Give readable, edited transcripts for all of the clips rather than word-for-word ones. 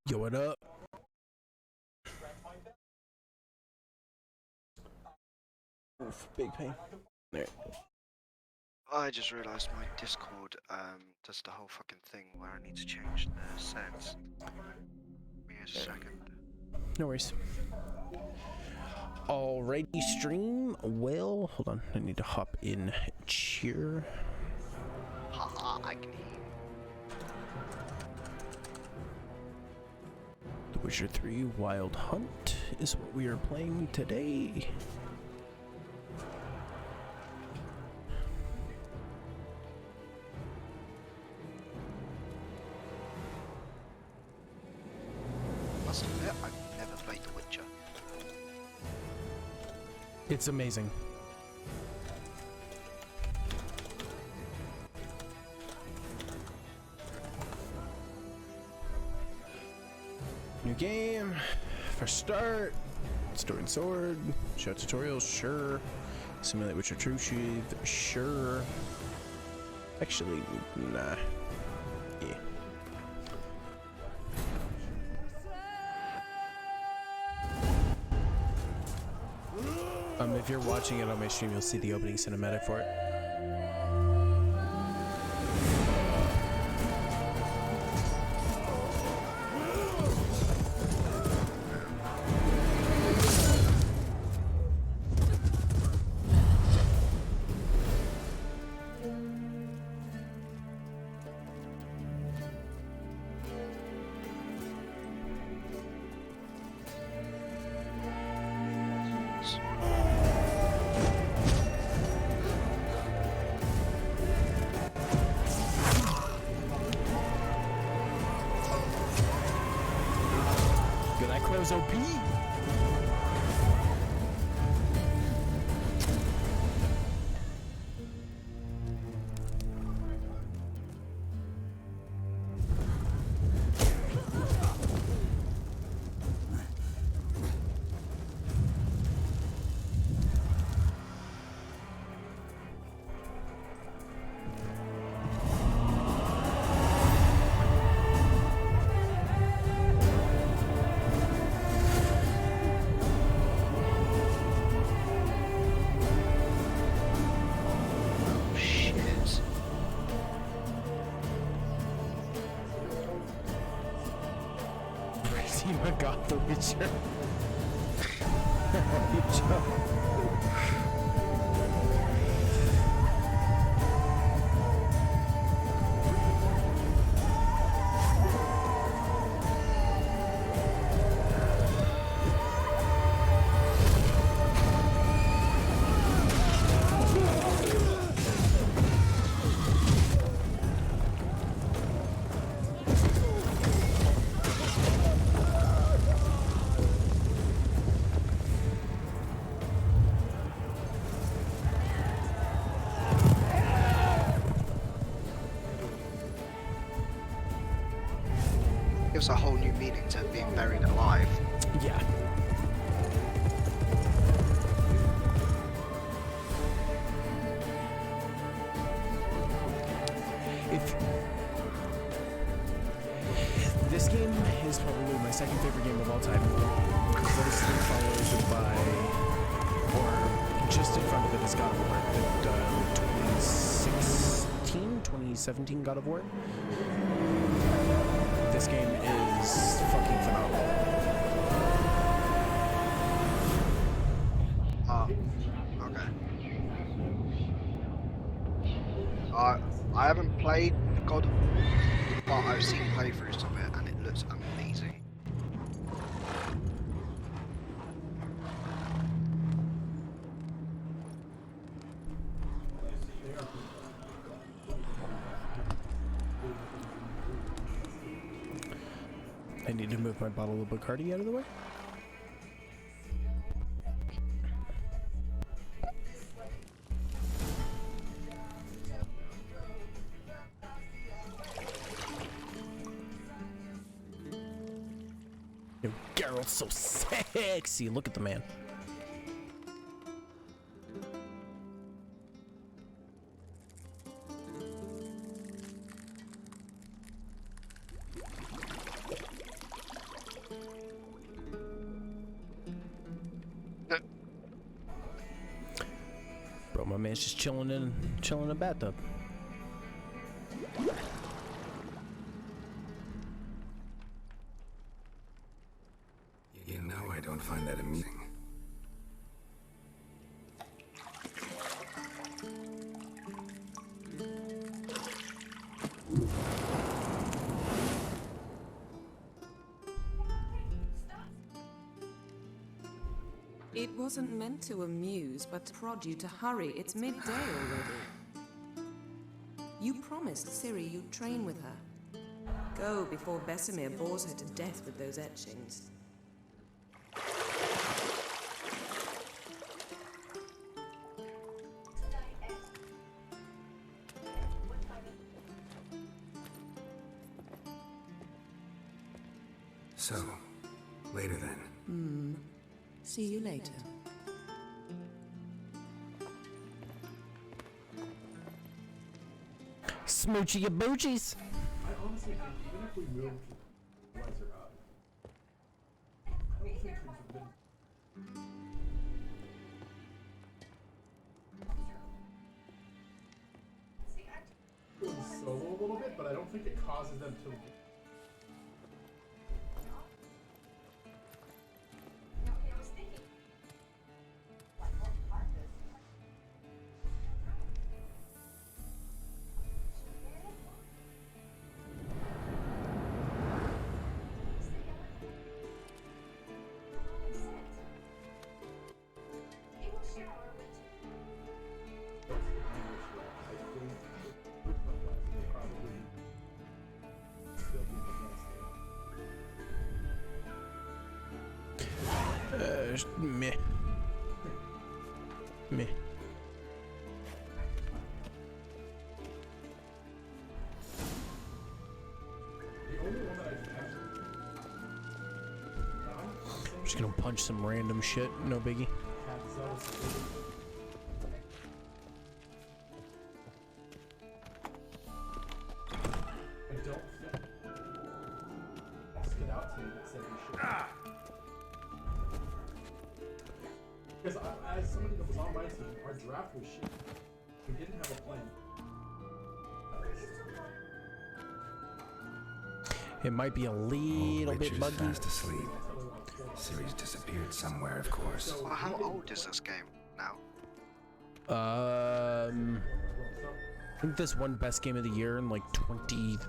Yo, what up? Oof, big pain. There. I just realised my Discord does the whole fucking thing where I need to change the settings. Give me a second. No worries. Alrighty, stream. Well, hold on. I need to hop in cheer. Haha, I can hear you. The Witcher 3 Wild Hunt is what we are playing today. Must admit, I've never played The Witcher. It's amazing. New game. First start. Story and sword. Show tutorials, sure. Simulate Witcher True Sheath, sure. Actually, nah. Yeah. If you're watching it on my stream, you'll see the opening cinematic for it. OP. Got the Witcher. You joke. Gives a whole new meaning to being buried alive. Yeah. This game is probably my second favorite game of all time. Closely followed by, or just in front of it is God of War, the 2017 God of War. This game is fucking phenomenal. Okay. I haven't played God of War, but I've seen playthroughs of it and it looks amazing. I need to move my bottle of Bacardi out of the way. Yo, Geralt's so sexy. Look at the man. man's just chilling in a bathtub. You know I don't find that amusing. It wasn't meant to amuse, but to prod you to hurry. It's midday already. You promised Ciri you'd train with her. Go before Vesemir bores her to death with those etchings. So, later then. See you later. Smoochy your boochies. I honestly think even if we moved Weser up, I don't think things have been. Solo a little bit, but I don't think it causes them to. Meh. Meh. I'm just gonna punch some random shit, no biggie. I don't think stood out to me that said we should. Because as somebody that was on my team, our draft was shit. We didn't have a plan. It might be a little bit Witcher's buggy. fast asleep. Ciri's disappeared somewhere, of course. Well, how old is this game now? I think this won best game of the year in like 2013.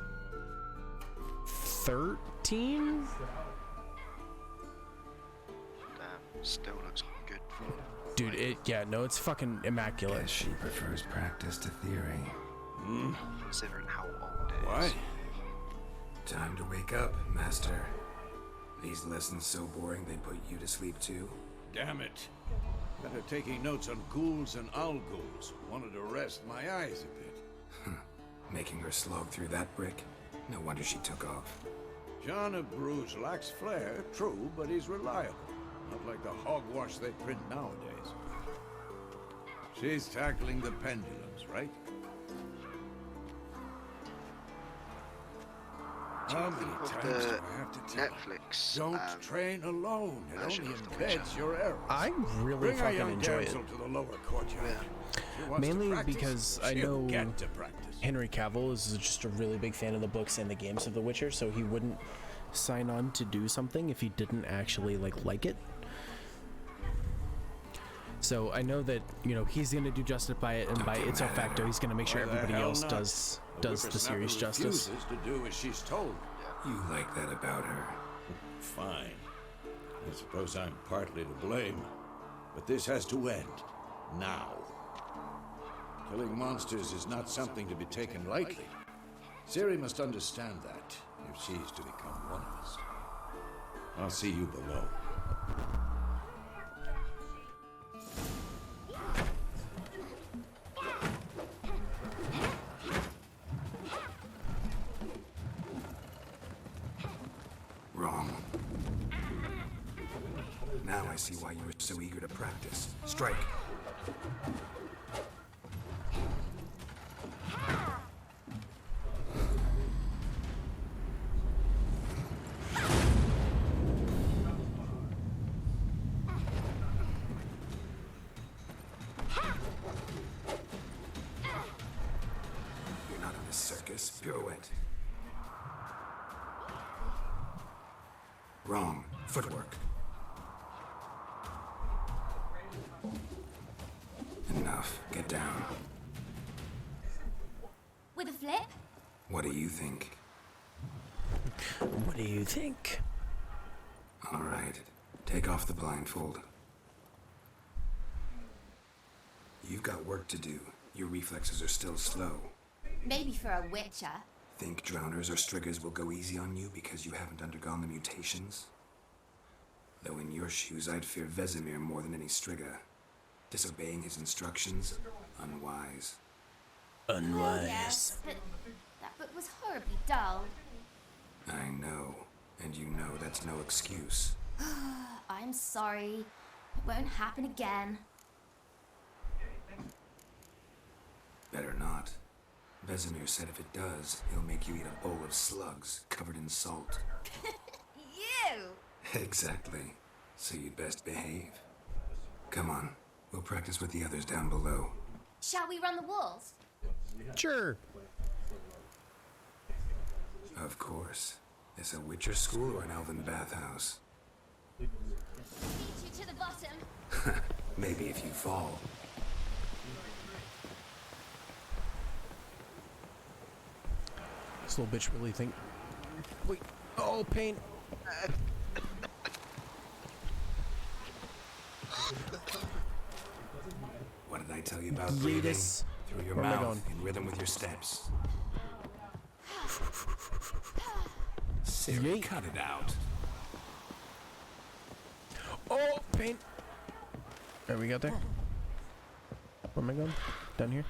Damn, still looks good for. Dude, it's fucking immaculate. Guess she prefers practice to theory. Considering how old it is. What? Time to wake up, Master. These lessons so boring they put you to sleep too? Damn it. Better taking notes on ghouls and owl ghouls. Wanted to rest my eyes a bit. Making her slog through that brick? No wonder she took off. John of Bruges lacks flair, true, but he's reliable. Not like the hogwash they print nowadays. She's tackling the pendulums, right? How many Of times do the I have to tell her? Netflix. Don't train alone. It version only of The embeds Witcher. your errors. I really Bring our fucking young enjoy it. damsel to the lower courtyard. She wants to Mainly practice, because I she'll know get to practice. Henry Cavill is just a really big fan of the books and the games of The Witcher, so he wouldn't sign on to do something if he didn't actually like it. So I know that, you know, he's going to do justice by it, and by ipso facto, he's going to make sure Why the everybody hell else not? does A the whippersnapper series justice. refuses to do as she's told. You like that about her? Fine. I suppose I'm partly to blame, but this has to end now. Killing monsters is not something to be taken lightly. Ciri must understand that if she's to become one of us. I'll see you below. Wrong. Now I see why you were so eager to practice. Strike. Reckless pirouette. Wrong. Footwork. Enough. Get down. With a flip? What do you think? What do you think? All right. Take off the blindfold. You've got work to do. Your reflexes are still slow. Maybe for a witcher. Think drowners or striggers will go easy on you because you haven't undergone the mutations? Though in your shoes, I'd fear Vesemir more than any strigger. Disobeying his instructions? Unwise. Unwise. Yes, but that book was horribly dull. I know. And you know that's no excuse. I'm sorry. It won't happen again. Better not. Vesemir said if it does, he'll make you eat a bowl of slugs covered in salt. You! Exactly. So you'd best behave. Come on. We'll practice with the others down below. Shall we run the walls? Sure. Of course. Is a Witcher school or an elven bathhouse? Lead you to the bottom. Maybe if you fall. This little bitch really think. Wait. Oh, pain. What did I tell you about breathing? Yeetus. Through your Where am I mouth, going? in rhythm with your steps. Siri, Yeet. cut it out. Oh, pain. There we got there. Where am I going? Down here.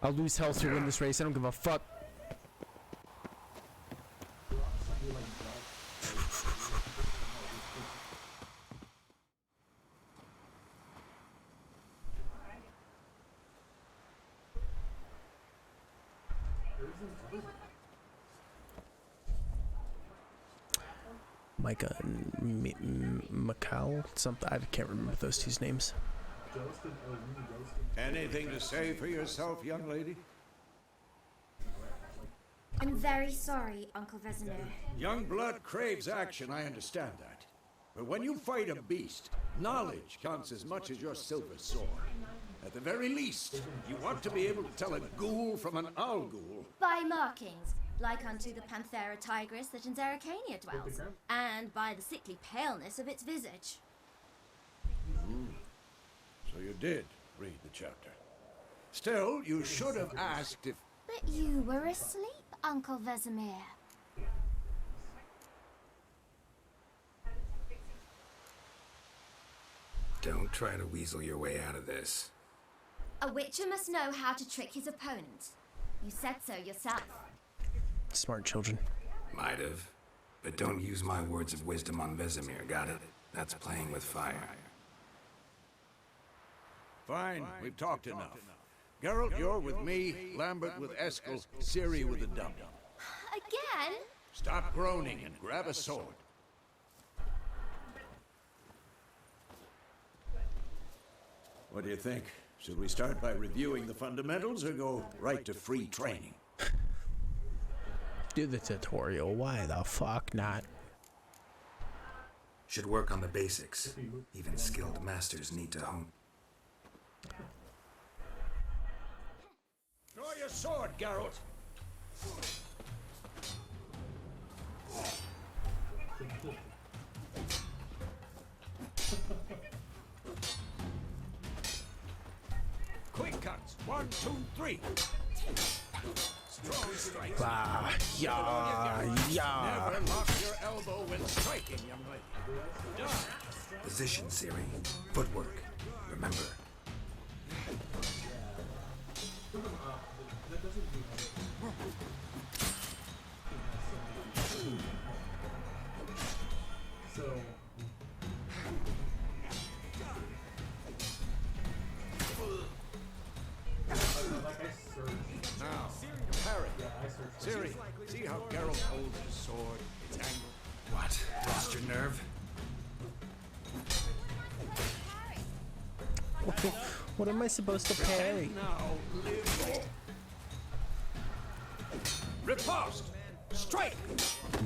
I'll lose health to win this race. I don't give a fuck. Micah and Macau, something. I can't remember those two's names. Anything to say for yourself, young lady? I'm very sorry, Uncle Vesemir. Young blood craves action, I understand that. But when you fight a beast, knowledge counts as much as your silver sword. At the very least, you want to be able to tell a ghoul from an owl ghoul. By markings, like unto the Panthera tigris that in Zerrikania dwells, and by the sickly paleness of its visage. So you did read the chapter. Still, you should have asked if... But you were asleep, Uncle Vesemir. Don't try to weasel your way out of this. A witcher must know how to trick his opponent. You said so yourself. Smart children. Might have. But don't use my words of wisdom on Vesemir, got it? That's playing with fire. Fine, we've talked enough. Geralt, you're with me, Lambert with Eskel, Ciri with the dum-dum. Again? Stop groaning and grab a sword. What do you think? Should we start by reviewing the fundamentals or go right to free training? Do the tutorial. Why the fuck not? Should work on the basics. Even skilled masters need to hone. Draw your sword, Geralt. Quick cuts. 1, 2, 3. Strong strikes. Ah, yeah, yeah. Never lock your elbow when striking, young lady. Position, Ciri. Footwork. Remember. So, like I searched. Now, parry. I searched. Ciri, see how Geralt holds his sword? It's angled. What? Lost your nerve? What am I supposed to parry? Now, live. Riposte! Strike!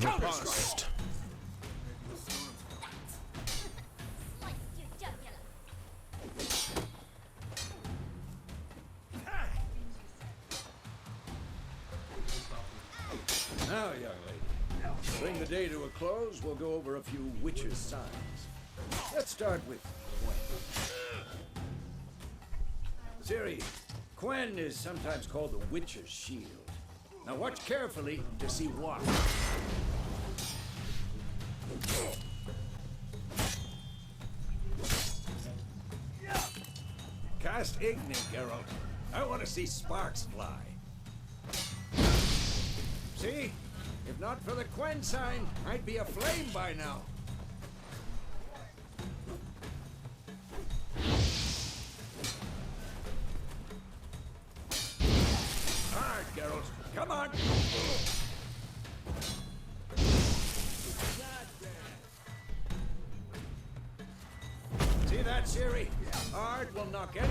Counter-strike! Now, young lady, to bring the day to a close, we'll go over a few witches' signs. Let's start with Quen. Ciri, Quen is sometimes called the Witcher's Shield. Now watch carefully to see why. Cast Igni, Geralt. I want to see sparks fly. See? If not for the Quen sign, I'd be aflame by now. Hard, Geralt. Come on! See that, Ciri? Ard will knock it.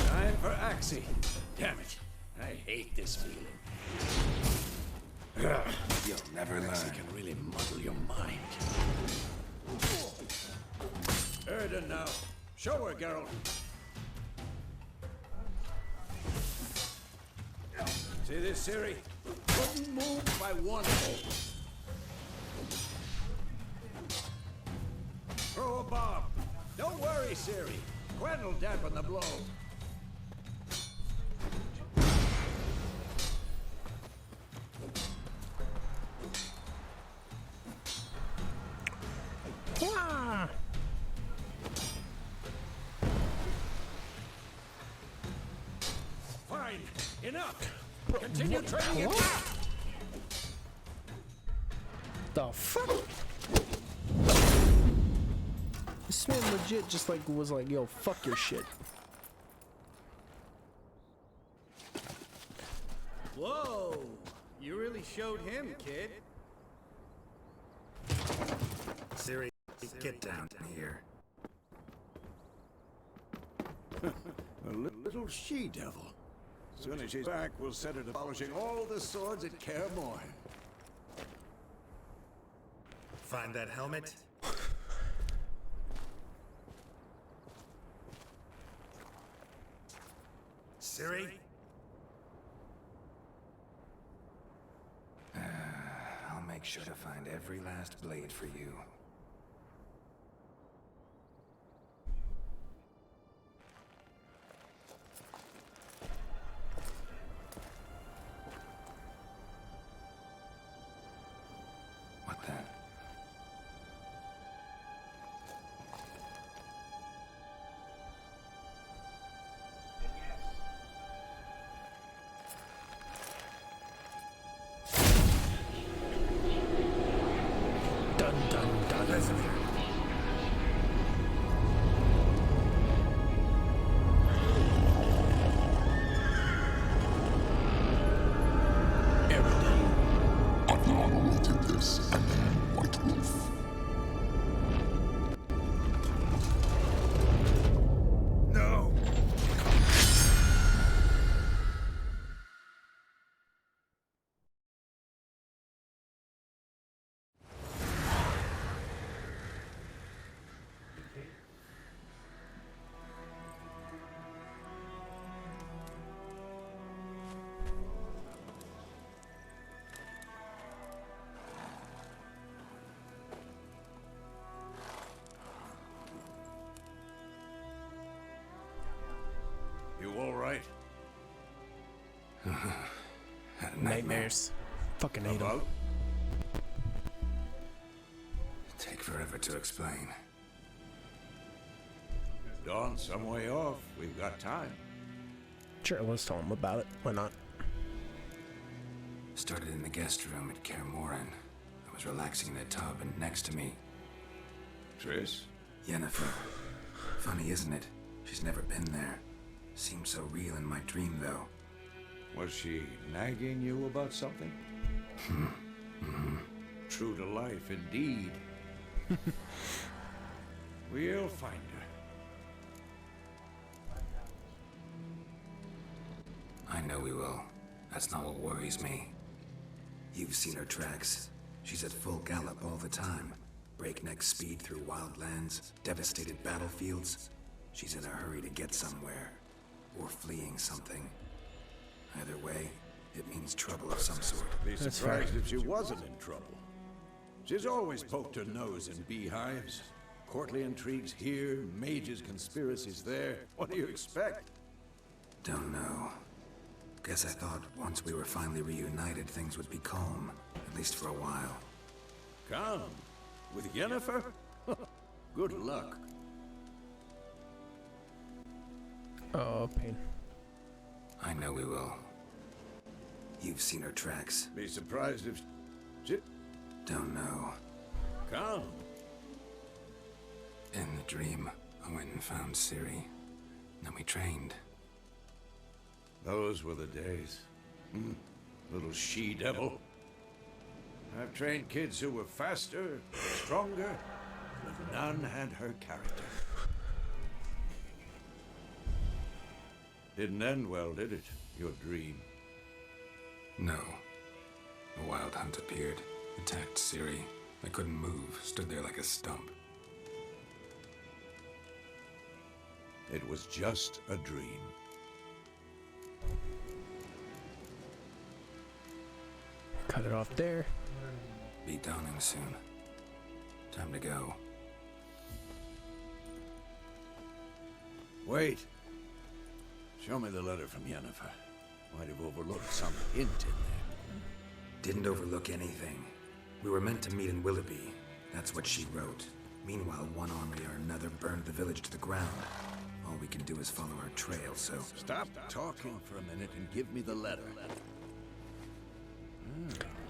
Time for Axie. Damn it. I hate this feeling. You'll never learn. Axie can really muddle your mind. Erden now. Show her, Geralt. See this, Ciri? Wouldn't move by one hole. Throw a bomb. Don't worry, Ciri. Quen will dampen the blow. Wah! Fine. Enough. Continue training it. The fuck? This man legit just like was like, yo, fuck your shit. Whoa! You really showed him, kid. Ciri, get down here. A little she-devil. Soon as she's back, we'll set her to polishing all the swords at Kaer Morhen. Find that helmet? Ciri? I'll make sure to find every last blade for you. What the? Dun dun dun. Adnana did this, and then White Wolf. No! You all right? Had a nightmare. Nightmares. Fucking hate 'em. About? Take forever to explain. Dawn's some way off. We've got time. Sure, let's tell him about it. Why not? Started in the guest room at Kaer Morhen. I was relaxing in the tub, and next to me, Triss? Yennefer. Funny, isn't it? She's never been there. Seemed so real in my dream, though. Was she nagging you about something? True to life, indeed. We'll find her. I know we will. That's not what worries me. You've seen her tracks. She's at full gallop all the time. Breakneck speed through wild lands, devastated battlefields. She's in a hurry to get somewhere. Or fleeing something. Either way, it means trouble of some sort. Be surprised if she wasn't in trouble. She's always poked her nose in beehives. Courtly intrigues here, mages' conspiracies there. What do you expect? Don't know. Guess I thought once we were finally reunited, things would be calm. At least for a while. Calm? With Yennefer? Good luck. Oh, pain. I know we will. You've seen her tracks. Be surprised if she... Don't know. Calm. In the dream, I went and found Ciri. Then we trained. Those were the days. Little she-devil. I've trained kids who were faster, stronger, but none had her character. Didn't end well, did it? Your dream? No. A wild hunt appeared, attacked Ciri. I couldn't move, stood there like a stump. It was just a dream. Cut it off there. Be dawning soon. Time to go. Wait. Show me the letter from Yennefer. Might have overlooked some hint in there. Didn't overlook anything. We were meant to meet in Willoughby. That's what she wrote. Meanwhile, one army or another burned the village to the ground. All we can do is follow our trail, so... Stop talking for a minute and give me the letter.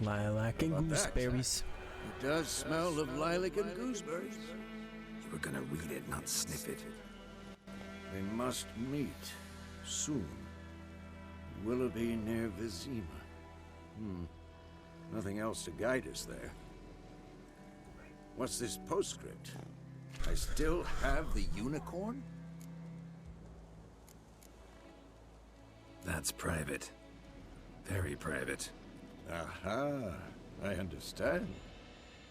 Lilac and About that, gooseberries. It does smell of lilac and gooseberries. You were gonna read it, not sniff it. They must meet soon. Willoughby near Vizima. Nothing else to guide us there. What's this postscript? I still have the unicorn? That's private. Very private. Aha, I understand.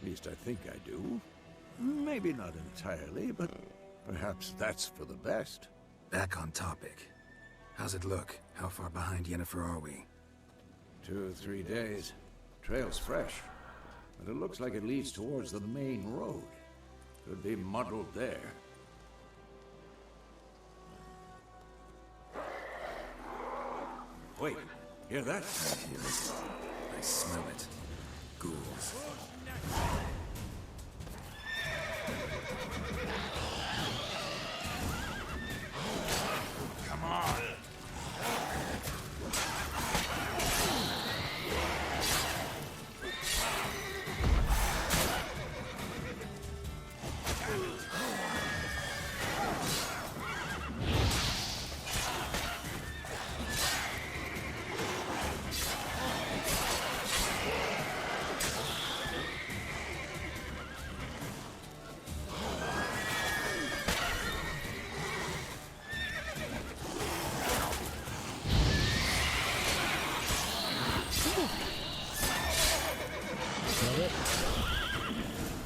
At least I think I do. Maybe not entirely, but perhaps that's for the best. Back on topic. How's it look? How far behind Yennefer are we? 2 or 3 days. Trail's fresh, but it looks like it leads towards the main road. Could be muddled there. Wait, hear that? I hear it. I smell it. Ghouls. Come on!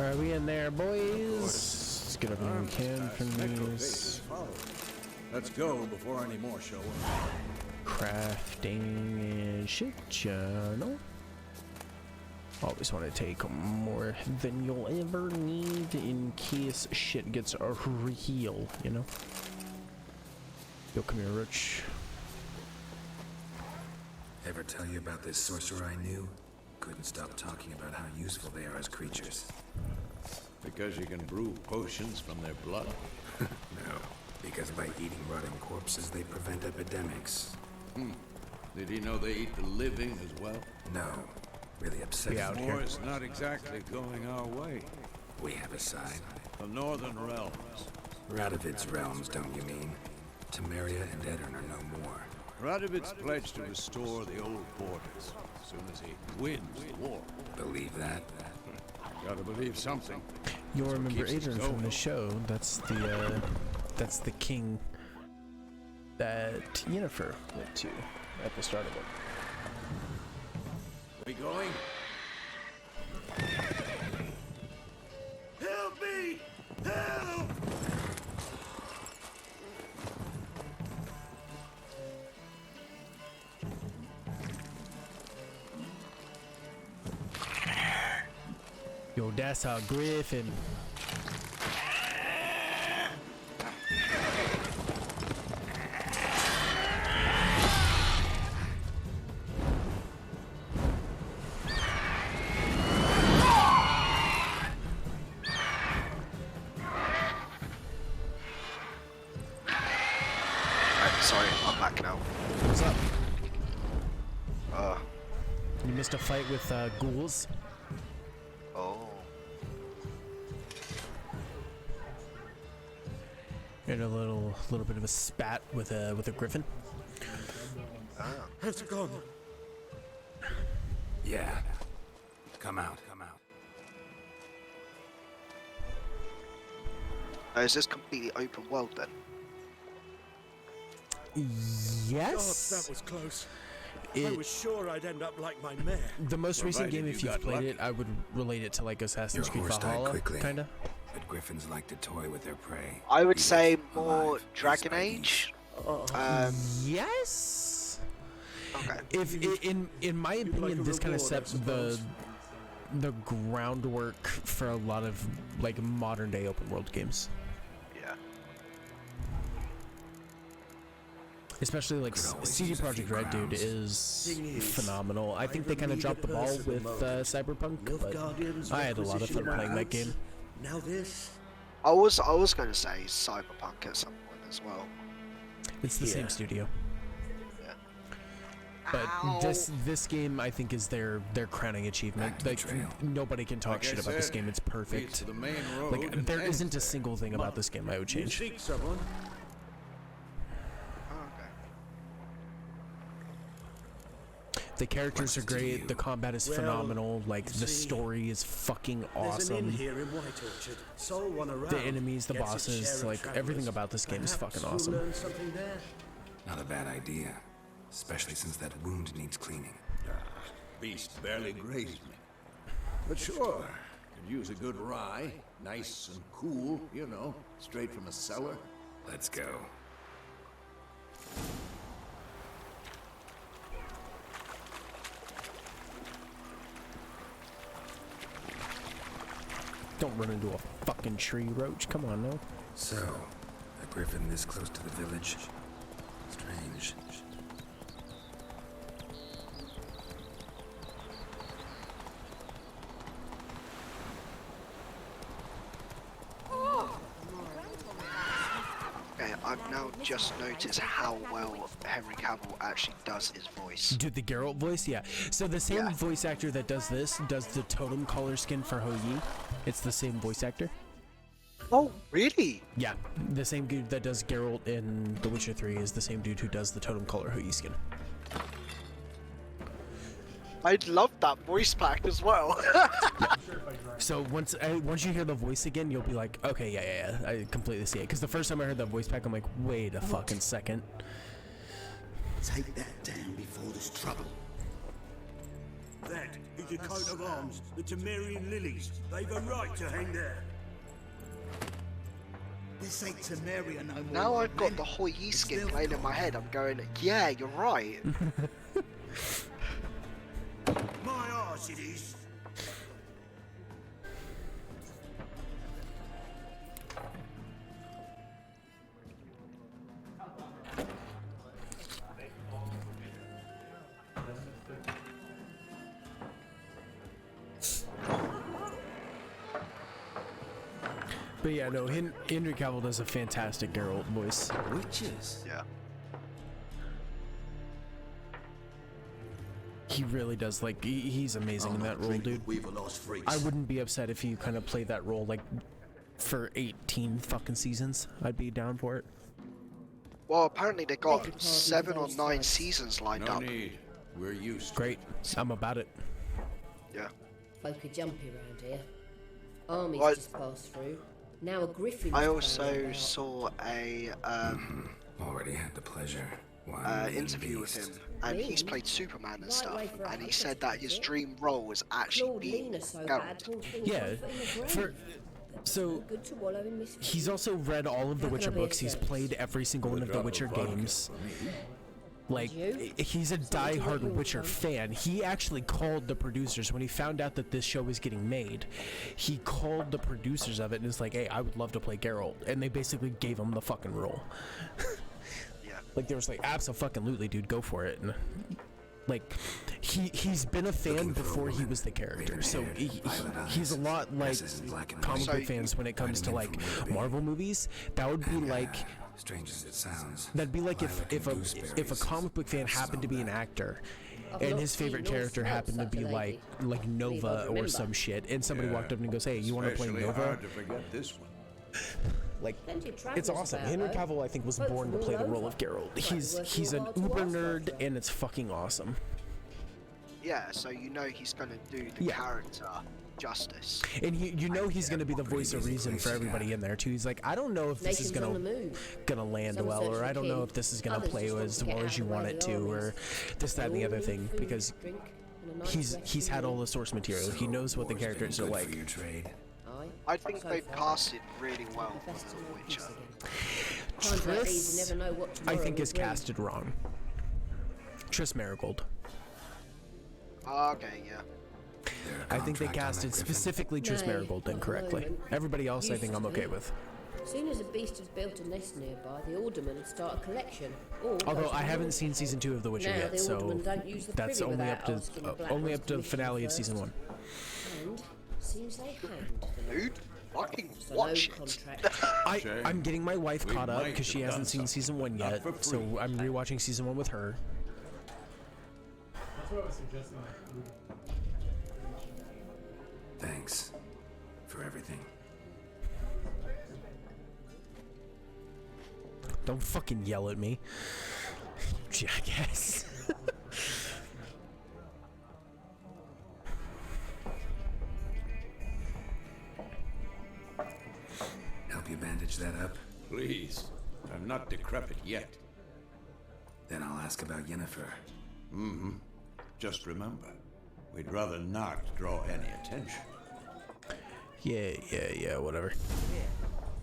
Alright, we in there, boys. Let's get everything we can from these. Let's go before any more show up. Crafting and shit, you know. Always want to take more than you'll ever need in case shit gets real, you know. Yo, come here, Rich. Ever tell you about this sorcerer I knew? Couldn't stop talking about how useful they are as creatures. Because you can brew potions from their blood? No, because by eating rotting corpses, they prevent epidemics. Did he know they eat the living as well? No, really upsetting. out here. War's not exactly going our way. We have a side. The Northern Realms. Radovid's realms, don't you mean? Temeria and Aedirn are no more. Radovid's pledged to restore the old borders as soon as he wins the war. Believe that? Gotta believe something. You'll That's what remember keeps us Adrian from going. the show. That's the king that Yennefer went to at the start of it. We going? Help me! Help! Yo, that's a griffin. Sorry, I'm back now. What's up? Uh, You missed a fight with ghouls? oh. And a little bit of a spat with a griffin. Ah. How's it going? Yeah. Come out, come out. Is this completely open world then? Yes. God, that was close. I It- was sure I'd end up like my mare. The most recent Provided game, you if you've got played lucky. it, I would relate it to like Assassin's Your Creed horse died Valhalla, quickly. kinda. But griffins like to toy with their prey. I would Be say it more alive, Dragon piece by Age. Yes. Okay. If in my like opinion, a this kind of reward, I sets suppose. the groundwork for a lot of like modern day open world games, Yeah. especially like Could always CD use a Projekt few Red, dude, crowns. is Thing is, phenomenal. I think they I kind of need dropped a the ball person with moment. Cyberpunk, but Nilfgaardians I had a lot of fun requisition playing that rounds. game. Now this. I was going to say Cyberpunk at some point as well. It's the same Yeah. studio. Yeah. But Ow. this game, I think, is their crowning achievement. Back to the Like trail. nobody can talk Like I shit about this said, game. It's Leads perfect. to the main road. Like and there ends isn't a there. single thing about this game I would You change. seek someone? Oh, okay. The characters are Questions to great. you. The combat is Well, phenomenal. Like the see, story is fucking There's an inn awesome. here in White Orchard. Sole one around. The enemies, the Gets its bosses, share of like everything travellers. about this game is Perhaps fucking you'll awesome. learn something there. Not a bad idea. Especially since that wound needs cleaning. Beast barely grazed me. But sure, could use a good rye. Nice and cool, you know, straight from a cellar. Let's go. Don't run into a fucking tree, Roach. Come on, no. So, a griffin this close to the village. Strange. Okay, I've now just noticed how well Henry Cavill actually does his voice. Dude, the Geralt voice, yeah. So the same Yeah. voice actor that does this does the totem collar skin for Ho Yi. It's the same voice actor. Oh, really? Yeah, the same dude that does Geralt in The Witcher 3 is the same dude who does the totem collar Ho Yi skin. I'd love that voice pack as well. So once you hear the voice again, you'll be like, okay, yeah, I completely see it. Because the first time I heard that voice pack, I'm like, wait a fucking second. Take that down before there's trouble. That is your coat of arms, the Temerian lilies. They've a right to hang there. This ain't Temeria no more. Now I've got the Hoi Yi skin playing in my head. I'm going, yeah, you're right. My arse it is. But yeah, no, Henry Cavill does a fantastic Geralt voice. Witches? Yeah. He really does. Like, he's amazing in that role, dude. I wouldn't be upset if you kind of played that role, like, for 18 fucking seasons. I'd be down for it. Well, apparently they got 7 or 9 seasons lined No up. need. We're used to Great. I'm about it. Yeah. Folk are jumpy round here. Armies Well, just passed through. Now a griffin. I also saw a Already had the pleasure. interview with him, and he's played Superman and stuff, Lightweight for a and he hobbit, said that his is it? dream role was actually Claude being Lena so Geralt. bad, poor thing Yeah, comfort in the grave. so Good to wallow in misfortune. he's also read all of the How can Witcher I be of books. He's service? played every single one of the Drop Witcher vodka games. for me. Like, he's a diehard Witcher fan. He actually called the producers when he found out that this show was getting made. He called the producers of it and was like, "Hey, I would love to play Geralt," and they basically gave him the fucking role. Yeah. Like, there was like, "Absolutely, dude, go for it." And like, he's been a fan before he was the character, so he's a lot like comic book fans when it comes to like Marvel movies. That would be like. Strange as it sounds. That'd be like if a comic book fan happened to be an actor, and his favorite character happened to be like Nova or some shit, and somebody walked up and goes, "Hey, you want to play Especially Nova?" hard to forget this one. Like, Plenty of it's travellers awesome. about, Henry though. Cavill, I think, was Folks born to from play all the role over. of Geralt. Might be He's worth he's your an while to uber ask nerd, that. and it's fucking awesome. Yeah, so you know he's gonna do the character justice. And you know he's gonna be the voice of reason for everybody in there too. He's like, I don't know if this is Nations on the move. gonna land Some well, search or for I don't know king. if this is gonna Others play just want as to get well out as of you the want way it of the to, armies. or this, that, and the All other need thing, food, because drink, and a nice he's selection had of all the source material. He knows what the War's been characters are good like. for your trade. Aye. I think So they've far. casted really well for Best to The know Witcher. peace again. Times like these, you Triss, never know what I tomorrow think, will is bring. casted wrong. Triss Marigold. Okay, yeah. I think they Contract on that casted Griffin? specifically Triss No, Marigold not at the incorrectly. moment. Everybody else, I Used think I'm to okay be. with. Soon as a beast has built a nest nearby, the aldermen would start a collection. Or Although goes to I haven't war. seen season 2 of The Witcher Now yet, the so aldermen don't use the that's privy only without up to asking the Black only One's up to permission finale of first. season 1. And seems they hanged them. Dude, fucking So watch no it. contract. I'm getting my wife We caught up might because she have hasn't done seen season 1 something. yet, Not for so free. I'm rewatching season 1 with her. That's what I was suggesting. Thanks for everything. Don't fucking yell at me, jackass. Help you bandage that up? Please, I'm not decrepit yet. Then I'll ask about Yennefer. Just remember, we'd rather not draw any attention. Yeah, whatever. Here,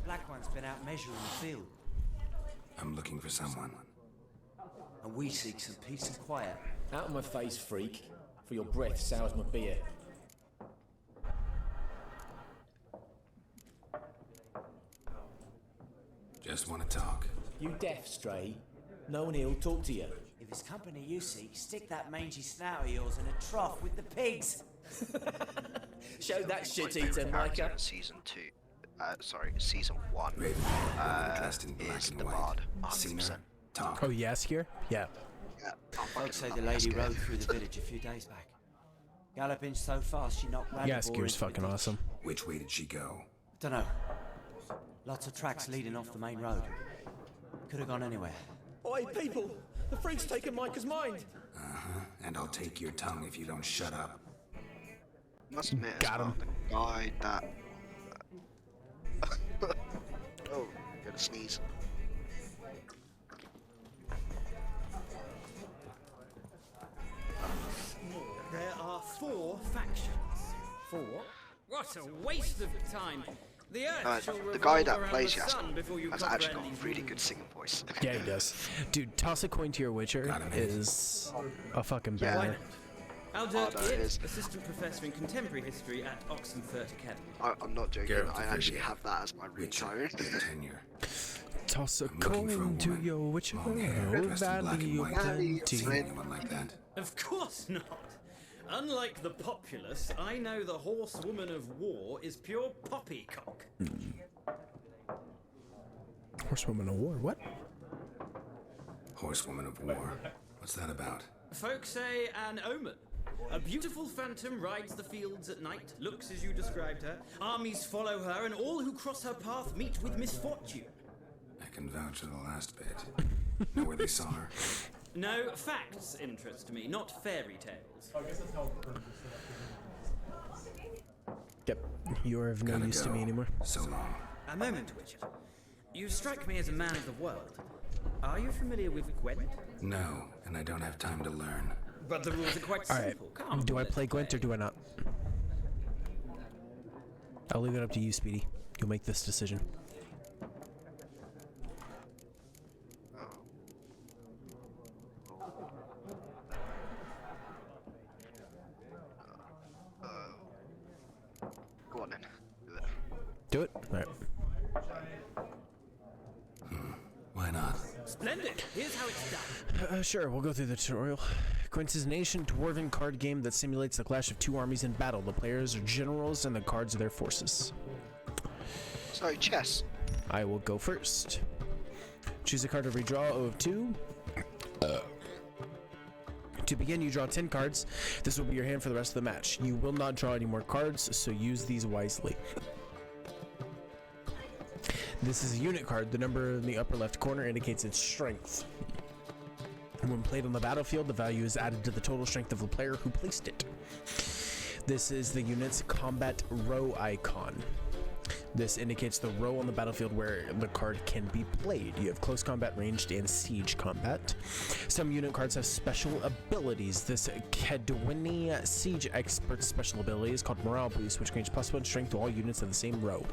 Black One's been out measuring the field, I'm looking for someone. and we seek some peace and quiet. Out of my face, freak. For your breath sours my beer. Just want to talk. You deaf, Stray? No one here will talk to you. If it's company you seek, stick that mangy snout of yours in a trough with the pigs. Show that My shit favourite eater, character Micah. in season 2. Season 1. Ravenwood, dressed in black is and the white. Bard. Seen 100%. her? Talk. Oh, Yaskier? Yeah. Yeah, I Folks say fucking the love lady Yaskier. rode through the village a few days back. Galloping so fast she knocked Radibor Yaskier's into the fucking ditch. awesome. Which way did she go? Dunno. Lots of tracks leading off the main road. Could have gone anywhere. Oi, people! The freak's taken Micah's mind! And I'll take your tongue if you don't shut up. Must admit, Got as well, him. the guy that. Oh, gonna sneeze. There are 4 factions. 4? What a waste of time. The Earth shall The revolve guy that around plays the sun Yaskier before you has actually got comprehend a these really rules. good singing voice. Yeah, he does. Dude, toss a coin to your Witcher is a fucking Yeah. banger. Alder Oh, no, it is. assistant professor in contemporary history at Oxenfurt Academy. I'm not joking, Geralt I of actually Rivia. have that as my Witcher ringtone. with tenure. Toss a I'm looking for a coin to woman. your Witcher, Long hair, oh, dressed in black valley and of white. plenty. Seen anyone like that? Of course not. Unlike the populace, I know the horsewoman of war is pure poppycock. Horsewoman of War, what? Horsewoman of War. What's that about? Folks say an omen. A beautiful phantom rides the fields at night, looks as you described her. Armies follow her, and all who cross her path meet with misfortune. I can vouch for the last bit. Know where they saw her? No, facts interest me, not fairy tales. I guess that's how Yep, you are of no Gotta use to me go. anymore. So long. A moment, Witcher. You strike me as a man of the world. Are you familiar with Gwent? No, and I don't have time to learn. But the rules are quite All right, simple. Come do on, I let's play Gwent or do I not? I'll leave it up to you, Speedy. You'll make this decision. Go on then. Do it? Alright. Why not? Splendid! Here's how it's done. Sure, we'll go through the tutorial. Gwent is an ancient dwarven card game that simulates the clash of two armies in battle. The players are generals and the cards are their forces. So, chess. I will go first. Choose a card to redraw, O of 2. To begin, you draw 10 cards. This will be your hand for the rest of the match. You will not draw any more cards, so use these wisely. This is a unit card. The number in the upper left corner indicates its strength. When played on the battlefield, the value is added to the total strength of the player who placed it. This is the unit's combat row icon. This indicates the row on the battlefield where the card can be played. You have close combat, ranged, and siege combat. Some unit cards have special abilities. This Kedwini Siege Expert special ability is called Morale Boost, which grants +1 strength to all units in the same row.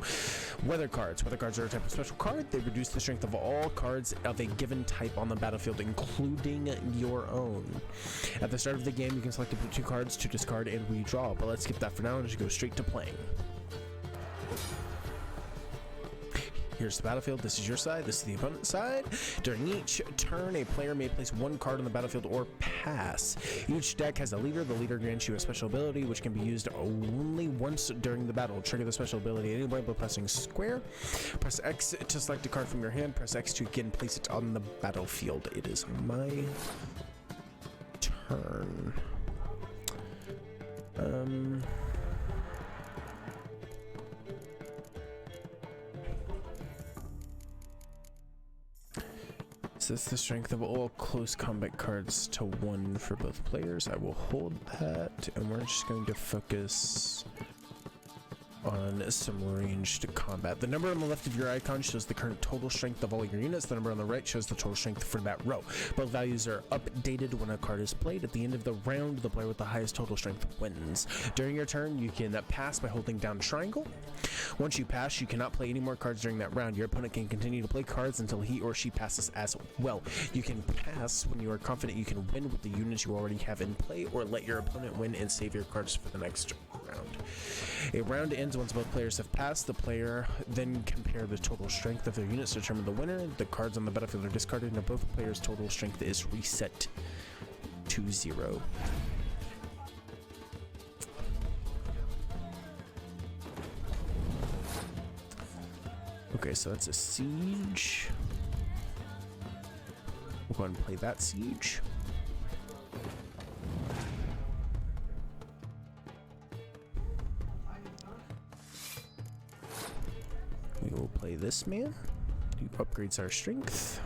Weather cards. Weather cards are a type of special card. They reduce the strength of all cards of a given type on the battlefield, including your own. At the start of the game, you can select up to 2 cards to discard and redraw, but let's skip that for now and just go straight to playing. Here's the battlefield. This is your side. This is the opponent's side. During each turn, a player may place 1 card on the battlefield or pass. Each deck has a leader. The leader grants you a special ability, which can be used only once during the battle. Trigger the special ability anyway by pressing square. Press X to select a card from your hand. Press X to again place it on the battlefield. It is my turn. Sets the strength of all close combat cards to 1 for both players. I will hold that, and we're just going to focus on some ranged combat. The number on the left of your icon shows the current total strength of all your units. The number on the right shows the total strength for that row. Both values are updated when a card is played. At the end of the round, the player with the highest total strength wins. During your turn, you can pass by holding down triangle. Once you pass, you cannot play any more cards during that round. Your opponent can continue to play cards until he or she passes as well. You can pass when you are confident you can win with the units you already have in play, or let your opponent win and save your cards for the next round. A round ends once both players have passed. The player then compare the total strength of their units to determine the winner. The cards on the battlefield are discarded, and both players' total strength is reset to 0. Okay, so that's a siege. We'll go ahead and play that siege. We will play this man. He upgrades our strength.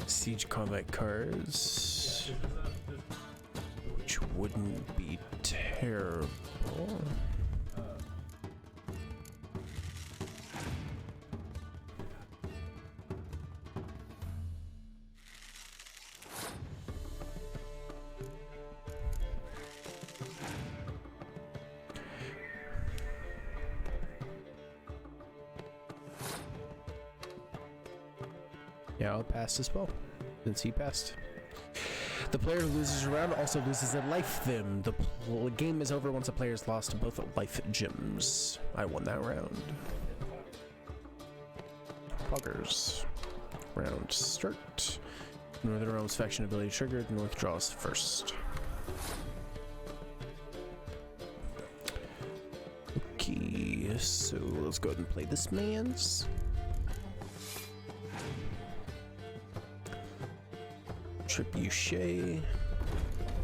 Siege combat cards, which wouldn't be terrible. Yeah, I'll pass as well, since he passed. The player who loses a round also loses a life gem. The game is over once a player has lost both life gems. I won that round. Poggers. Round start. Northern Realms faction ability triggered. North draws first. Okay, so let's go ahead and play this man's. Trebuchet.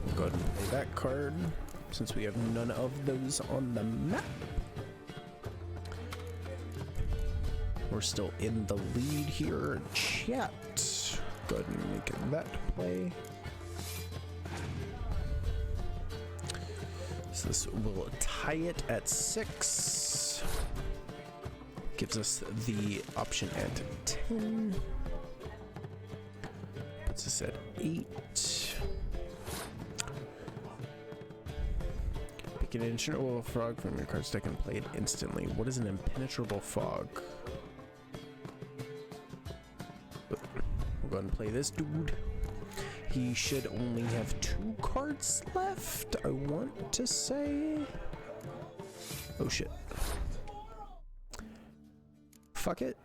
We'll go ahead and play that card since we have none of those on the map. We're still in the lead here. Chat. Go ahead and make that play. So this will tie it at 6. Gives us the option at 10. Puts us at 8. Pick an impenetrable fog from your card deck and play it instantly. What is an impenetrable fog? We'll go ahead and play this dude. He should only have 2 cards left, I want to say. Oh shit. Fuck it.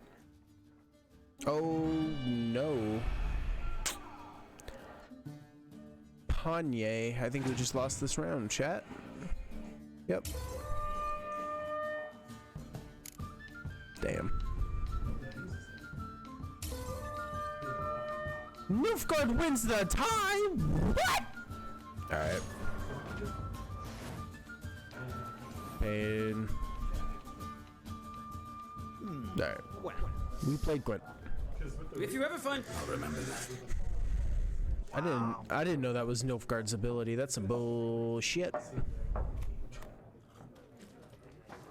Oh no. Panye, I think we just lost this round, chat. Yep. Damn. Nilfgaard wins the tie? What? Alright. Pain. Alright. We played Gwent. If you ever find... I'll remember that. I didn't know that was Nilfgaard's ability. That's some bullshit.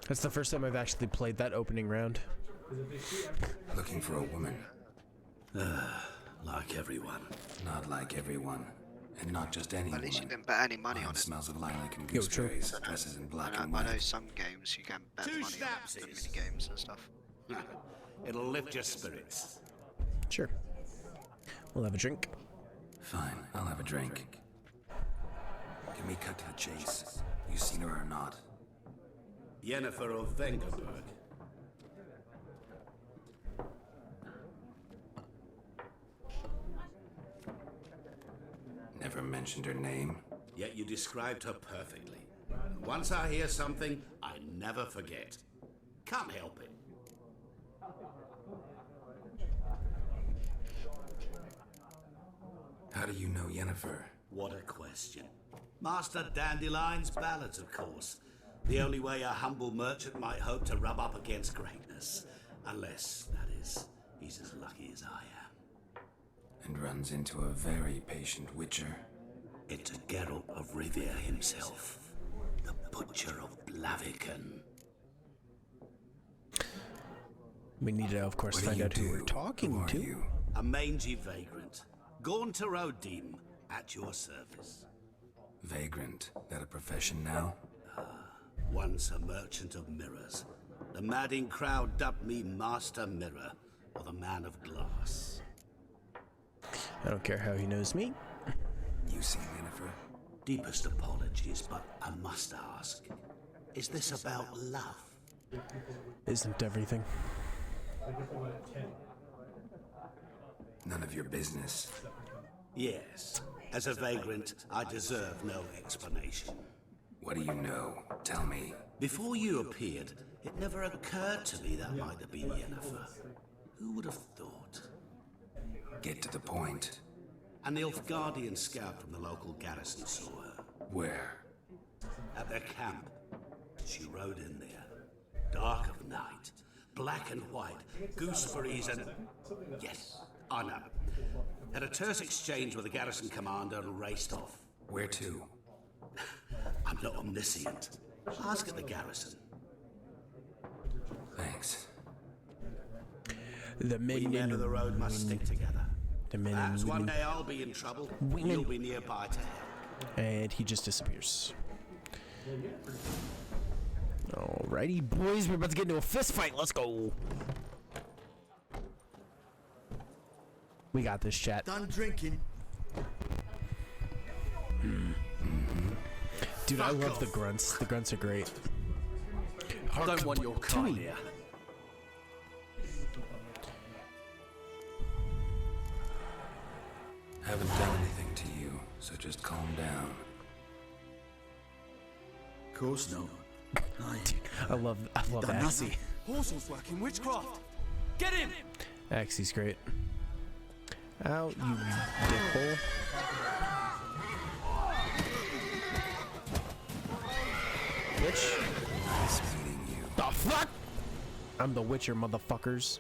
That's the first time I've actually played that opening round. Looking for a woman. Like everyone. Not like everyone. And not just any At least you woman. didn't bet any money on it. Smells of lilac and Yo, true. gooseberries. Dresses in black and I know white. some games you can bet money on the mini games and stuff. It'll lift your spirits. Sure. We'll have a drink. Fine, I'll have a drink. Can we cut to the chase? You seen her or not? Yennefer of Vengerberg. Never mentioned her name. Yet you described her perfectly. Once I hear something, I never forget. Can't help it. How do you know Yennefer? What a question. Master Dandelion's ballads, of course. The only way a humble merchant might hope to rub up against greatness. Unless, that is, he's as lucky as I am. And runs into a very patient witcher. It's Geralt of Rivia himself. The Butcher of Blaviken. We need to, of course, find out who we're talking to. A mangy vagrant. Gone to Rodim, at your service. Vagrant. That a profession now? Once a merchant of mirrors. The madding crowd dubbed me Master Mirror, or the Man of Glass. I don't care how he knows me. You seen Yennefer? Deepest apologies, but I must ask. Is this about love? Isn't everything? None of your business. Yes. As a vagrant, I deserve no explanation. What do you know? Tell me. Before you appeared, it never occurred to me that might have been Yennefer. Who would have thought? Get to the point. A Nilfgaardian scout from the local garrison saw her. Where? At their camp. She rode in there. Dark of night. Black and white. Gooseberries and... Yes, I know. Had a terse exchange with the garrison commander and raced off. Where to? I'm not omniscient. Ask at the garrison. Thanks. The men We men of the road must stick together. The men Perhaps and one women. day I'll be in trouble. Women. You'll be nearby to help. And he just disappears. Alrighty, boys, we're about to get into a fist fight. Let's go. We got this, chat. Done drinking. Dude, I love the grunts. The grunts are great. I don't want your kind here. Haven't done anything to you, so just calm down. Of course not. I love Axie. Horsel's working witchcraft. Get him! Axie's great. Out, you dickhole. Witch. The fuck? I'm the Witcher, motherfuckers.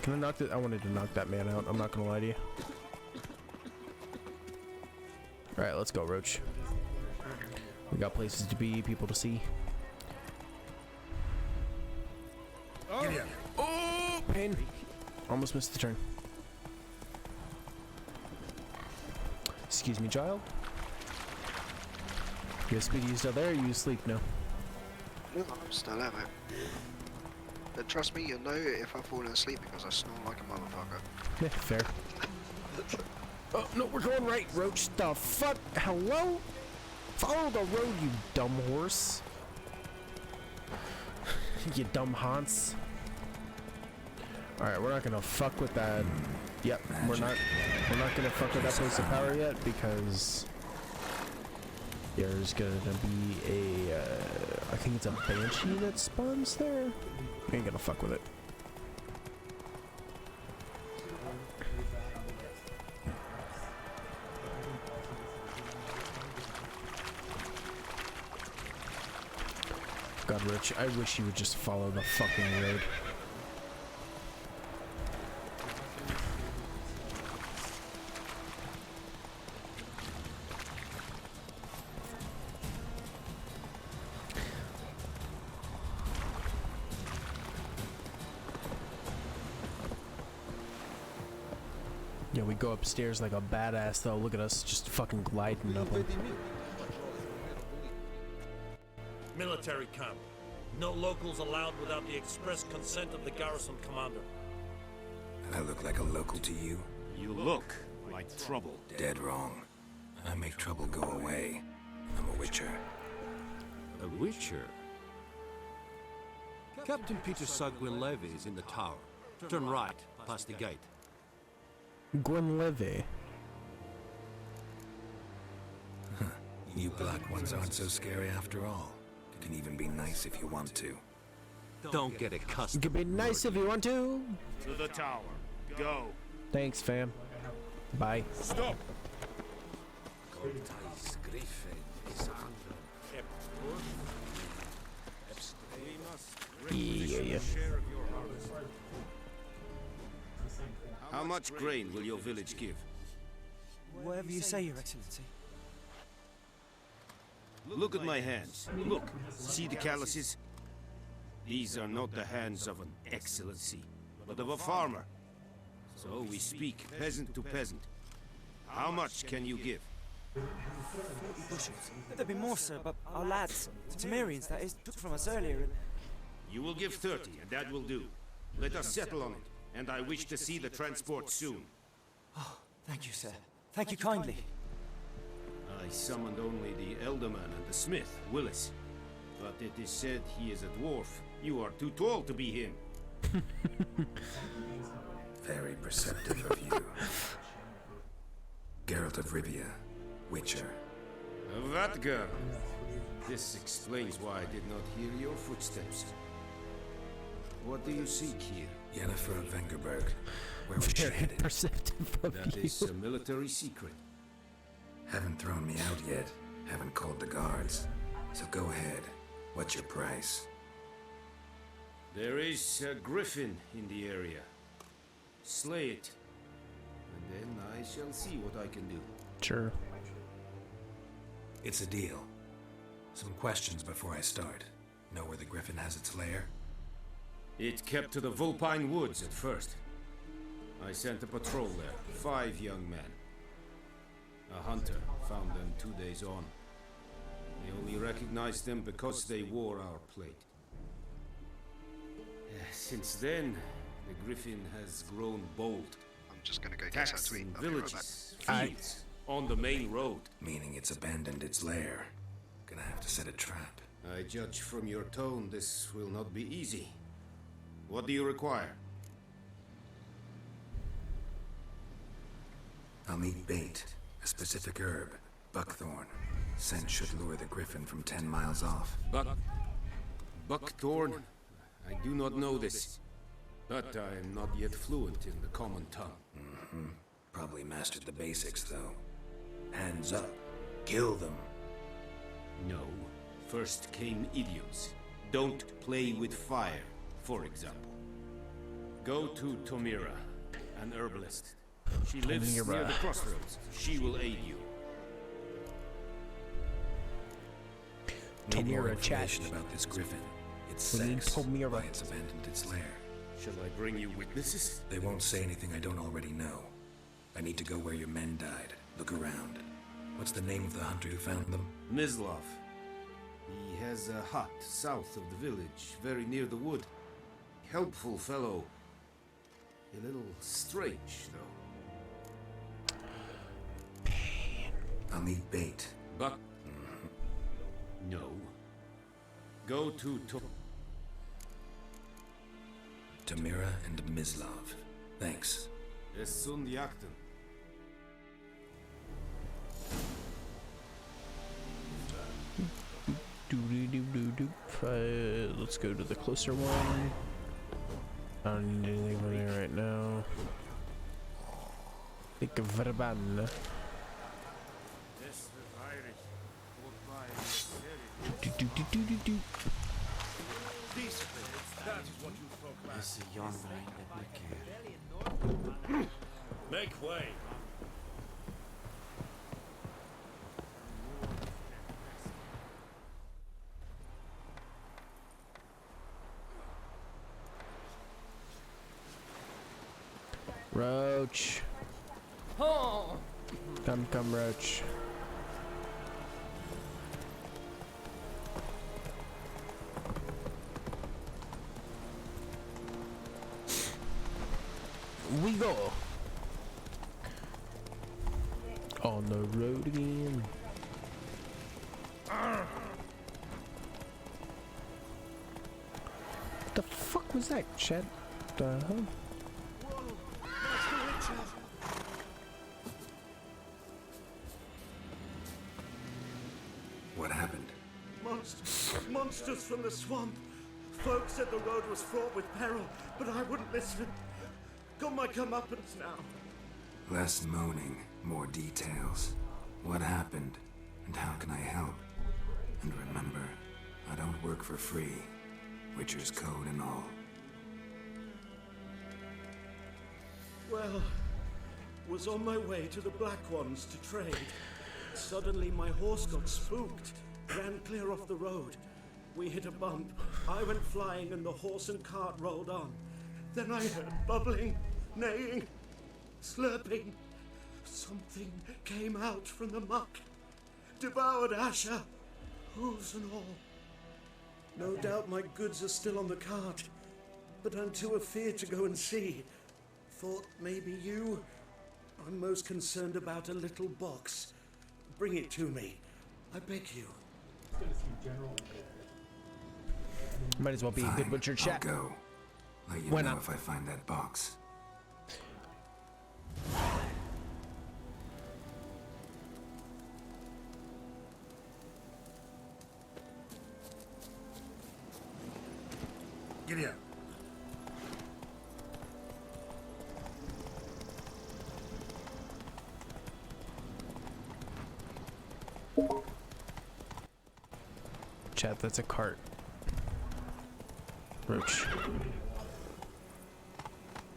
Can I knock that? I wanted to knock that man out. I'm not gonna lie to you. Alright, let's go, Roach. We got places to be, people to see. Oh, pain. Almost missed the turn. Excuse me, child. You Speedy, you still there? Or you asleep now? No, I'm still at it. But trust me, you'll know if I've fallen asleep because I snore like a motherfucker. Yeah, fair. Oh, no, we're going right, Roach. The fuck? Hello? Follow the road, you dumb horse. You dumb Hans. Alright, we're not gonna fuck with that. Yep, we're not gonna fuck with that place of power yet because there's gonna be a I think it's a banshee that spawns there. We ain't gonna fuck with it. God, Rich, I wish you would just follow the fucking road. Yeah, we go upstairs like a badass though. Look at us just fucking gliding up them. Military camp. No locals allowed without the express consent of the garrison commander. And I look like a local to you? You look like trouble. Dead wrong. I make trouble go away. I'm a witcher. A witcher? Captain Peter Gwynleve is in the tower. Turn right, past the gate. Gwynleve. You black ones aren't so scary after all. You can even be nice if you want to. Don't get accustomed. You can be nice if you want to. To the tower. Go. Thanks, fam. Bye. Stop. Yeah. How much grain will your village give? Whatever you say, Your Excellency. Look at my hands. Look. See the calluses? These are not the hands of an excellency, but of a farmer. So we speak peasant to peasant. How much can you give? 40 bushels. There'd be more, sir, but our lads, the Temerians, that is, took from us earlier and... You will give 30, and that will do. Let us settle on it, and I wish to see the transport soon. Oh, thank you, sir. Thank you kindly. I summoned only the Elderman and the smith, Willis. But it is said he is a dwarf. You are too tall to be him. Very perceptive of you. Geralt of Rivia, Witcher. Vatka! This explains why I did not hear your footsteps. What do you seek here? Yennefer of Vengerberg. Where was she Very headed? perceptive of That you. is a military secret. Haven't thrown me out yet. Haven't called the guards. So go ahead. What's your price? There is a griffin in the area. Slay it. And then I shall see what I can do. Sure. It's a deal. Some questions before I start. Know where the griffin has its lair? It kept to the Vulpine Woods at first. I sent a patrol there, 5 young men. A hunter found them 2 days on. We only recognized them because they wore our plate. Since then, the griffin has grown bold. I'm just gonna go get Attacks something in to eat. I'll be right villages, fields, on the main road. Meaning it's abandoned its lair. Gonna have to set a trap. I judge from your tone this will not be easy. What do you require? I'll need bait. A specific herb. Buckthorn. Scent should lure the griffin from 10 miles off. Buckthorn? I do not know this. But I am not yet fluent in the common tongue. Probably mastered the basics, though. Hands up. Kill them. No. First came idioms. Don't play with fire, for example. Go to Tomira, an herbalist. She lives near the crossroads. She will aid you. Need more Tomira chat. information about this griffin. Its We need sex, Tomira. why it's abandoned its lair. Shall I bring you witnesses? They won't say anything I don't already know. I need to go where your men died. Look around. What's the name of the hunter who found them? Mislav. He has a hut south of the village, very near the wood. Helpful fellow. A little strange, though. I'll need bait. But... No. Go to Tomira and Mislav. Thanks. Es sun jakten. Let's go to the closer one. I don't need anything from there right now. Think of Verban. It's a yonder ain't Make way. Roach. Oh. Come, Roach. We go. On the road again. The fuck was that, Chet? What happened? Monsters from the swamp. Folks said the road was fraught with peril, but I wouldn't listen. Got my comeuppance now. Less moaning, more details. What happened, and how can I help? And remember, I don't work for free. Witcher's code and all. Well, was on my way to the Black Ones to trade. Suddenly my horse got spooked, ran clear off the road. We hit a bump. I went flying and the horse and cart rolled on. Then I heard bubbling, neighing, slurping. Something came out from the muck, devoured Asher, hooves and all. No doubt my goods are still on the cart, but I'm too afeard to go and see. Thought maybe you. I'm most concerned about a little box. Bring it to me. I beg you. Might as well be a good Witcher chat. I'll go. Let you Why know not? if I find that box. Giddy up. Chat, that's a cart. Roach.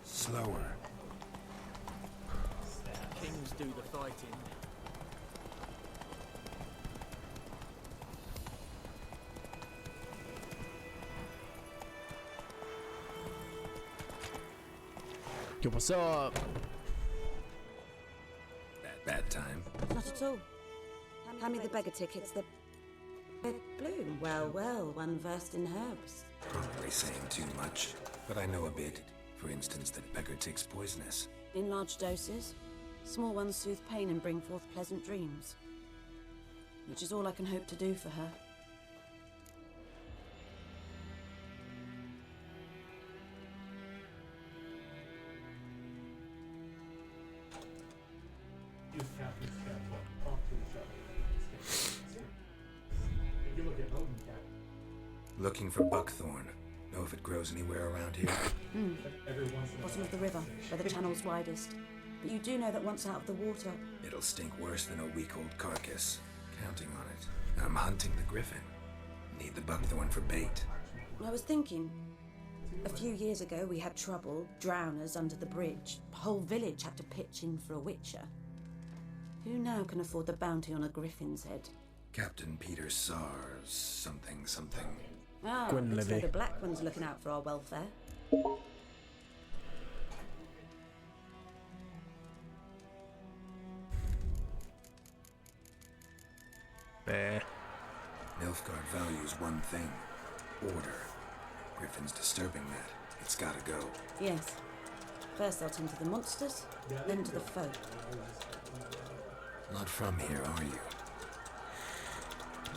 Slower. Kings do the fighting. Yo, what's up? Bad time. Not at all. Hand me the beggar tickets. The bloom. Well, one versed in herbs. Probably saying too much, but I know a bit. For instance, that beggar tick's poisonous. In large doses. Small ones soothe pain and bring forth pleasant dreams. Which is all I can hope to do for her. Use Captain's chat to talk to each other. If you look at Odin Cat, Looking for Buckthorn. No know if it grows anywhere around here? Bottom of the river, where the channel's widest. But you do know that once out of the water... It'll stink worse than a week-old carcass. Counting on it. I'm hunting the griffin. Need the buckthorn for bait. I was thinking, a few years ago we had trouble, drowners under the bridge. The whole village had to pitch in for a witcher. Who now can afford the bounty on a griffin's head? Captain Peter Sars, something. Ah, looks like the Black One's looking out for our welfare. Nilfgaard values one thing. Order. Griffin's disturbing that. It's gotta go. Yes. First they'll tend to the monsters, then to the folk. Not from here, are you?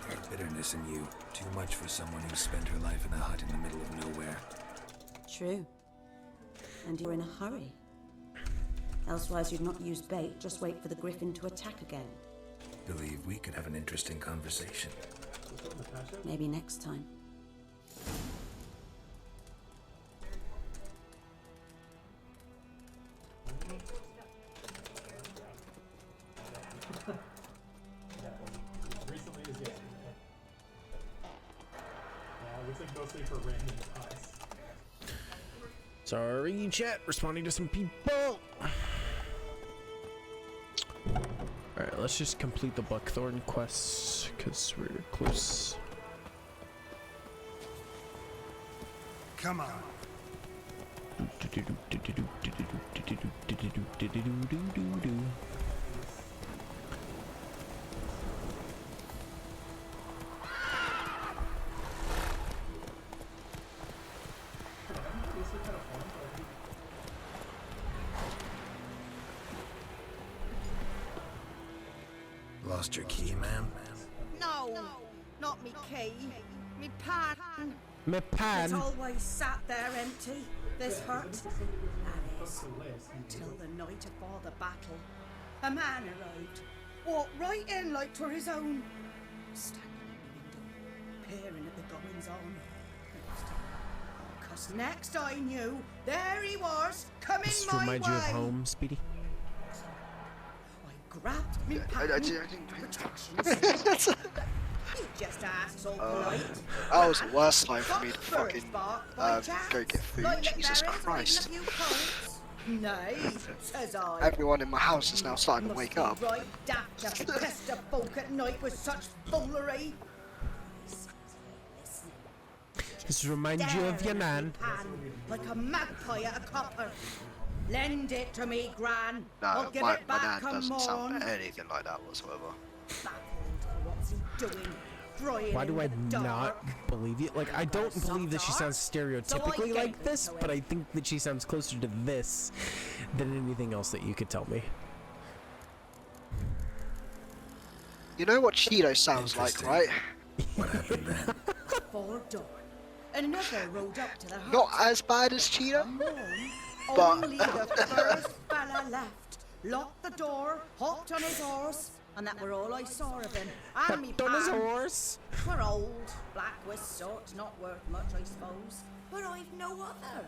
There's bitterness in you. Too much for someone who spent her life in a hut in the middle of nowhere. True. And you're in a hurry. Elsewise you'd not use bait, just wait for the griffin to attack again. Believe we could have an interesting conversation. Maybe next time. Recently as yesterday. Looks like mostly for random ties. Sorry, chat. Responding to some people. Alright, let's just complete the Buckthorn quests, because we're close. Come on. Lost your key, ma'am? No, not me key. Me pan. Me pan? It's always sat there empty, this hut. That is, until the night afore the battle. A man arrived, walked right in like 'twere his own. Standing in the window, peering at the goings on. 'Cause next I knew, there he was, coming Does this my remind way. you of home, Speedy? Grabbed me pan. I didn't Protection. You just asked so polite. That was the worst time for me to fucking go get food. Jesus Christ. Nay, says I. Everyone in my house is now starting to wake up. Right daft to pester folk at night with such foolery. Does this remind you of your nan? Pan, like a magpie at a copper. Lend it to me, Gran. No, I'll give my it back nan a doesn't sound morn. anything like that whatsoever. What's he doing? Frying Why do I in the dark? not believe you? Like, I don't believe that she sounds stereotypically like this, but I think that she sounds closer to this than anything else that you could tell me. You know what Cheeto sounds like, right? What happened then? Before dawn, another rode up to the house. Not as bad as Cheeto, but Only the first fella left. Locked the door, hopped on his horse, and that were all I saw of him. And me on his pan. horse? We're old, black with sort, not worth much, I suppose. But I've no other.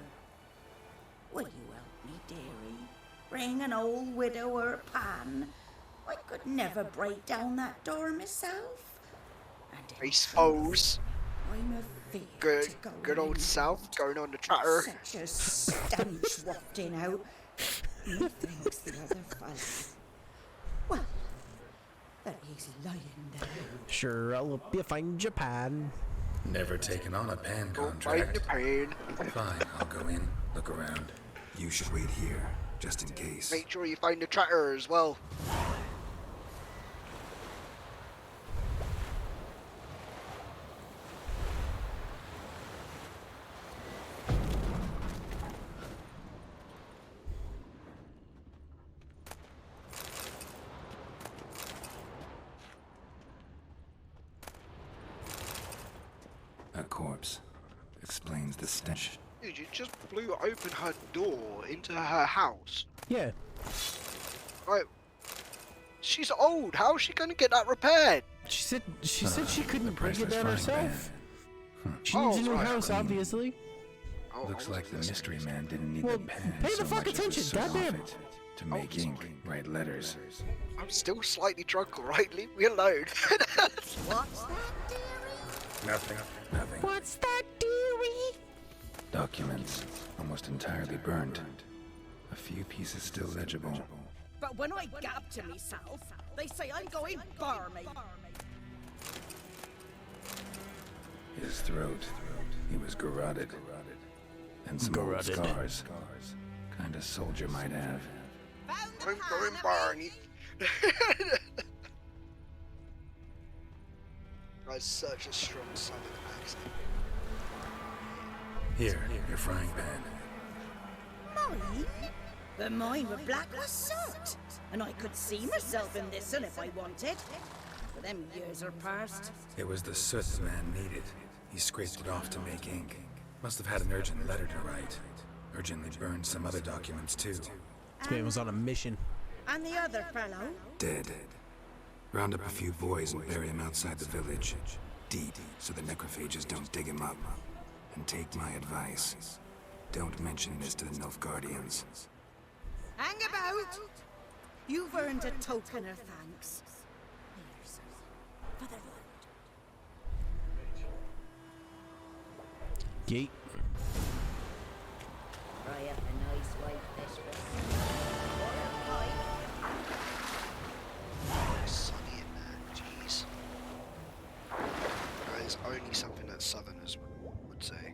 Will you help me, dearie? Bring an old widower pan. I could never break down that door myself. I suppose. I'm afeard Good old South going on the tractor. such a stench wafting out. Methinks the other fella. Well, there he's lying there. Sure, I'll help you find Japan. Never taken on a pan Find contract. the pain. Fine, I'll go in, look around. You should wait here, just in case. Make sure you find the tractor as well. A corpse. Explains the stench. Dude, you just blew open her door into her house. Yeah. Right. She's old. How is she going to get that repaired? She said she couldn't break it down priceless frying herself. She needs a new house, obviously. Looks like the mystery man didn't need Well, the pen pay the so fuck much as attention, the soot off goddamn. it to make ink, write letters. I'm still slightly drunk, alright? Leave me alone. What's that, Nothing. Nothing. What's that, dearie? Documents almost entirely burned. A few pieces still legible. But when I gab to myself, they say I'm going barmy. His throat. He was garroted. And some old Garroted. scars. Kind of soldier might have. I'm going Barney. That's such a strong southern accent. Here, your frying pan. Mine? But mine were black with soot. And I could see myself in this one if I wanted. But them years are past. It was the soot the man needed. He scraped it off to make ink. Must have had an urgent letter to write. Urgently burned some other documents too. This man was on a mission. And the other fellow? Dead. Round up a few boys and bury him outside the village. Deep, so the necrophages don't dig him up. And take my advice. Don't mention this to the Nilfgaardians. Hang about! You've earned a token of thanks. Here's for the road. Gate. Fry up a nice white vegetables. It's sunny in there, jeez. That is only something that southerners would say.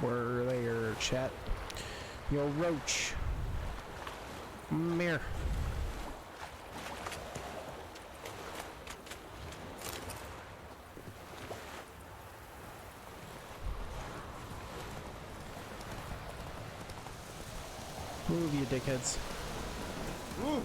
We're there, chat. Yo, Roach. Mirror. Move, you dickheads. Move!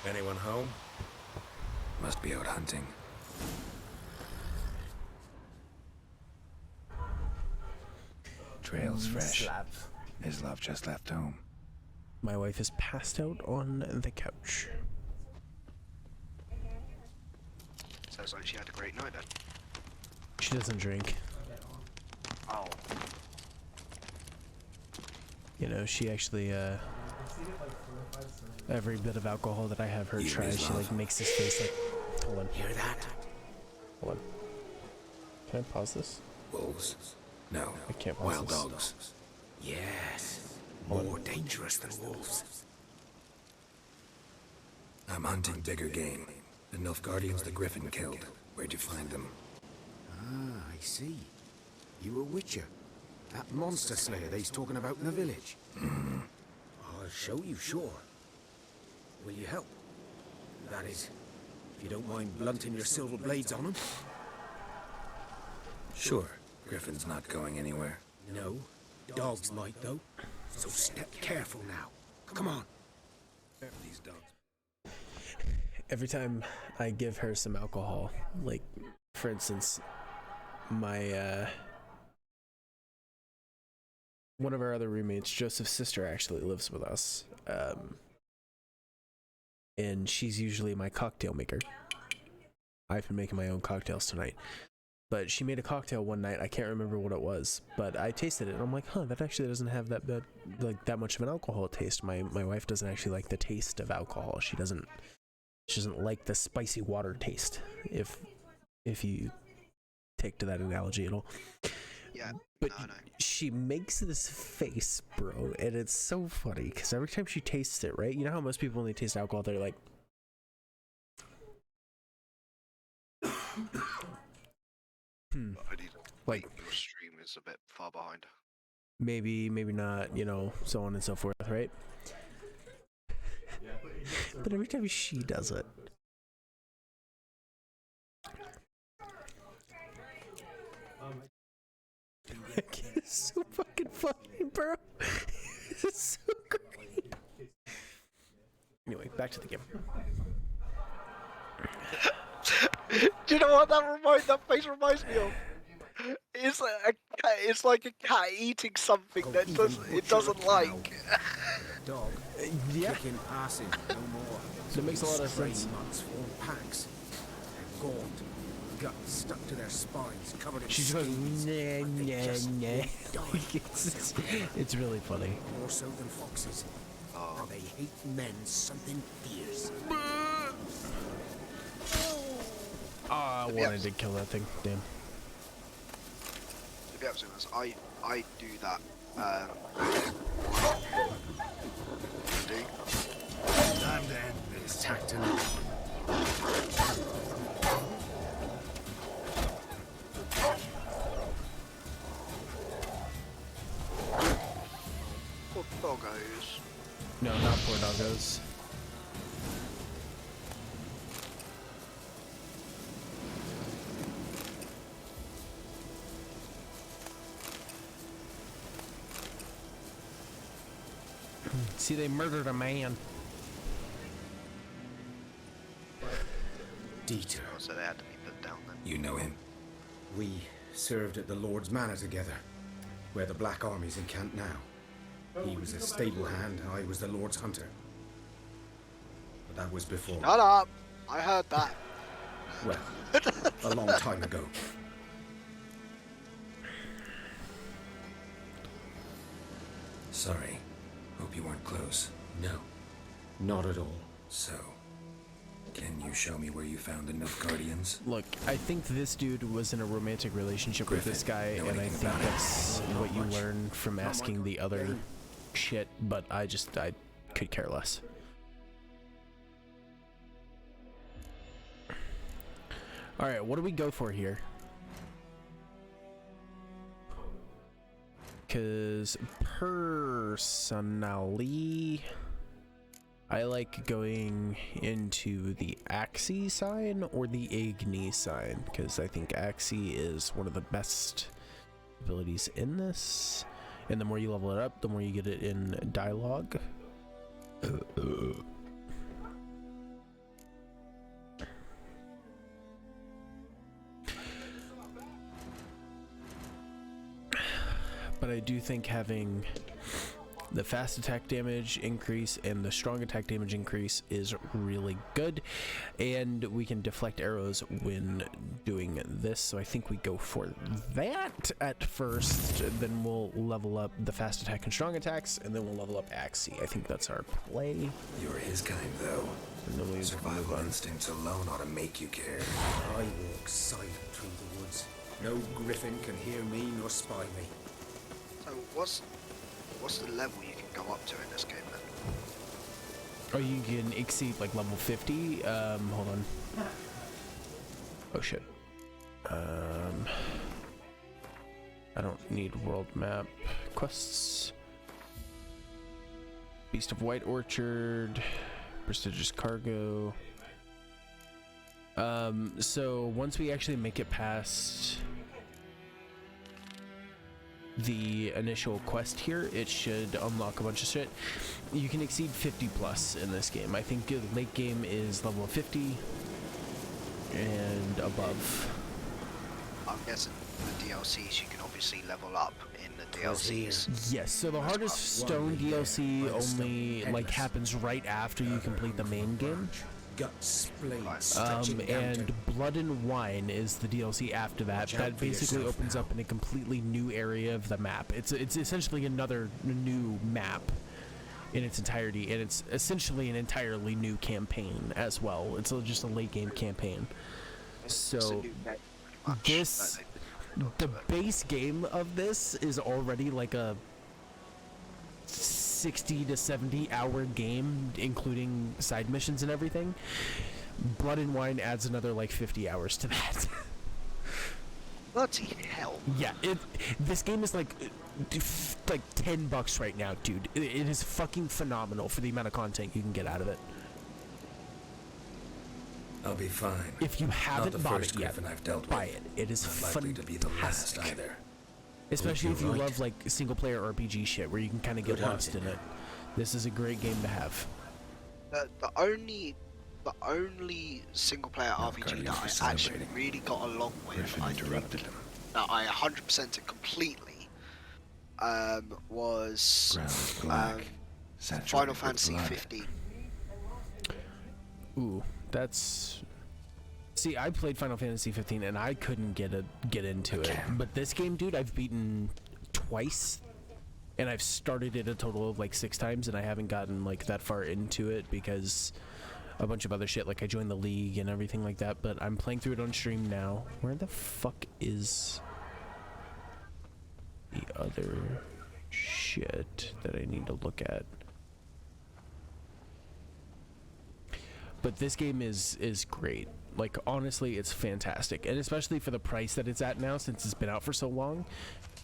Anyone home? Must be out hunting. Trail's fresh. His love just left home. My wife is passed out on the couch. Sounds like she had a great night then. She doesn't drink. Oh. You know, she actually, every bit of alcohol that I have her try, she like makes this face like, hold on. Hear that? Hold on. Can I pause this? Wolves? No. I can't pause Wild this. dogs. Yes. More dangerous than wolves. I'm hunting bigger game. The Nilfgaardians the Griffin killed. Where'd you find them? Ah, I see. You a witcher. That monster slayer they's talking about in the village. I'll show you, sure. Will you help? That is, if you don't mind blunting your silver blades on them. Sure. Griffin's not going anywhere. No. Dogs might, though. So step careful now. Come on. These dogs. Every time I give her some alcohol, like, for instance, my, one of our other roommates, Joseph's sister, actually lives with us. And she's usually my cocktail maker. I've been making my own cocktails tonight. But she made a cocktail one night, I can't remember what it was, but I tasted it and I'm like, huh, that actually doesn't have that much of an alcohol taste. My wife doesn't actually like the taste of alcohol. She doesn't like the spicy water taste, if you take to that analogy at all. Yeah, But she makes this face, bro, and it's so funny because every time she tastes it, right? You know how most people when they taste alcohol, they're like, like your stream is a bit far behind. maybe not, you know, so on and so forth, right? But every time she does it, it's so fucking funny, bro. It's so great. Anyway, back to the game. Do you know what that face reminds me of? It's like a cat. It's like a cat eating something that doesn't like. Dog. Yeah. Kicking, passing, no more. That makes a lot of Stray sense. months form packs. They're gaunt, guts stuck to their spines, covered in She's going, stains, but they just nah. won't die. It's really funny. More so than foxes. And they hate men something fierce. Oh, I wanted to kill that thing. Damn. To be absolutely honest, I do that. Time to end this, Tacton. Poor doggos. No, not poor doggos. See, they murdered a man. Dieter. So they had to be put down then. You know him? We served at the Lord's Manor together, where the Black Army's encamped now. He was a stable hand, I was the Lord's hunter. But that was before. Shut up! I heard that. Well, a long time ago. Sorry. Hope you weren't close. No, not at all. So, can you show me where you found enough Guardians? Look, I think this dude was in a romantic relationship with this guy, know and I anything think about it? that's what you learn from asking the other shit, but I could care less. Alright, what do we go for here? Because personally, I like going into the Axii sign or the Agni sign, because I think Axii is one of the best abilities in this. And the more you level it up, the more you get it in dialogue. But I do think having the fast attack damage increase and the strong attack damage increase is really good, and we can deflect arrows when doing this, so I think we go for that at first, then we'll level up the fast attack and strong attacks, and then we'll level up Axii. I think that's our play. You're his kind, though. Survival instincts alone ought to make you care. I walk silent through the woods. No griffin can hear me nor spy me. So what's the level you can go up to in this game then? Oh, you can exceed like level 50. Hold on. Oh shit. I don't need world map quests. Beast of White Orchard, prestigious cargo. So once we actually make it past the initial quest here, it should unlock a bunch of shit. You can exceed 50 plus in this game. I think the late game is level 50 and above. I'm guessing the DLCs you can obviously level up in the DLCs. Yes, so the hardest stone DLC only like happens right after you complete the main game. And Blood and Wine is the DLC after that. That basically opens up in a completely new area of the map. It's essentially another new map in its entirety, and it's essentially an entirely new campaign as well. It's just a late game campaign. So the base game of this is already like a 60 to 70 hour game, including side missions and everything. Blood and Wine adds another like 50 hours to that. Bloody hell. Yeah, this game is like $10 right now, dude. It is fucking phenomenal for the amount of content you can get out of it. I'll be fine. If you haven't bought it yet, I've dealt buy with. it. It is Not likely to be the last fantastic. either. Especially if you You're right. love like single player RPG shit where you can kind of get Good lost in it. This is a great game to have. The only single player RPG that I actually really got along with, I think, that I 100%ed completely, was Final Fantasy 15. Ooh, that's... See, I played Final Fantasy 15 and I couldn't get into it. But this game, dude, I've beaten twice. And I've started it a total of like 6 times, and I haven't gotten like that far into it because a bunch of other shit, like I joined the league and everything like that. But I'm playing through it on stream now. Where the fuck is the other shit that I need to look at? But this game is great. Like, honestly, it's fantastic, and especially for the price that it's at now, since it's been out for so long.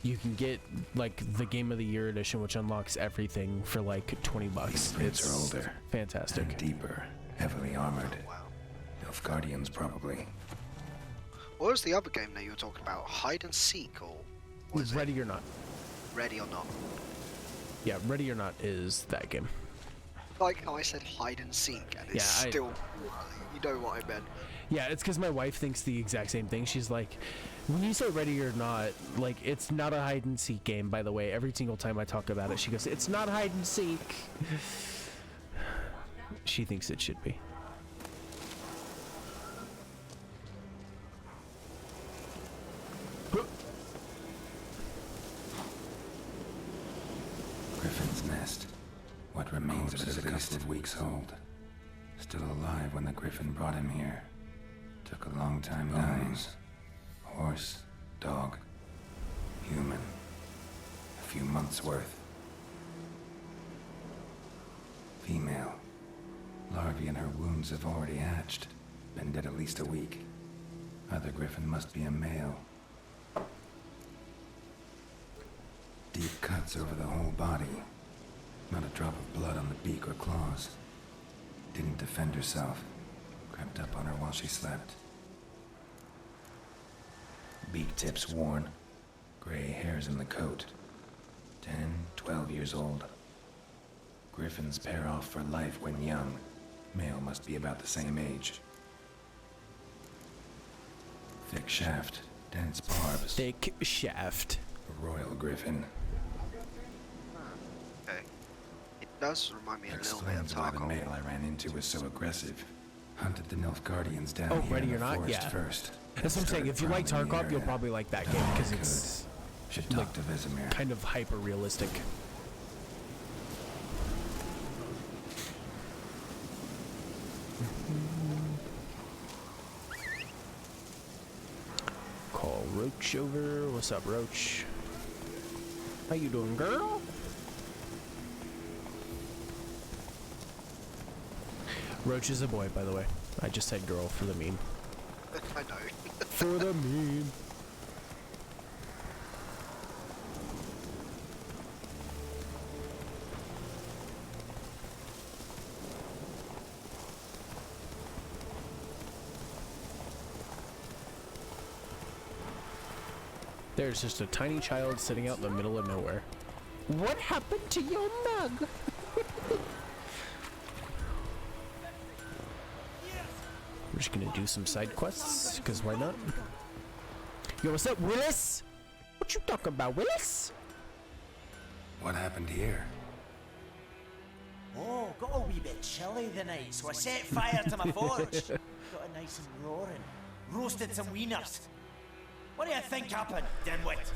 You can get like the Game of the Year edition, which unlocks everything for like $20. It's are older, fantastic, and deeper, heavily armored. Nilfgaardians probably. What was the other game that you were talking about? Hide and Seek, or was Ready or Not. Ready or Not? Yeah, Ready or Not is that game. Like how I said hide and seek, and it's still, you know what I meant. Yeah, it's because my wife thinks the exact same thing. She's like, when you say Ready or Not, like, it's not a hide and seek game, by the way. Every single time I talk about it, she goes, it's not hide and seek. She thinks it should be. Griffin's nest. What remains of it is a couple of weeks old. Still alive when the Griffin brought him here. Took a long time dying. Horse, dog, human. A few months worth. Female. Larvae in her wounds have already hatched. Been dead at least a week. Other Griffin must be a male. Deep cuts over the whole body. Not a drop of blood on the beak or claws. Didn't defend herself. Crept up on her while she slept. Beak tips worn. Gray hairs in the coat. 10, 12 years old. Griffins pair off for life when young. Male must be about the same age. Thick shaft, dense barbs. Thick shaft. A royal griffin. Okay. It does remind me a little bit of Explains why the Tarkov. male I ran into was so aggressive. Hunted the Nilfgaardians down Oh, here Ready in or the Not? forest Yeah. first. That's what I'm saying. If you like Started prowling Tarkov, the you'll area. probably like that game because it's Should talk to Vesemir. kind of hyper realistic. Call Roach over. What's up, Roach? How you doing, girl? Roach is a boy, by the way. I just said girl for the meme. I know. For the meme. There's just a tiny child sitting out in the middle of nowhere. What happened to your mug? We're just gonna do some side quests, because why not? Yo, what's up, Willis? What you talking about, Willis? What happened here? Oh, got a wee bit chilly the night, so I set fire to my forge. Got it nice and roaring. Roasted some wieners. What do you think happened, dimwit?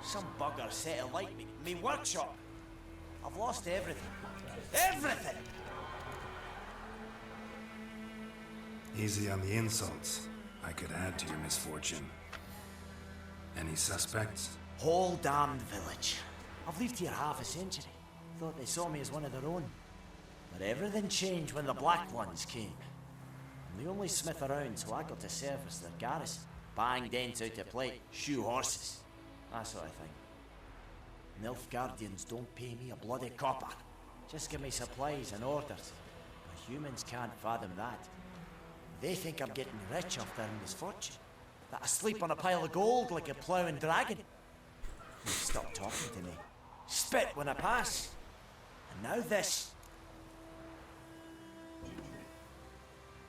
Some bugger set alight me workshop. I've lost everything. Everything! Easy on the insults. I could add to your misfortune. Any suspects? Whole damned village. I've lived here half a century. Thought they saw me as one of their own. But everything changed when the Black Ones came. I'm the only smith around, so I got to service their garrison. Bang dents out of plate, shoe horses, that sort of thing. Nilfgaardians don't pay me a bloody copper. Just give me supplies and orders. But humans can't fathom that. They think I'm getting rich off their misfortune. That I sleep on a pile of gold like a ploughing dragon. They stop talking to me. Spit when I pass. And now this.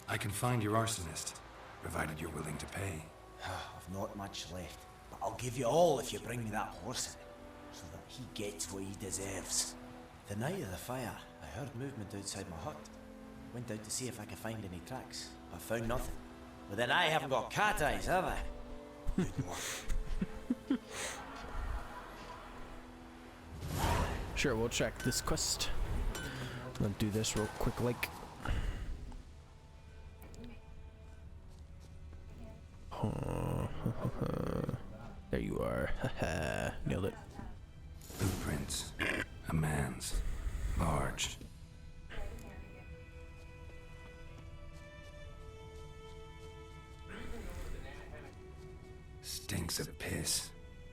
I can find your arsonist, provided you're willing to pay. I've not much left, but I'll give you all if you bring me that horse in, so that he gets what he deserves. The night of the fire, I heard movement outside my hut. Went out to see if I could find any tracks, but found nothing. But then I haven't got cat eyes, have I? Good work. Sure, we'll check this quest. Let's do this real quick, like. There you are. Nailed it. Blueprints. A man's. Large. Stinks of piss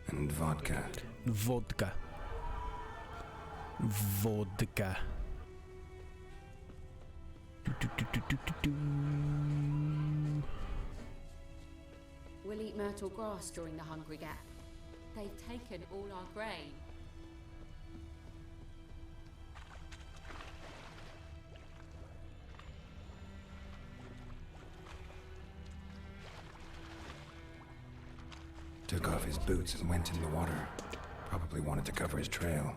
and vodka. Vodka. Vodka. We'll eat myrtle grass during the Hungry Gap. They've taken all our grain. Took off his boots and went in the water. Probably wanted to cover his trail.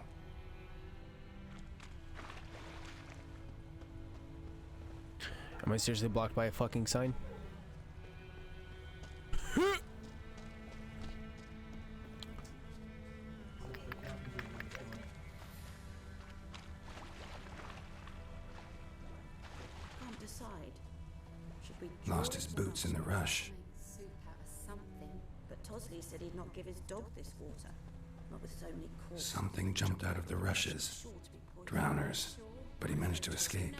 Am I seriously blocked by a fucking sign? Can't decide. Should we Lost his boots in the rush. But Tosley said he'd not give his dog this water. Not with so many corpses. Something jumped out of the rushes. Drowners. But he managed to escape.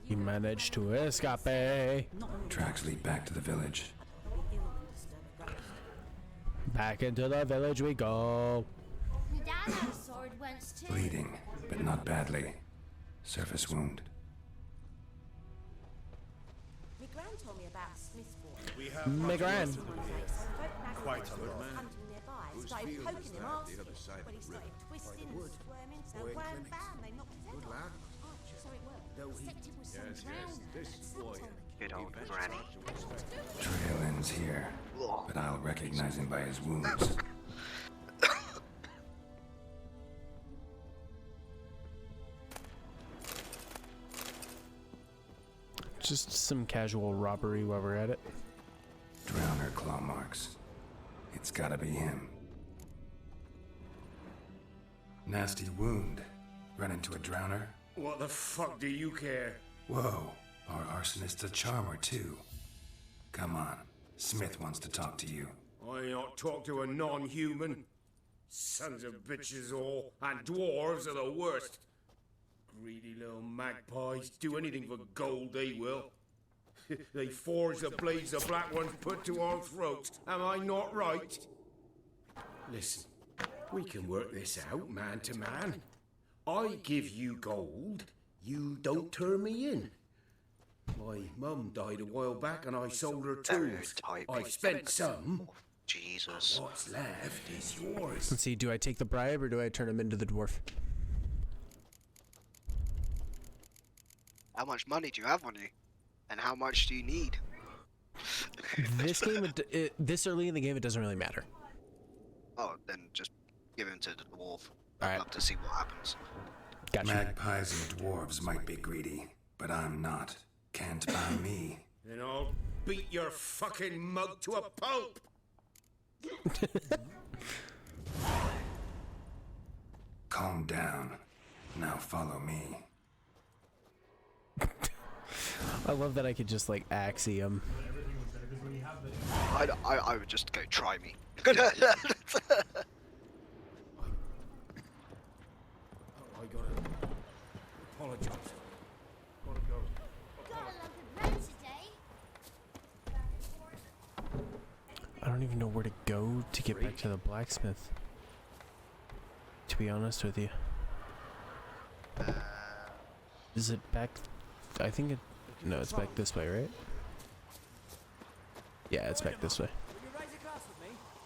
He managed to escape. Tracks lead back to the village. Back into the village we go. My dad had a sword once too. Bleeding, but not badly. Surface wound. My gran told me about Smith's boy. We have My gran. Quite a lot. Hunting nearby, started poking him, asking. But he started twisting and squirming, so wham bam, they knocked his head off. So it worked. This boy. Good old granny. Trail ends here, but I'll recognize him by his wounds. Just some casual robbery while we're at it. Drowner claw marks. It's gotta be him. Nasty wound. Run into a drowner? What the fuck do you care? Whoa, our arsonist's a charmer too. Come on, Smith wants to talk to you. I not talk to a non-human. Sons of bitches all, and dwarves are the worst. Greedy little magpies, do anything for gold they will. They forge the blades the Black Ones put to our throats, am I not right? Listen, we can work this out man to man. I give you gold, you don't turn me in. My mum died a while back and I sold her tools. I spent some. Jesus. What's left is yours. Let's see, do I take the bribe or do I turn him into the dwarf? How much money do you have on you? And how much do you need? This game, this early in the game, it doesn't really matter. Oh, then just give him to the dwarf. Alright. I'd love to see what happens. Gotcha. Magpies and dwarves might be greedy, but I'm not. Can't buy me. Then I'll beat your fucking mug to a pulp. Calm down. Now follow me. I love that I could just like axiom. I would just go try me. I gotta apologize. Gotta go. I don't even know where to go to get back to the blacksmith. To be honest with you. Is it back? I think it. No, it's back this way, right? Yeah, it's back this way.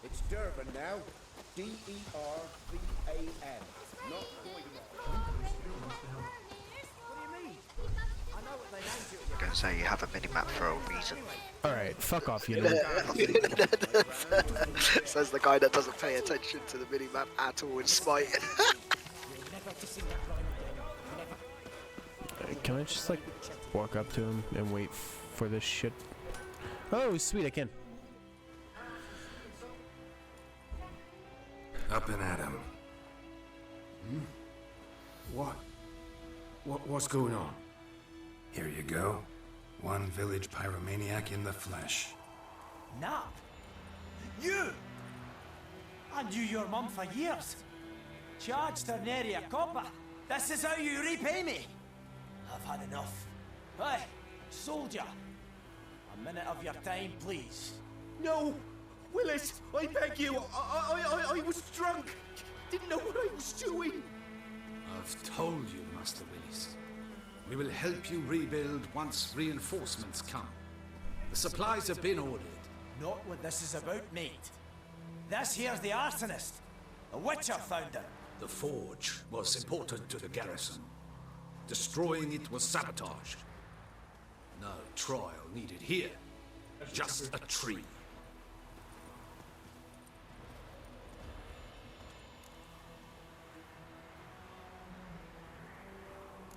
It's Durban now. D-E-R-V-A-N. Not I'm gonna say you have a mini-map for a reason. Alright, fuck off, you know. Says the guy that doesn't pay attention to the mini-map at all in Smite. Can I just like walk up to him and wait for this shit? Oh, sweet, I can. Up and at him. What's going on? Here you go. One village pyromaniac in the flesh. Nap? You? I knew your mum for years. Charged her nary a copper. This is how you repay me. I've had enough. Hey, soldier. A minute of your time, please. No! Willis, I beg you! I was drunk! Didn't know what I was doing! I've told you, Master Willis. We will help you rebuild once reinforcements come. The supplies have been ordered. Not what this is about, mate. This here's the arsonist. A Witcher founder. The forge was important to the garrison. Destroying it was sabotage. No trial needed here. Just a tree.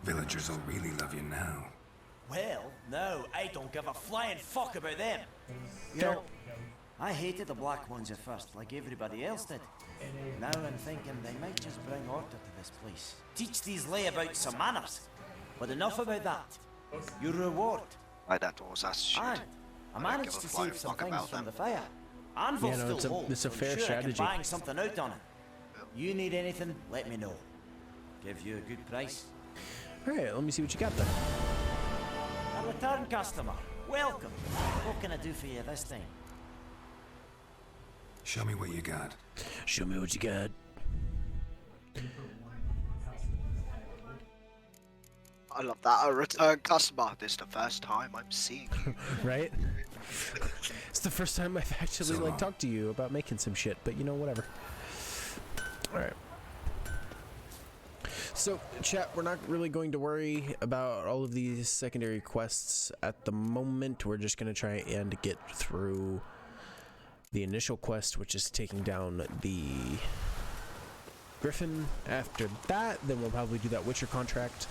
Villagers will really love you now. Well, no, I don't give a flying fuck about them. You know, I hated the Black Ones at first, like everybody else did. Now I'm thinking they might just bring order to this place. Teach these layabouts some manners. But enough about that. Your reward. Like that door's attitude. And I managed to save some things from the fire. Anvil still holds, it's a fair sure strategy. I can bang something out on it. You need anything, let me know. Give you a good price. Alright, let me see what you got there. A return customer. Welcome. What can I do for you this time? Show me what you got. Show me what you got. I love that. A return customer. This is the first time I'm seeing you. Right? It's the first time I've actually like talked to you about making some shit, but you know, whatever. Alright. So, chat, we're not really going to worry about all of these secondary quests at the moment. We're just going to try and get through the initial quest, which is taking down the Griffin. After that, then we'll probably do that Witcher contract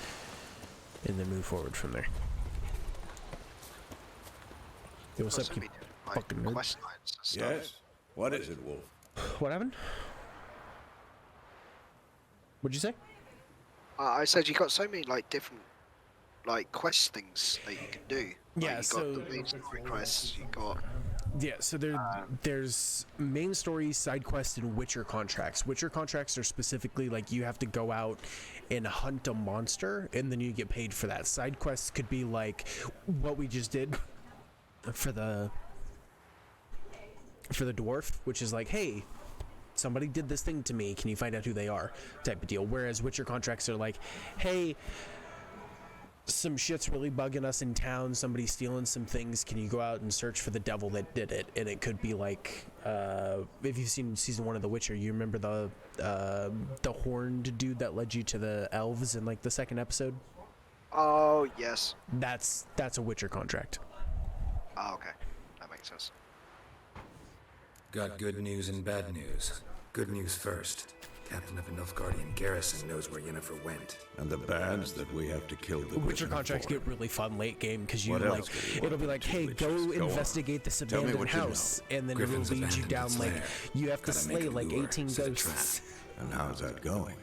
and then move forward from there. Yo, what's up, you fucking nerd? Quest lines and stuff. Yes? What is it, Wolf? What happened? What'd you say? I said you got so many like different like quest things that you can do. Yeah, like, you so got the main story quests. You got so there's main story, side quests, and Witcher contracts. Witcher contracts are specifically like you have to go out and hunt a monster, and then you get paid for that. Side quests could be like what we just did for the dwarf, which is like, hey, somebody did this thing to me, can you find out who they are, type of deal. Whereas Witcher contracts are like, hey, some shit's really bugging us in town, somebody's stealing some things, can you go out and search for the devil that did it? And it could be like, if you've seen season 1 of The Witcher, you remember the horned dude that led you to the elves in like the second episode? Oh yes. That's a Witcher contract. Oh, okay, that makes sense. Got good news and bad news. Good news first. Captain of the Nilfgaardian garrison knows where Yennefer went. And the bad's that we have to kill the Witcher contracts get really fun late game because you like it'll be like, hey, go investigate this abandoned house, and then Griffin's it'll lead you abandoned down its like lair. you have to Gotta make slay a like lure, 18 set a ghosts. And how's that going?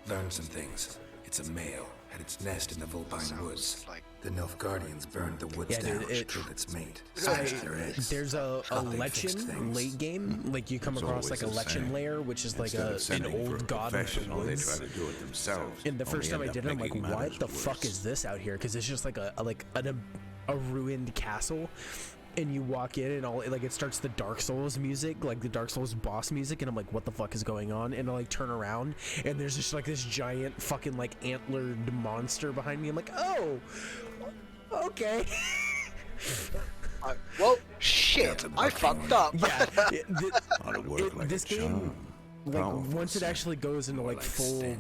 Learn some things. It's a male, had its nest in the Vulpine Woods. Like... The Nilfgaardians burned the woods Yeah, down, dude, killed its mate, smashed their eggs. There's a Thought they fixed lichen things. late game, like you come It's across like a always the lichen same. layer, which is like Instead of an sending for old a god of the professional, they woods. try to do it themselves. And the first only time I end did up it, I'm like, making what matters the fuck worse. is this out here? Because it's just like a ruined castle. And you walk in and all like it starts the Dark Souls music, like the Dark Souls boss music, and I'm like, what the fuck is going on? And I like turn around and there's just like this giant fucking like antlered monster behind me. I'm like, oh, okay. Well, shit, I fucked up. Yeah, this game, like once it actually goes into like full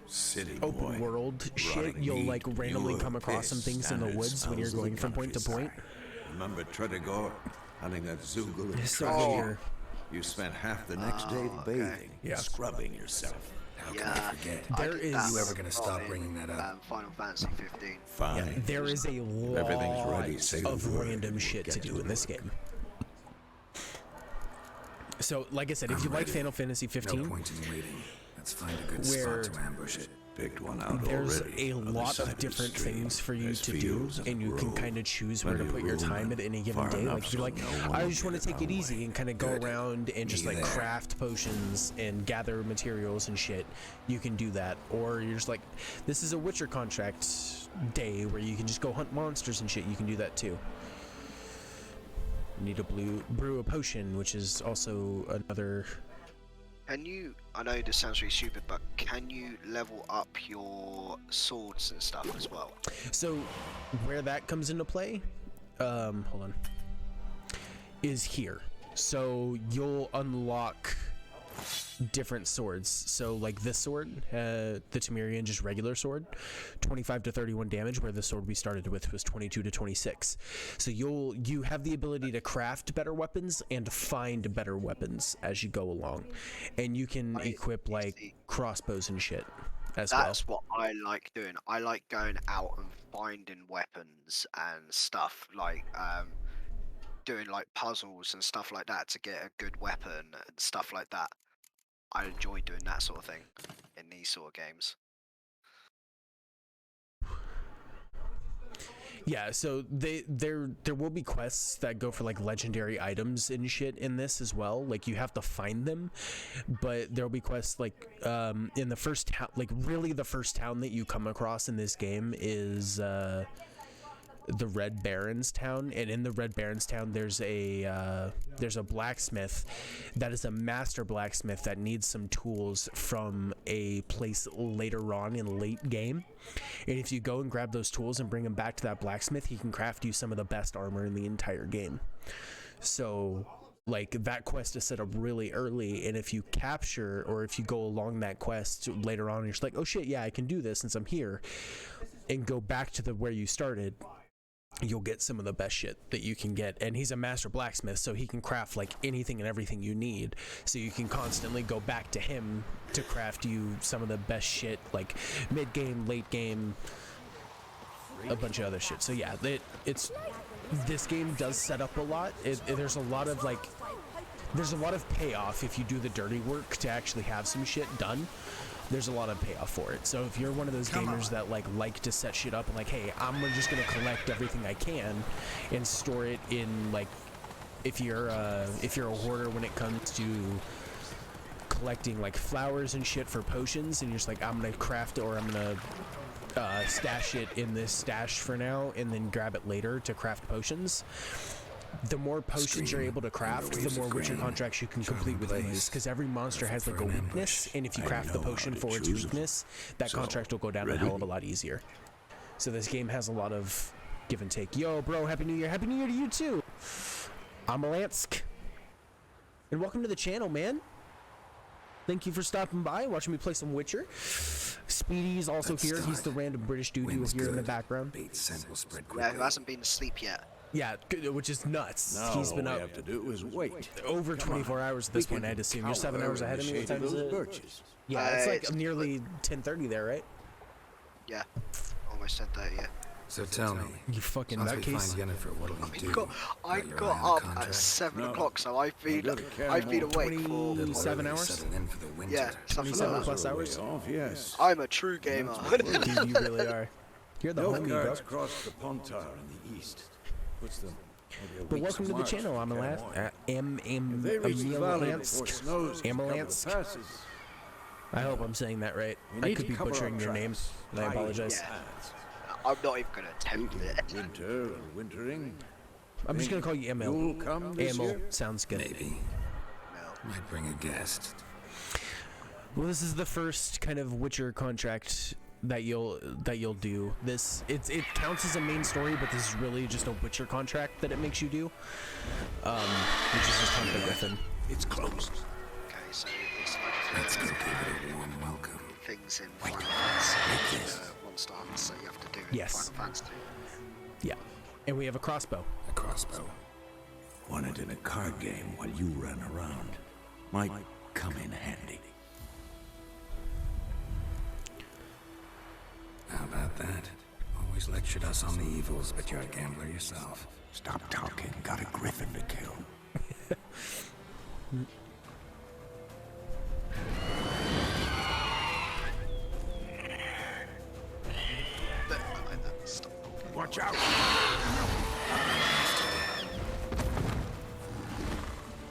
City open boy. world shit, Rotting you'll meat, like randomly pure come across some piss, things in the standard woods when you're smells of going the from point to point. Remember Tredegor hunting that Zoogle in So Trash? weird. You spent half the next day bathing, scrubbing yourself. How can I forget? There is- You ever gonna stop bringing that up? Final Fantasy 15. Fine. Yeah, there is a lot Everything's ready. Say the of word, random we'll shit to get do to in the this game. So, like I said, if I'm you like ready. Final Fantasy 15, No point in waiting. Let's find a good where spot to ambush it. Picked one out there's already. a Other lot side of the different stream. things for you There's to do, fields and you can grove. kind of choose where to Plenty put of your room time and at any given far day. enough Like, you're so like, no one I will just want get to take our it easy way. and kind of go Good. around and just Me like there. craft potions and gather materials and shit. You can do that. Or you're just like, this is a Witcher contract day where you can just go hunt monsters and shit. You can do that too. You need to brew a potion, which is also another... Can you, I know this sounds really stupid, but can you level up your swords and stuff as well? So, where that comes into play, hold on, is here. So, you'll unlock different swords. So, like this sword, the Temerian, just regular sword, 25 to 31 damage, where the sword we started with was 22 to 26. So, you have the ability to craft better weapons and find better weapons as you go along. And you can equip, like, crossbows and shit as well. That's what I like doing. I like going out and finding weapons and stuff, like doing like puzzles and stuff like that to get a good weapon and stuff like that. I enjoy doing that sort of thing in these sort of games. Yeah, so there will be quests that go for like legendary items and shit in this as well. Like you have to find them, but there'll be quests like in the first town, like really the first town that you come across in this game is the Red Barons town, and in the Red Barons town there's a blacksmith that is a master blacksmith that needs some tools from a place later on in late game, and if you go and grab those tools and bring them back to that blacksmith, he can craft you some of the best armor in the entire game. So like that quest is set up really early, and if you capture or if you go along that quest later on and you're just like, oh shit, yeah, I can do this since I'm here, and go back to the where you started, you'll get some of the best shit that you can get. And he's a master blacksmith, so he can craft like anything and everything you need, so you can constantly go back to him to craft you some of the best shit, like mid game, late game, a bunch of other shit. So yeah, this game does set up a lot. There's a lot of like, there's a lot of payoff if you do the dirty work to actually have some shit done. There's a lot of payoff for it. So if you're one of those gamers that like to set shit up and like, hey, I'm just gonna collect everything I can and store it in, like, if you're a hoarder when it comes to collecting like flowers and shit for potions, and you're just like, I'm gonna craft it, or I'm gonna stash it in this stash for now and then grab it later to craft potions. The more potions you're able to craft, the more Witcher contracts you can complete with these, because every monster has like a weakness, and if you craft the potion for its weakness, that contract will go down a hell of a lot easier. So this game has a lot of give and take. Yo, bro, Happy New Year. Happy New Year to you too. I'm Alansk, and welcome to the channel, man. Thank you for stopping by, watching me play some Witcher. Speedy's also here. He's the random British dude you hear in the background. Yeah, who hasn't been asleep yet. Yeah, which is nuts. No, He's been all up we have to do is wait. over 24 hours at this point, I'd assume. You're 7 hours ahead of me. What time is it? Yeah, it's like nearly 10:30 there, right? Yeah, almost 10:30, yeah. So tell me, you fucking once we nutcase. find Yennefer, what'll we do? I Got your got eye on the up contract? at 7 No. o'clock, so I've been awake for 27 hours. Settle in for the winter. Yeah, something like 27 that. plus hours. Yes. I'm a true gamer. Dude, you really are. You're the No homie, bro. guards cross the Pontar in the east. Puts them maybe a But week's welcome to the march channel. I'm from If they reach the valley before Amalansk. snows can cover the Amalansk. passes. I hope I'm saying that right. We I need could to be cover butchering our your name, tracks. and I apologize. Yeah. I'm not even going to attempt it. Winter or wintering. I'm just gonna call you Emil. You'll come this Emil year? sounds good. Maybe. Might bring a guest. Well, this is the first kind of Witcher contract that you'll do. It counts as a main story, but this is really just a Witcher contract that it makes you do, which is just hunt the Griffin. It's closed. Okay, so it's like Let's go give it a warm welcome. things in Final Fantasy, Monster Hunts that you have to do in Yes. Final Fantasy. Yeah, and we have a crossbow. A crossbow. Won it in a card game while you ran around. Might come in handy. How about that? Always lectured us on the evils, but you're a gambler yourself. Stop talking. Got a griffin to kill. Watch out!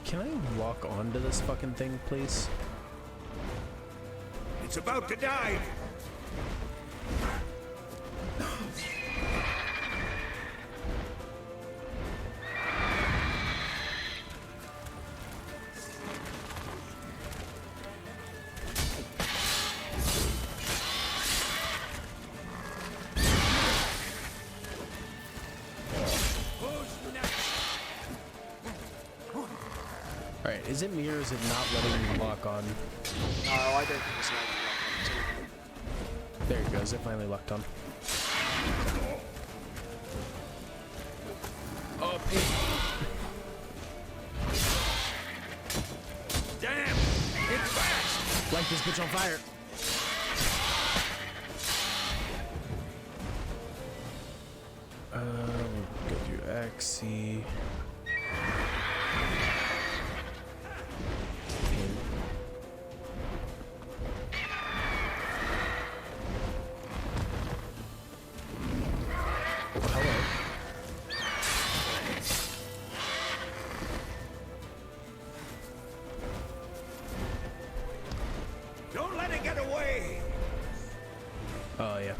Can I walk onto this fucking thing, please? It's about to dive! Alright, is it me or is it not letting me lock on? No, I don't think it's like that one There it goes, it finally locked on. Oh, pain. Damn! It's fast! Light this bitch on fire. We'll go through Axie. Don't let it get away! Oh, yeah.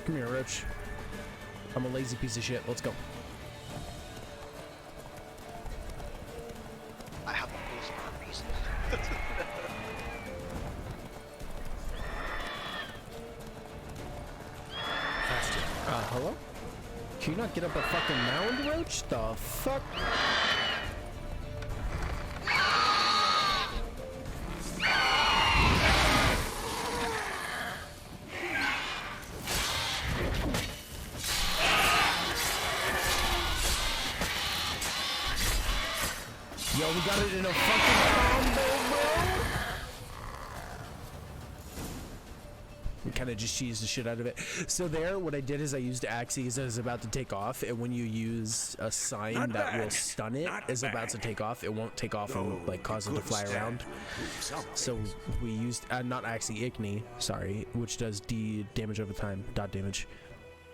Come here, Roach. I'm a lazy piece of shit. Let's go. I have a horse for a reason. Hello? Can you not get up a fucking mound, Roach? The fuck? Yo, we got it in a fucking combo, bro! We kind of just cheesed the shit out of it. So there, what I did is I used Axie as I was about to take off, and when you use a sign that will stun it as about to take off, it won't take off and like cause it to fly around. So we used not Axie, Igni, sorry, which does damage over time, dot damage,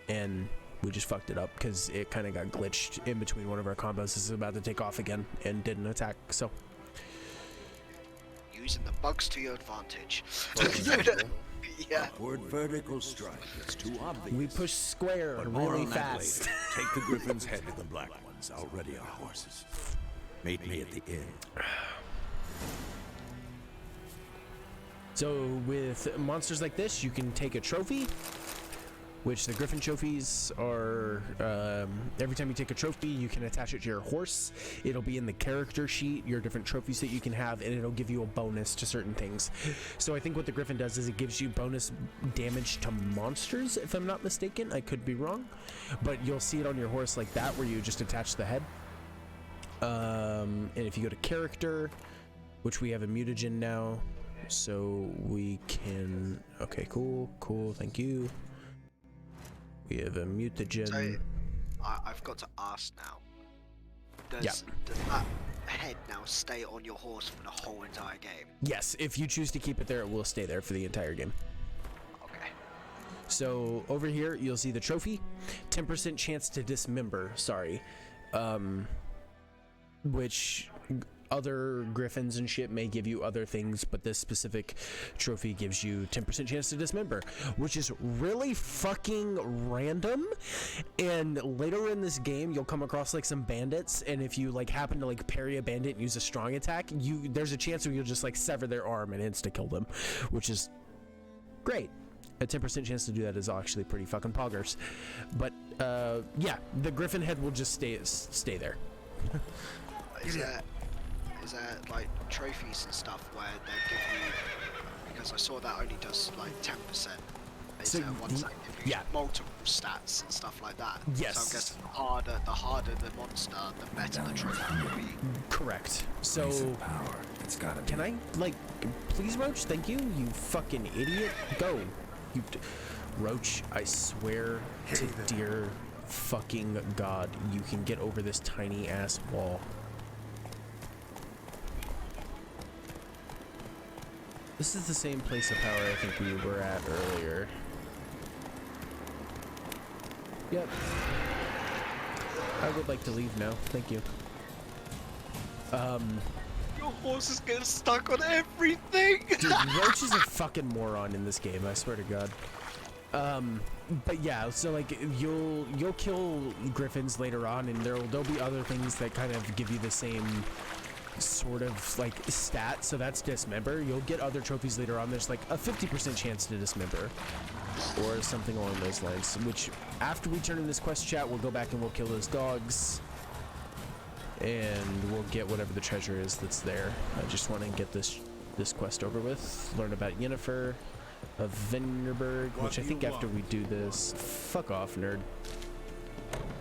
and we just fucked it up because it kind of got glitched in between one of our combos. This is about to take off again and didn't attack. So Using the bugs to your advantage. Yeah. Upward vertical strike. It's too obvious. we push square But more really on that fast. later. Take the Griffin's head to the Black Ones. I'll ready our horses. Meet me at the inn. So with monsters like this, you can take a trophy, which the Griffin trophies are, every time you take a trophy, you can attach it to your horse. It'll be in the character sheet, your different trophies that you can have, and it'll give you a bonus to certain things. So I think what the Griffin does is it gives you bonus damage to monsters, if I'm not mistaken. I could be wrong, but you'll see it on your horse like that, where you just attach the head. And if you go to character, which we have a mutagen now, so we can. Okay, cool, thank you. We have a mutagen. So, I've got to ask now. Does that head now stay on your horse for the whole entire game? Yes, if you choose to keep it there, it will stay there for the entire game. Okay. So over here, you'll see the trophy, 10% chance to dismember. Sorry, which other griffins and shit may give you other things, but this specific trophy gives you 10% chance to dismember, which is really fucking random. And later in this game, you'll come across like some bandits, and if you like happen to like parry a bandit and use a strong attack, there's a chance where you'll just like sever their arm and insta kill them, which is great. A 10% chance to do that is actually pretty fucking poggers. But yeah, the griffin head will just stay there. Is there like trophies and stuff where they give you, because I saw that only does like 10%. Is there ones that give you multiple stats and stuff like that? Yes. So I'm guessing the harder the monster, the better the trophy will be. Correct. So Power. It's gotta be. can I like please, Roach? Thank you, you fucking idiot. Go. Roach, I swear to dear fucking God, you can get over this tiny ass wall. This is the same place of power I think we were at earlier. Yep. I would like to leave now. Thank you. Your horse is getting stuck on everything. Dude, Roach is a fucking moron in this game, I swear to God. But yeah, so like you'll kill griffins later on, and there'll be other things that kind of give you the same sort of like stat. So that's dismember. You'll get other trophies later on. There's like a 50% chance to dismember or something along those lines, which after we turn in this quest chat, we'll go back and we'll kill those dogs and we'll get whatever the treasure is that's there. I just want to get this quest over with, learn about Yennefer of Vengerberg, which I think after we do this, fuck off, nerd.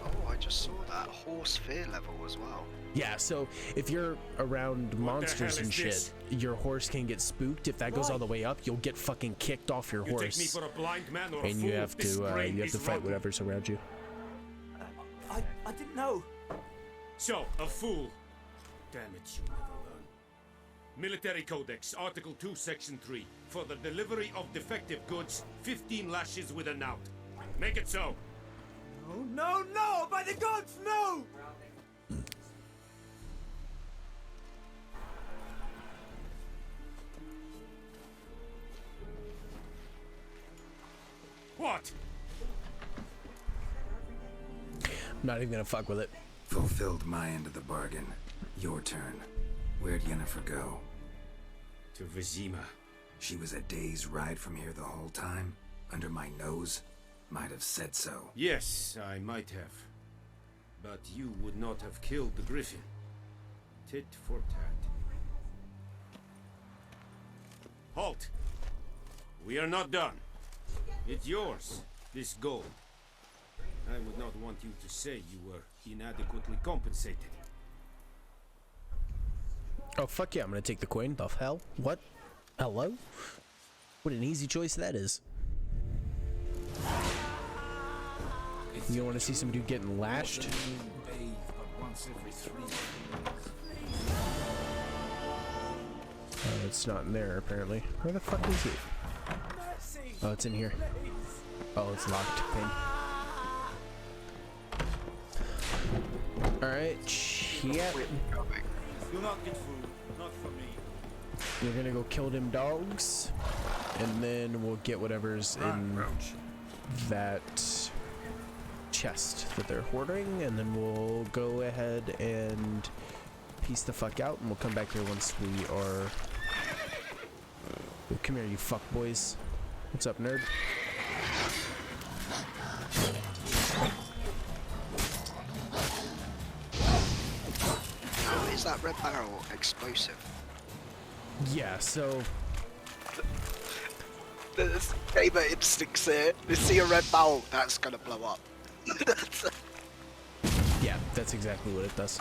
Oh, I just saw that horse fear level as well. Yeah, so if you're around monsters and shit, your horse can get spooked. If that goes all the way up, you'll get fucking kicked off your horse. You take me for a blind man or a and fool? you have to fight whatever's around you. I didn't know. So, a fool. Damn it, you never learn. Military Codex, Article 2, Section 3. For the delivery of defective goods, 15 lashes with a knout. Make it so. No, no! By the gods, no! What? I'm not even gonna fuck with it. Fulfilled my end of the bargain. Your turn. Where'd Yennefer go? To Vizima. She was a day's ride from here the whole time? Under my nose? Might have said so. Yes, I might have. But you would not have killed the griffin. Tit for tat. Halt! We are not done. It's yours, this gold. I would not want you to say you were inadequately compensated. Oh, fuck yeah, I'm gonna take the coin. The hell? What? Hello? What an easy choice that is. You don't want to see some dude getting lashed? Oh, it's not in there, apparently. Where the fuck is it? Oh, it's in here. Oh, it's locked. Pain. Alright, yep. You'll not get food. Not from me. You're gonna go kill them dogs, and then we'll get whatever's in that chest that they're hoarding, and then we'll go ahead and piece the fuck out, and we'll come back here once we are... Oh, come here, you fuck boys. What's up, nerd? Is that red barrel explosive? Yeah, so... There's gamer instincts here. You see a red barrel, that's gonna blow up. Yeah, that's exactly what it does.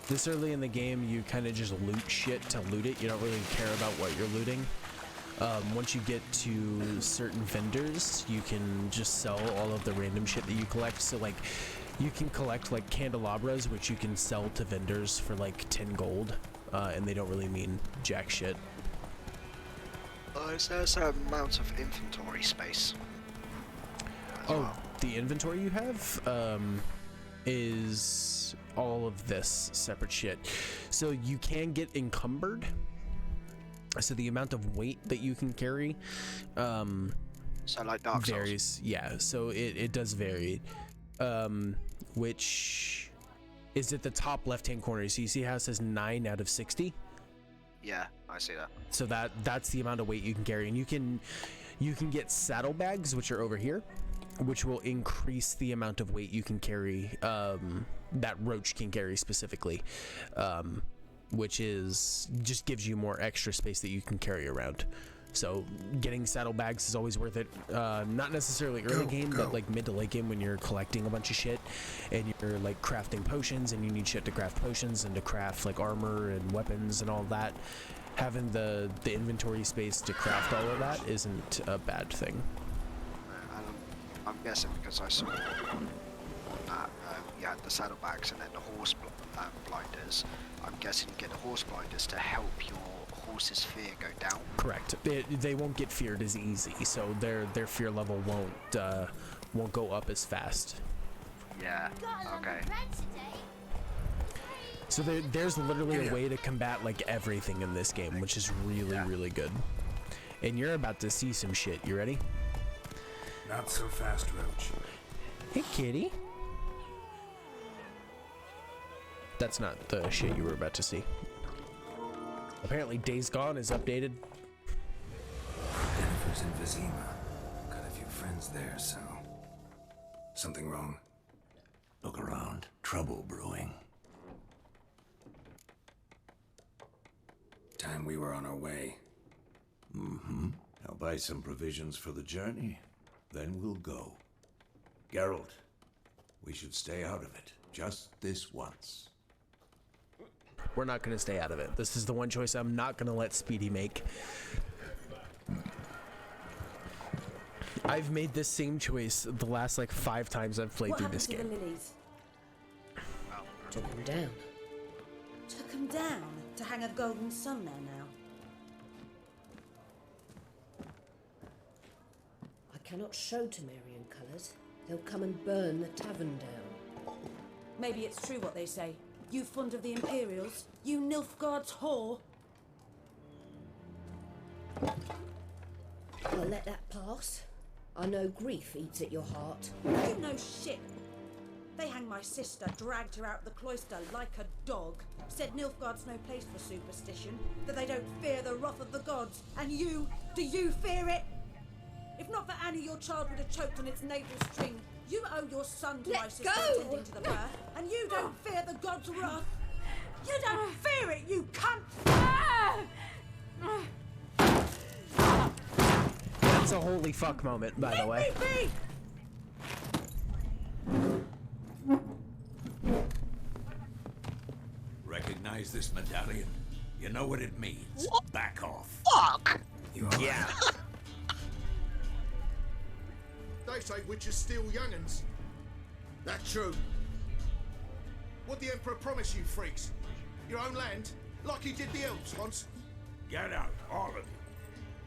This early in the game, you kind of just loot shit to loot it. You don't really care about what you're looting. Once you get to certain vendors, you can just sell all of the random shit that you collect. So like, you can collect like candelabras, which you can sell to vendors for like 10 gold, and they don't really mean jack shit. Is there a certain amount of inventory space? Oh, the inventory you have is all of this separate shit. So you can get encumbered. So the amount of weight that you can carry so like Dark Souls. varies. Yeah, so it does vary. Which is at the top left-hand corner. So you see how it says 9 out of 60? Yeah, I see that. So that's the amount of weight you can carry, and you can get saddlebags, which are over here, which will increase the amount of weight you can carry. That Roach can carry specifically, which is just gives you more extra space that you can carry around. So getting saddlebags is always worth it. Not necessarily early game, but like mid to late game when you're collecting a bunch of shit and you're like crafting potions and you need shit to craft potions and to craft like armor and weapons and all that. Having the inventory space to craft all of that isn't a bad thing. I'm guessing because I saw that you had the saddlebags and then the horse blinders. I'm guessing you get the horse blinders to help your horse's fear go down. Correct. They won't get feared as easy, so their fear level won't go up as fast. Yeah. Okay. So there's literally a way to combat like everything in this game, which is really good. And you're about to see some shit. You ready? Not so fast, Roach. Hey, kitty. That's not the shit you were about to see. Apparently Days Gone is updated. Jennifer's in Vizima. Got a few friends there, so... Something wrong? Look around. Trouble brewing. Time we were on our way. Mm-hmm. I'll buy some provisions for the journey. Then we'll go. Geralt, we should stay out of it. Just this once. We're not going to stay out of it. This is the one choice I'm not going to let Speedy make. I've made this same choice the last like 5 times I've played through this game. What happened to the lilies? Took them down. Took them down to hang a golden sun there now. I cannot show Temerian colours. They'll come and burn the tavern down. Maybe it's true what they say. You fond of the Imperials? You Nilfgaard's whore? I'll let that pass. I know grief eats at your heart. You know shit. They hanged my sister, dragged her out of the cloister like a dog. Said Nilfgaard's no place for superstition, that they don't fear the wrath of the gods. And you, do you fear it? If not for Annie, your child would have choked on its navel string. You owe your son to my sister attending to the birth, and you don't fear the gods' wrath. You don't fear it, you cunt! That's a holy fuck moment, by the way. Recognize this medallion? You know what it means. What? Back off. Fuck! Yeah. They say witches steal young'uns. That's true. What'd the Emperor promise you freaks? Your own land? Like he did the elves once? Get out, all of you.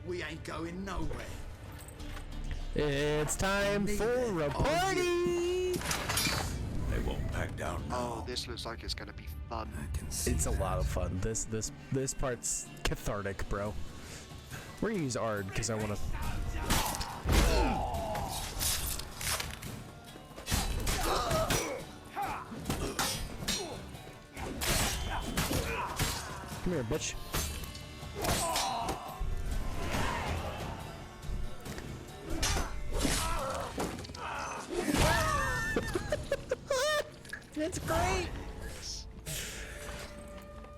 We ain't going nowhere. It's time for a party! They won't back down now. Oh, this looks like it's gonna be fun. It's a lot of fun. This part's cathartic, bro. We're gonna use Ard because I wanna... Come here, bitch. That's great!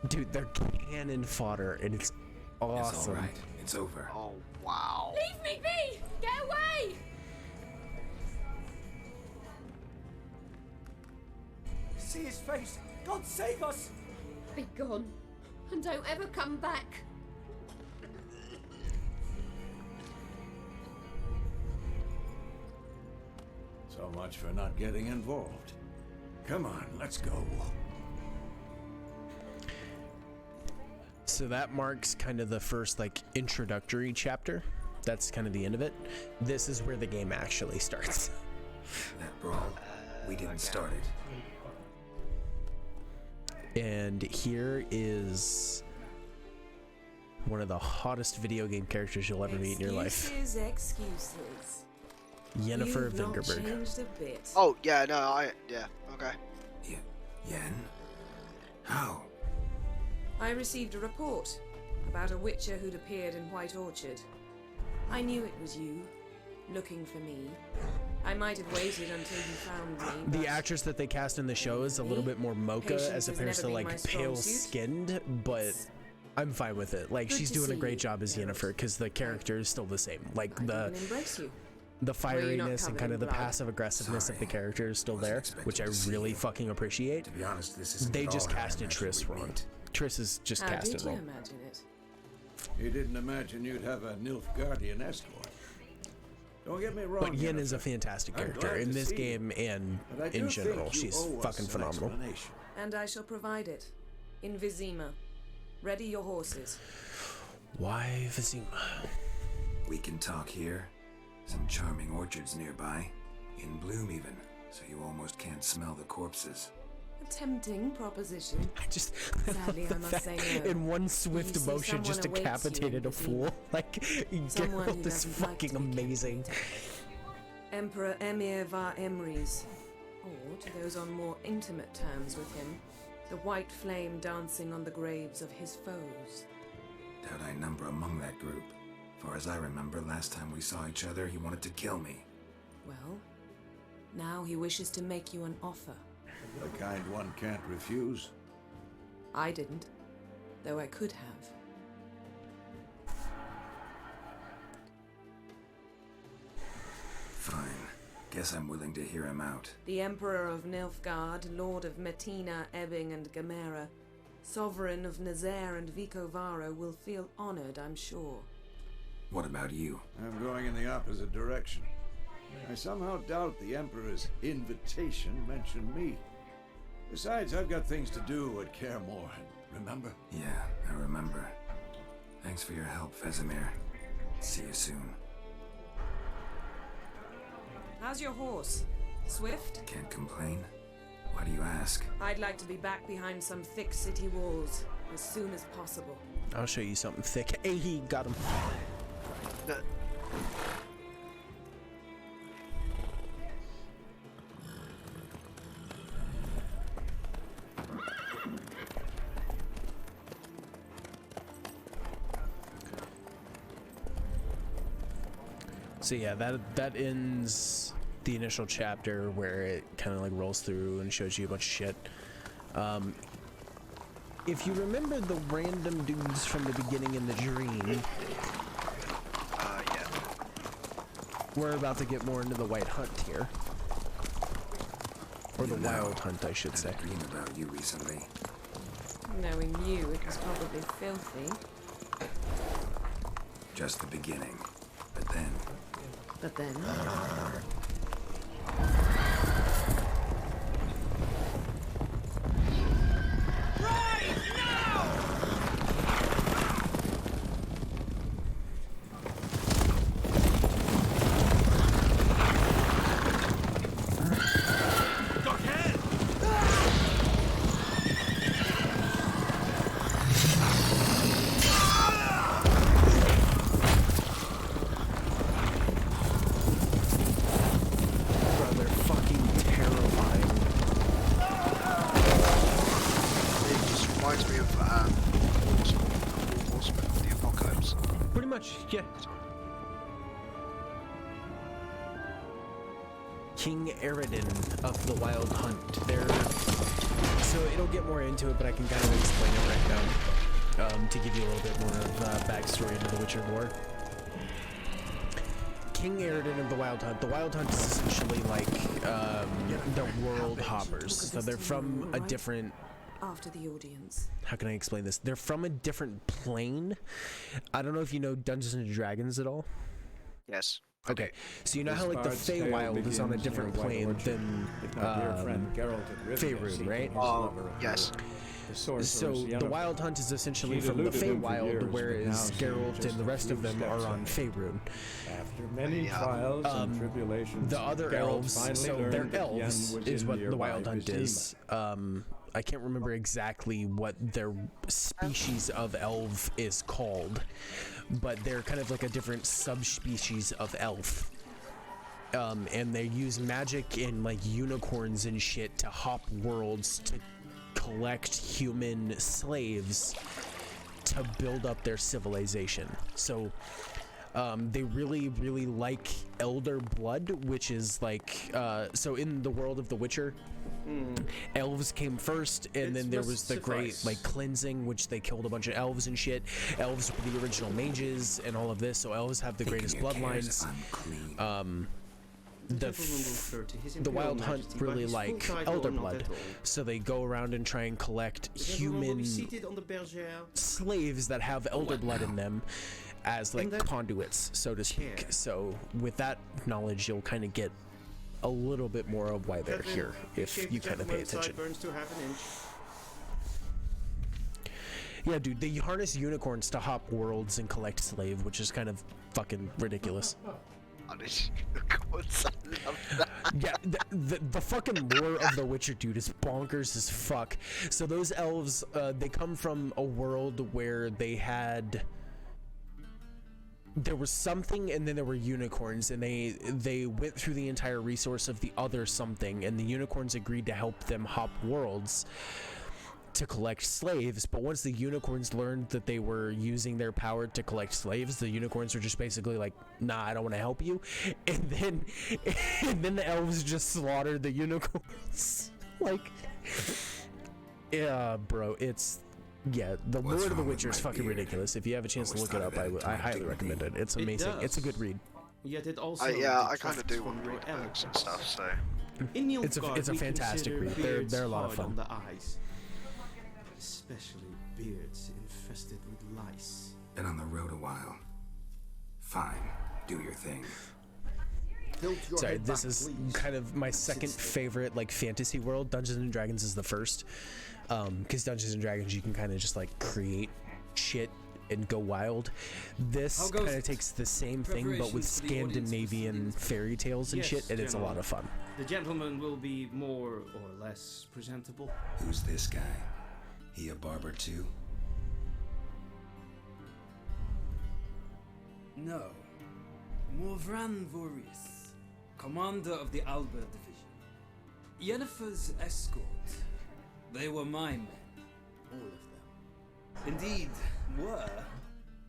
Dude, they're cannon fodder, and it's awesome. It's alright. It's over. Oh, wow. Leave me be! Get away! See his face! God save us! Be gone, and don't ever come back. So much for not getting involved. Come on, let's go. So that marks kind of the first like introductory chapter. That's kind of the end of it. This is where the game actually starts. That brawl, we didn't start it. And here is one of the hottest video game characters you'll ever meet in your life. Excuses. Yennefer You've not Vingerberg. changed a bit. Oh, yeah, no, yeah, okay. Yen? How? I received a report about a witcher who'd appeared in White Orchard. I knew it was you, looking for me. I might have waited until you found me. The actress that they cast in the show is a little bit more mocha as opposed to like pale skinned, but I'm fine with it. Like, she's doing a great job as Yennefer because the character is still the same. Like the fieriness and kind of the passive aggressiveness of the character is still there, which I really fucking appreciate. To be honest, this isn't They at just all how I casted imagined Triss we'd wrong. meet. Triss is just How casted did you wrong. imagine it? You didn't imagine you'd have a Nilfgaardian escort. Don't get me wrong. But Yen is a Yennefer. fantastic I'm character glad in to this see you. game and But I do in think general. you She's owe us fucking an phenomenal. explanation. And I shall provide it. In Vizima. Ready your horses. Why Vizima? We can talk here. Some charming orchards nearby. In bloom even, so you almost can't smell the corpses. A tempting proposition. Just Sadly, I must say no. in one swift You see, motion, just someone awaits you decapitated in a fool. Like, Someone who Geralt is doesn't like fucking to be amazing. Emperor Emir var Emrys. Or, to those on more intimate terms with him, the white flame dancing on the graves of his foes. Doubt I number among that group. Far as I remember, last time we saw each other, he wanted to kill me. Well, now he wishes to make you an offer. The kind one can't refuse. I didn't, though I could have. Fine. Guess I'm willing to hear him out. The Emperor of Nilfgaard, Lord of Metina, Ebbing, and Gamera, Sovereign of Nazaire and Vicovaro will feel honored, I'm sure. What about you? I'm going in the opposite direction. I somehow doubt the Emperor's invitation mentioned me. Besides, I've got things to do at Kaer Morhen, remember? Yeah, I remember. Thanks for your help, Vesemir. See you soon. How's your horse? Swift? Can't complain. Why do you ask? I'd like to be back behind some thick city walls as soon as possible. I'll show you something thick. Hey, he got him. So yeah, that ends the initial chapter where it kind of like rolls through and shows you a bunch of shit. If you remember the random dudes from the beginning in the dream, yeah. We're about to get more into the White Hunt here. Or the Wild Hunt, I should say. I had a dream about you recently. Knowing you, it was probably filthy. Just the beginning. But then... But then... Yeah. King Eredin of the Wild Hunt. So it'll get more into it, but I can kind of explain it right now to give you a little bit more of backstory into the Witcher lore. King Eredin of the Wild Hunt. The Wild Hunt is essentially like the world hoppers. So they're from a different after the audience. How can I explain this? They're from a different plane. I don't know if you know Dungeons and Dragons at all. Yes. Okay, so you know how like the Feywild is on a different plane than Faerun, right? Yes. So the Wild Hunt is essentially from the Feywild, whereas Geralt and the rest of them are on Faerun. After many trials and tribulations, the other Geralt elves, finally so learned their that elves Yen was is in what the nearby Wild Hunt is. I can't remember exactly what their species of elf is called, but they're kind of like a different subspecies of elf. And they use magic and like unicorns and shit to hop worlds to collect human slaves to build up their civilization. So they really, really like elder blood, which is like, so in the world of The Witcher, elves came first, and then there was the great like cleansing, which they killed a bunch of elves and shit. Elves were the original mages and all of this, so elves have the greatest bloodlines. The Wild Hunt really like elder blood, so they go around and try and collect human slaves that have elder blood in them as like conduits, so to speak. So with that knowledge, you'll kind of get a little bit more of why they're here if you kind of pay attention. Yeah, dude, they harness unicorns to hop worlds and collect slave, which is kind of fucking ridiculous. Yeah, the fucking lore of The Witcher, dude, is bonkers as fuck. So those elves, they come from a world where there was something, and then there were unicorns, and they went through the entire resource of the other something, and the unicorns agreed to help them hop worlds to collect slaves. But once the unicorns learned that they were using their power to collect slaves, the unicorns were just basically like, nah, I don't want to help you. And then the elves just slaughtered the unicorns. Like, yeah, bro, it's, yeah, the lore of The Witcher is fucking ridiculous. If you have a chance to look it up, I highly recommend it. It's amazing. It's a good read. Yet it also yeah, I kind of do want to read books and stuff, so. It's a fantastic read. They're a lot of fun. Especially beards infested with lice. Been on the road a while. Fine, do your thing. Sorry, this is kind of my second favorite like fantasy world. Dungeons and Dragons is the first, because Dungeons and Dragons you can kind of just like create shit and go wild. This kind of takes the same thing but with Scandinavian fairy tales and shit, and it's a lot of fun. The gentleman will be more or less presentable. Who's this guy? He a barber too? No. Morvran Voris, commander of the Albert Division. Yennefer's escort. They were my men. All of them. Indeed, were.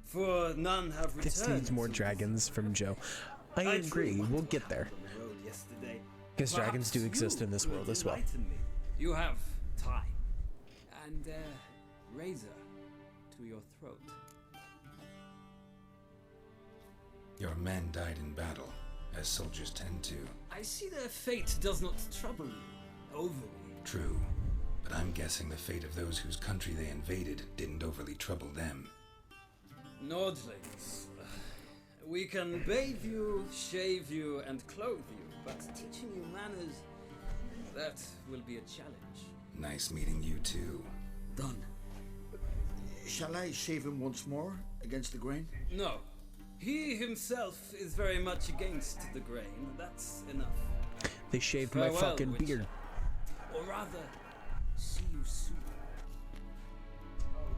For none have returned. This needs more dragons from Joe. I agree, we'll get there. Because dragons do exist in this world as well. You have time. And razor to your throat. Your men died in battle, as soldiers tend to. I see their fate does not trouble you overly. True, but I'm guessing the fate of those whose country they invaded didn't overly trouble them. Nordlings, we can bathe you, shave you, and clothe you, but teaching you manners, that will be a challenge. Nice meeting you too. Done. Shall I shave him once more against the grain? No. He himself is very much against the grain. That's enough. They shaved my fucking beard. Or rather, see you soon.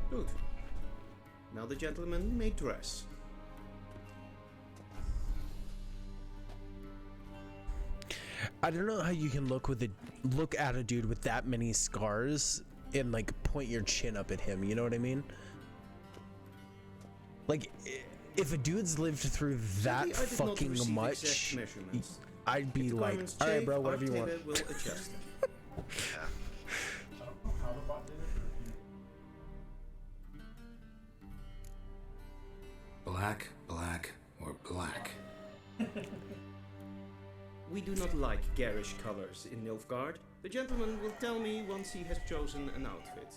Good. Now the gentleman may dress. I don't know how you can look at a dude with that many scars and like point your chin up at him, you know what I mean? Like, if a dude's lived through that fucking much, I'd be like, all right, bro, whatever you want. Black, black, or black? We do not like garish colors in Nilfgaard. The gentleman will tell me once he has chosen an outfit.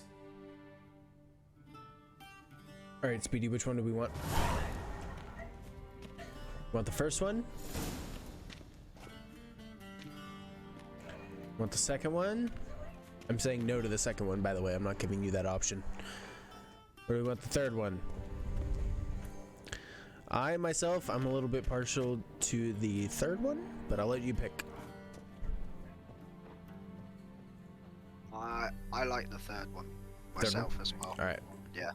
Alright, Speedy, which one do we want? Want the first one? Want the second one? I'm saying no to the second one, by the way. I'm not giving you that option. Or do we want the third one? I, myself, I'm a little bit partial to the third one, but I'll let you pick. I like the third one myself as well. Alright. Yeah.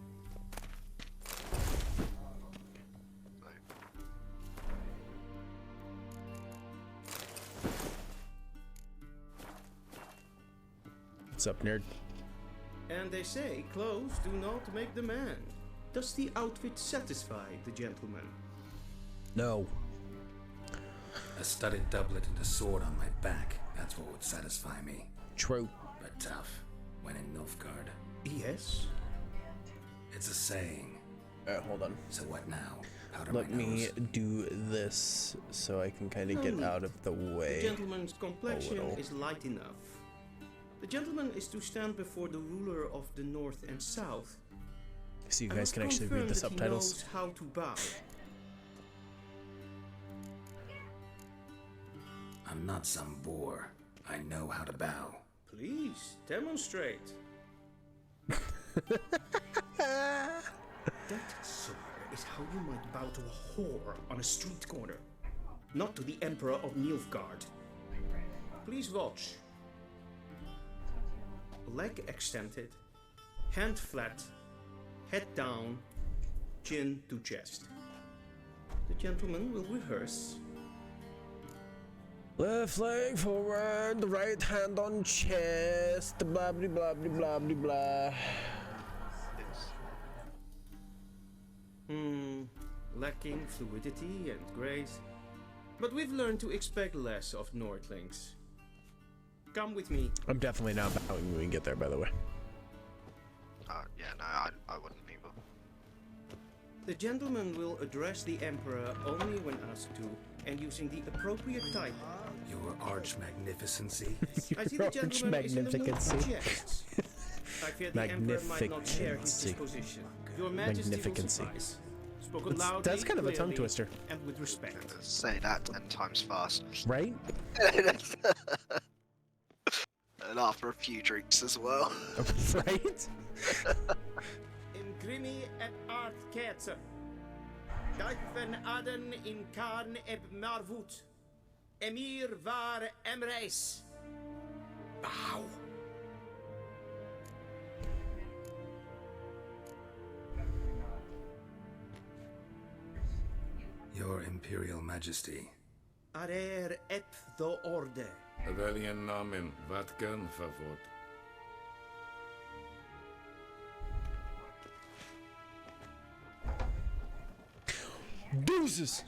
What's up, nerd? And they say clothes do not make the man. Does the outfit satisfy the gentleman? No. A studded doublet and a sword on my back. That's what would satisfy me. True. But tough. When in Nilfgaard. Yes. It's a saying. Hold on. So what now? Powder Let my me nose? do this so I can kind of get out of the way. The gentleman's complexion is light enough. The gentleman is to stand before the ruler of the North and South. So you guys can actually read the subtitles. He knows how to bow. I'm not some boor. I know how to bow. Please, demonstrate. That, sir, is how you might bow to a whore on a street corner, not to the Emperor of Nilfgaard. Please watch. Leg extended, hand flat, head down, chin to chest. The gentleman will rehearse. Left leg forward, the right hand on chest, blah blah blah blah blah blah. Lacking fluidity and grace. But we've learned to expect less of Nordlings. Come with me. I'm definitely not bowing when we get there, by the way. Yeah, no, I wouldn't either. The gentleman will address the Emperor only when asked to, and using the appropriate title. Your arch magnificency. I see the gentleman is in the mood for jests. I fear the Emperor might not share his disposition. Your Majesty will suffice. Spoken loudly, That's kind of a tongue clearly, twister. And with respect. Say that 10 times fast. Right? And after a few drinks as well. Right? Imgrimi et art ketzer. Dijven aden in karn eb marvoet. Emir var emreis. Bow. Your Imperial Majesty. Arer ep the orde. Weljen namen, wat kan favor? Deuces!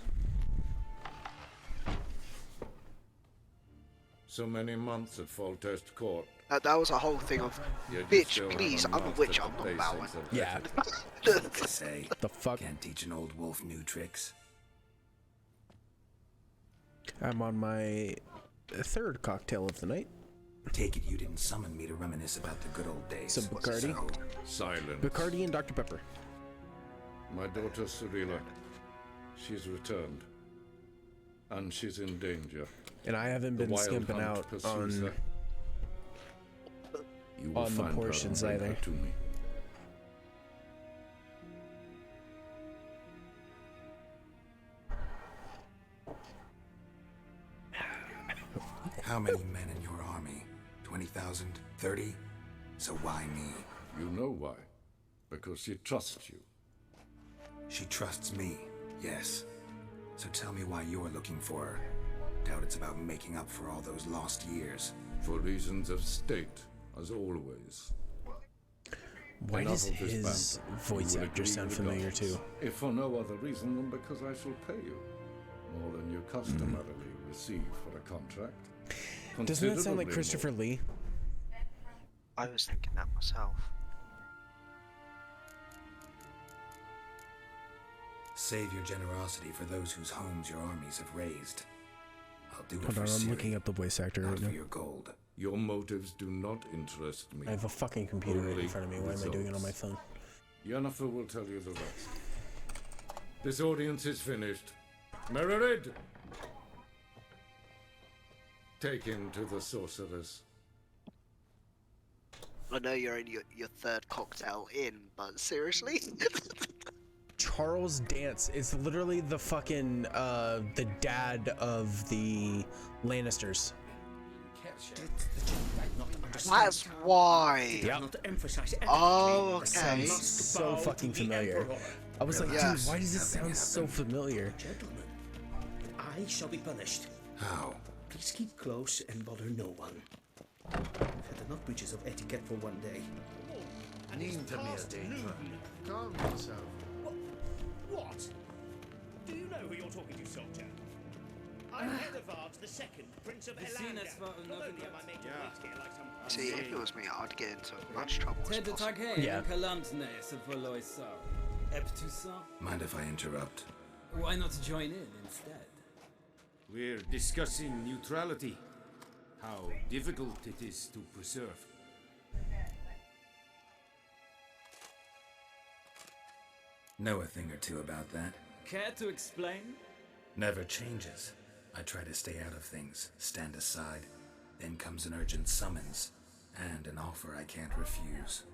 So many months at Foltest Court. That was a whole thing of, Yet you bitch, still please, haven't I'm a witch, mastered I'm the not bowing. basics of Yeah. They say. The fuck? Can't teach an old wolf new tricks. I'm on my third cocktail of the night. Take it you didn't summon me to reminisce about the good old days. Some Bacardi. Silence. Bacardi and Dr. Pepper. My daughter Cirilla, she's returned. And she's in danger. And I haven't The been wild skimping hunt out pursues on her. You will the find her and portions bring her either. to me. How many men in your army? 20,000? 30? So why me? You know why? Because she trusts you. She trusts me, yes. So tell me why you're looking for her. Doubt it's about making up for all those lost years. For reasons of state, as always. Why Enough does of this his banter. voice You will actor agree sound with familiar gods, too? If for no other reason than because I shall pay you more than you customarily receive for a contract. Doesn't that sound like Considerably Christopher Lee? I was thinking that myself. Save your generosity for those whose homes your armies have raised. I'll do it Hold for on, I'm Ciri, looking up the voice actor not right for now. your gold. Your motives do not interest me. I have a fucking computer right in Only front of me. Why am I doing it on my phone? Yennefer will tell you the rest. This audience is finished. Mererid! Take him to the sorceress. I know you're in your third cocktail in, but seriously? Charles Dance is literally the fucking, the dad of the Lannisters. That's why. Yep. Oh, okay. Sounds so fucking familiar. I was like, dude, why does this sound so familiar? Gentlemen, I shall be punished. How? Please keep close and bother no one. I've had enough breaches of etiquette for one day. Name to me a day. Calm yourself. What? Do you know who you're talking to, soldier? I'm Hedevard II, Prince of Elanda. Colonia, my major waits here like some... See, if it was me, I'd get into much trouble as possible. Yeah. Mind if I interrupt? Why not join in instead? We're discussing neutrality. How difficult it is to preserve. Know a thing or two about that? Care to explain? Never changes. I try to stay out of things, stand aside. Then comes an urgent summons, and an offer I can't refuse.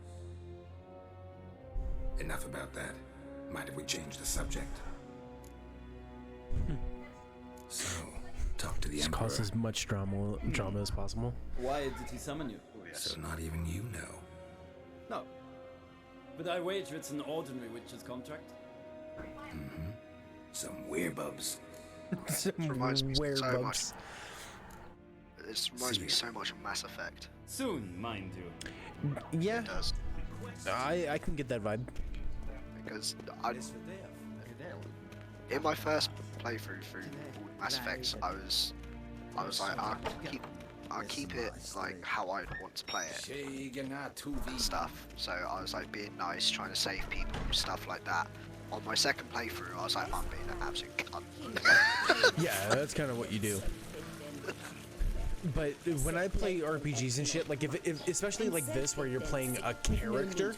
Enough about that. Mind if we change the subject? So, talk to the Just Emperor. cause as much drama as possible. Why did he summon you? So not even you know. No. But I wager it's an ordinary witch's contract. Mm-hmm. Some werebubs. Reminds me so much. Werebubs. This reminds me so much of Mass Effect. Soon, mind you. Yeah. It does. I can get that vibe. Because in my first playthrough through all Mass Effects, I was like, I'll keep it like how I'd want to play it and stuff. So I was like being nice, trying to save people, stuff like that. On my second playthrough, I was like, I'm being an absolute cunt. Yeah, that's kind of what you do. But when I play RPGs and shit, like if especially like this where you're playing a character,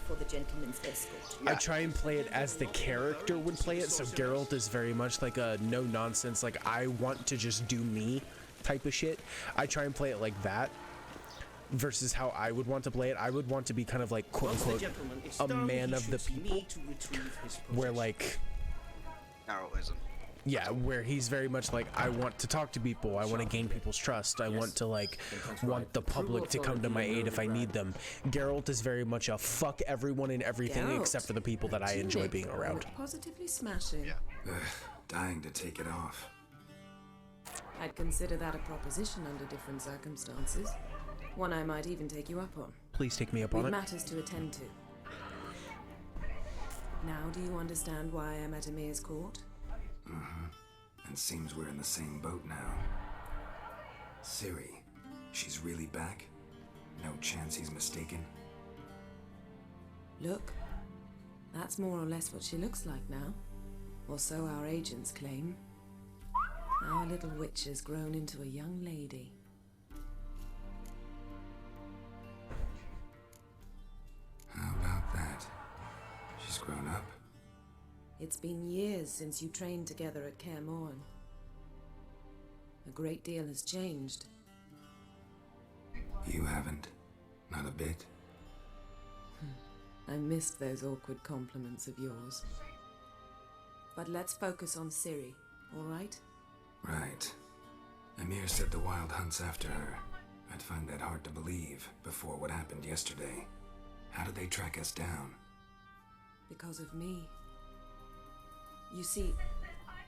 I try and play it as the character would play it. So Geralt is very much like a no nonsense, like I want to just do me type of shit. I try and play it like that versus how I would want to play it. I would want to be kind of like quote unquote a man of the people, where like Geralt isn't. yeah, where he's very much like, I want to talk to people, I want to gain people's trust, I want to like, want the public to come to my aid if I need them. Geralt is very much a fuck everyone and everything Geralt, except for the people that I enjoy being around. Positively smashing. Ugh, dying to take it off. I'd consider that a proposition under different circumstances. One I might even take you up on. Please take me up We've on it. matters to attend to. Now do you understand why I'm at Emir's court? Mm-hmm. And seems we're in the same boat now. Ciri, she's really back? No chance he's mistaken? Look, that's more or less what she looks like now. Or so our agents claim. Our little witch has grown into a young lady. How about that? She's grown up? It's been years since you trained together at Kaer Morhen. A great deal has changed. You haven't? Not a bit? I missed those awkward compliments of yours. But let's focus on Ciri, all right? Right. Emir said the Wild hunts after her. I'd find that hard to believe before what happened yesterday. How did they track us down? Because of me. You see,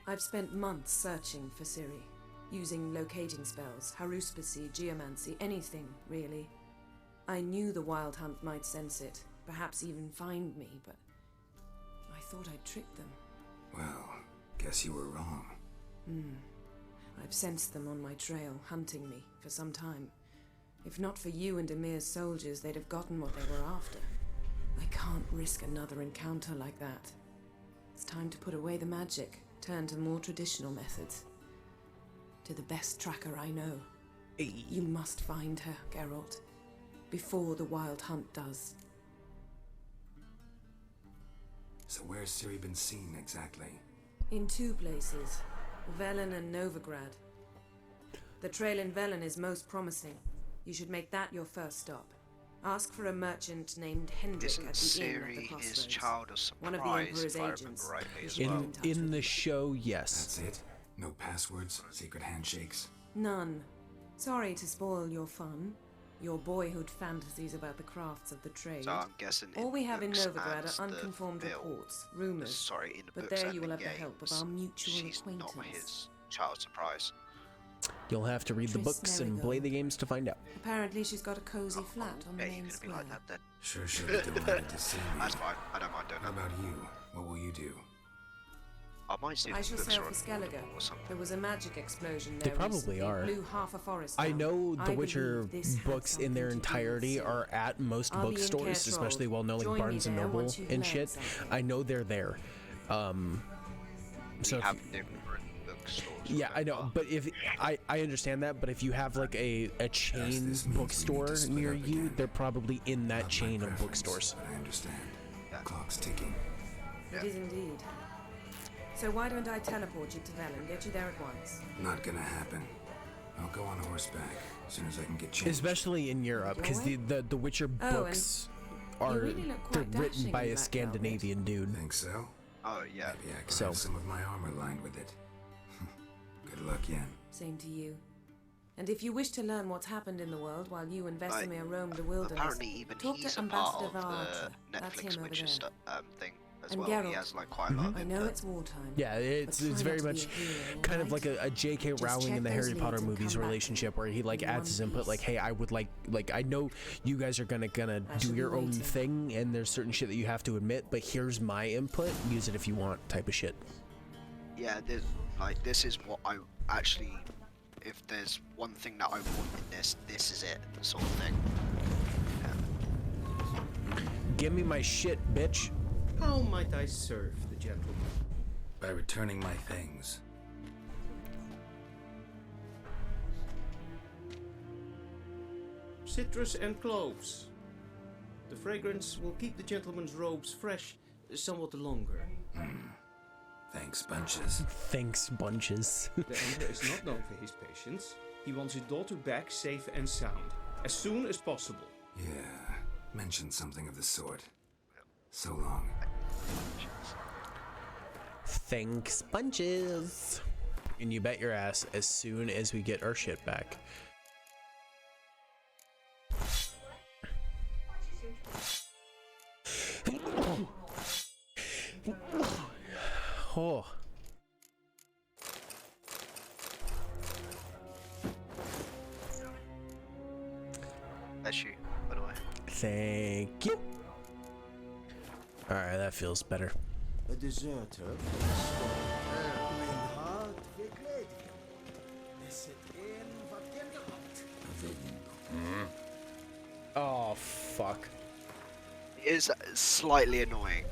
I've spent months searching for Ciri, using locating spells, haruspicy, geomancy, anything, really. I knew the Wild Hunt might sense it, perhaps even find me, but I thought I'd tricked them. Well, guess you were wrong. I've sensed them on my trail, hunting me, for some time. If not for you and Emir's soldiers, they'd have gotten what they were after. I can't risk another encounter like that. It's time to put away the magic, turn to more traditional methods. To the best tracker I know. You must find her, Geralt, before the Wild Hunt does. So where's Ciri been seen exactly? In 2 places, Velen and Novigrad. The trail in Velen is most promising. You should make that your first stop. Ask for a merchant named Hendrik at the inn at the Ciri crossroads. his child of One of the surprise, Emperor's if I remember agents. rightly as Is well. In the show, yes. That's it? No passwords, secret handshakes? None. Sorry to spoil your fun, your boyhood fantasies about the crafts of the trade. So I'm guessing All in we the have in books Novigrad and are the unconfirmed film- reports, rumors. Sorry, in the But books there and you will the have the help of games, our mutual she's acquaintance. not his child surprise. You'll have to read the Tris books and play the games to find out. Apparently she's got a cozy flat on the Yeah, you main could be square. like that then. Sure, delighted to see me. That's fine. I don't mind doing How that. about you? What will you do? I might see I if the shall books sail are for on Skellige. or something. There was a magic explosion They there probably recently. are. It blew half a forest I down. know The I Witcher believe this had books in their something to do with entirety Ciri. are at most I'll be in bookstores, Cair especially Trolls. well-known like Join me Barnes and there Noble once you've and learned shit. something. I know they're there. So We if have you- different bookstores. yeah, I know, but if I understand that, but if you have like a chain bookstore near you, they're probably in that chain of bookstores. I understand. Clock's ticking. It is indeed. So why don't I teleport you to Velen, get you there at once? Not gonna happen. I'll go on horseback as soon as I can get changed. Especially in Europe, because the Witcher Oh, and books are really look they're quite written dashing by in a black Scandinavian dude. Think so? Oh, yeah. Maybe I could So- have some of my armor lined with it. Good luck, Yen. Same to you. And if you wish to learn what's happened in the world while you and Vesemir roam the wilderness, Apparently, even talk he's to a part Ambassador of Varatra. the That's Netflix him over Witcher there. thing as And well. Geralt, He has like quite a lot of I know it's wartime. Yeah, it's but try very not to be much a hero, kind of alright? like a J.K. Just Rowling check in the those Harry leads Potter and movies come back relationship, where he like in adds one his input, piece. like, hey, I would like I know you guys are gonna I do shall your be own waiting. thing, and there's certain shit that you have to admit, but here's my input, use it if you want, type of shit. Yeah, this is what I actually. If there's one thing that I want in this is it, sort of thing. Give me my shit, bitch. How might I serve the gentleman? By returning my things. Citrus and cloves. The fragrance will keep the gentleman's robes fresh somewhat longer. Thanks, bunches. Thanks, bunches. The Emperor is not known for his patience. He wants his daughter back safe and sound, as soon as possible. Yeah, mentioned something of the sort. So long. Thanks, bunches. And you bet your ass, as soon as we get our shit back. Oh. That's you, by the way. Thank you. Alright, that feels better. A deserter. Mein Hart verkleidet. Es ist Oh, fuck. It is slightly annoying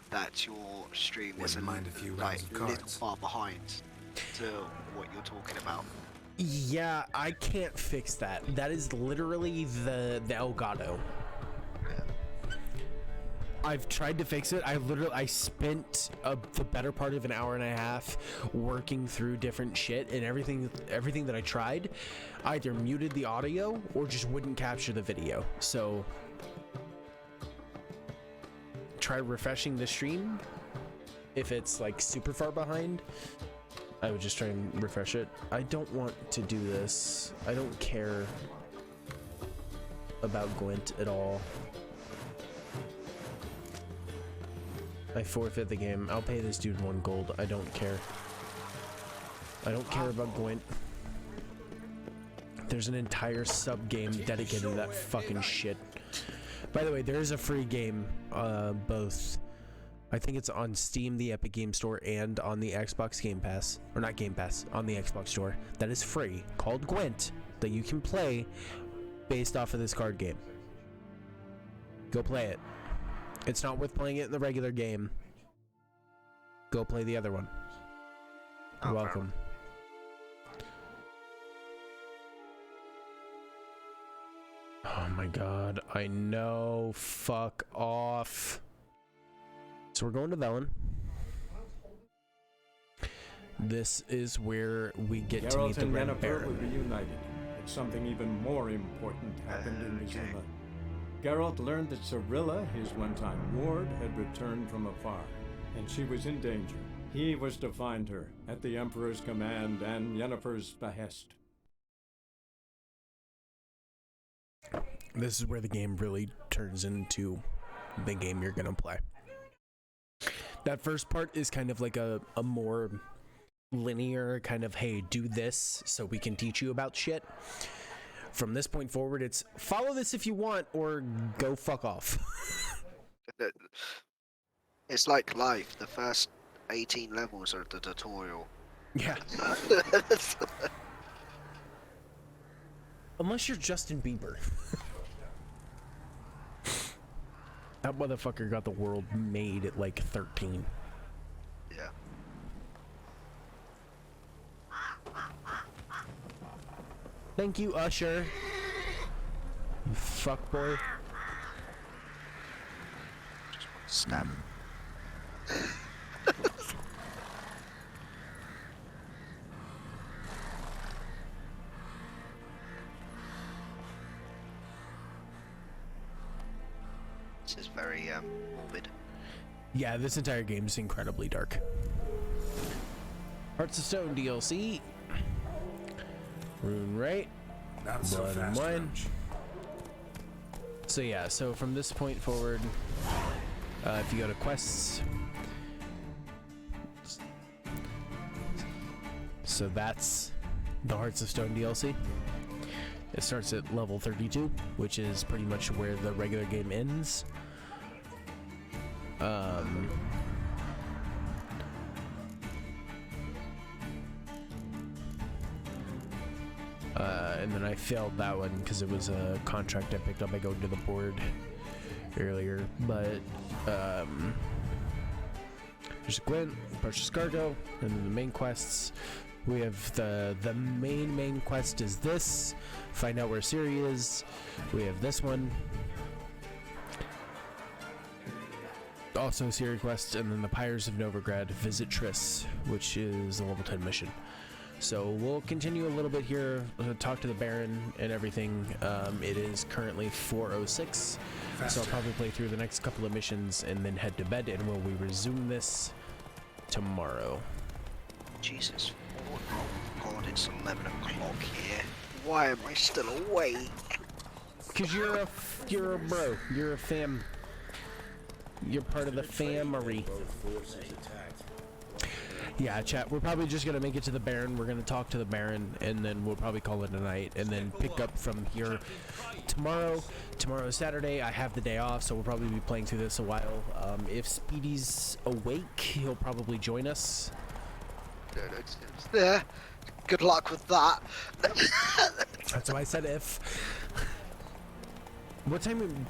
that your stream is mind a few like rounds of little cards. far behind to what you're talking about. Yeah, I can't fix that. That is literally the Elgato. I've tried to fix it. I spent the better part of an hour and a half working through different shit, and everything that I tried either muted the audio or just wouldn't capture the video. So try refreshing the stream. If it's like super far behind, I would just try and refresh it. I don't want to do this. I don't care about Gwent at all. I forfeit the game. I'll pay this dude 1 gold. I don't care. I don't care about Gwent. There's an entire sub-game dedicated to that fucking shit. By the way, there is a free game, both. I think it's on Steam, the Epic Game Store, and on the Xbox Game Pass. Or not Game Pass, on the Xbox Store. That is free, called Gwent, that you can play based off of this card game. Go play it. It's not worth playing it in the regular game. Go play the other one. You're welcome. my god, I know. Fuck off. So we're going to Velen. This is where we get to meet Geralt the and Red Yennefer Baron. were reunited, but something even more important happened in Mizuna. Geralt learned that Cirilla, his one-time ward, had returned from afar, and she was in danger. He was to find her, at the Emperor's command and Yennefer's behest. This is where the game really turns into the game you're gonna play. That first part is kind of like a more linear kind of, hey, do this so we can teach you about shit. From this point forward, it's follow this if you want or go fuck off. It's like life. The first 18 levels are the tutorial. Yeah. Unless you're Justin Bieber. That motherfucker got the world made at like 13. Yeah. Thank you, Usher. You fuckboy. Stab him. This is very morbid. Yeah, this entire game is incredibly dark. Hearts of Stone DLC. Rune Right. Not so Blood and fast, Wine. Roach. So yeah, so from this point forward, if you go to quests, so that's the Hearts of Stone DLC. It starts at level 32, which is pretty much where the regular game ends. And then I failed that one because it was a contract I picked up by going to the board earlier. But there's Gwent, purchase cargo, and then the main quests. We have the main quest is this. Find out where Ciri is. We have this one. Also a Ciri quest, and then the Pyres of Novigrad, visit Triss, which is a level 10 mission. So we'll continue a little bit here, talk to the Baron and everything. It is currently 4:06, so I'll probably play through the next couple of missions and then head to bed, and we'll resume this tomorrow. Jesus. Oh god, it's 11 o'clock here. Why am I still awake? Cause you're a bro. You're a fam. You're part of the family. Yeah, chat. We're probably just gonna make it to the Baron. We're gonna talk to the Baron, and then we'll probably call it a night, and then pick up from here tomorrow. Tomorrow is Saturday. I have the day off, so we'll probably be playing through this a while. If Speedy's awake, he'll probably join us. Yeah. Good luck with that. That's why I said if. What time?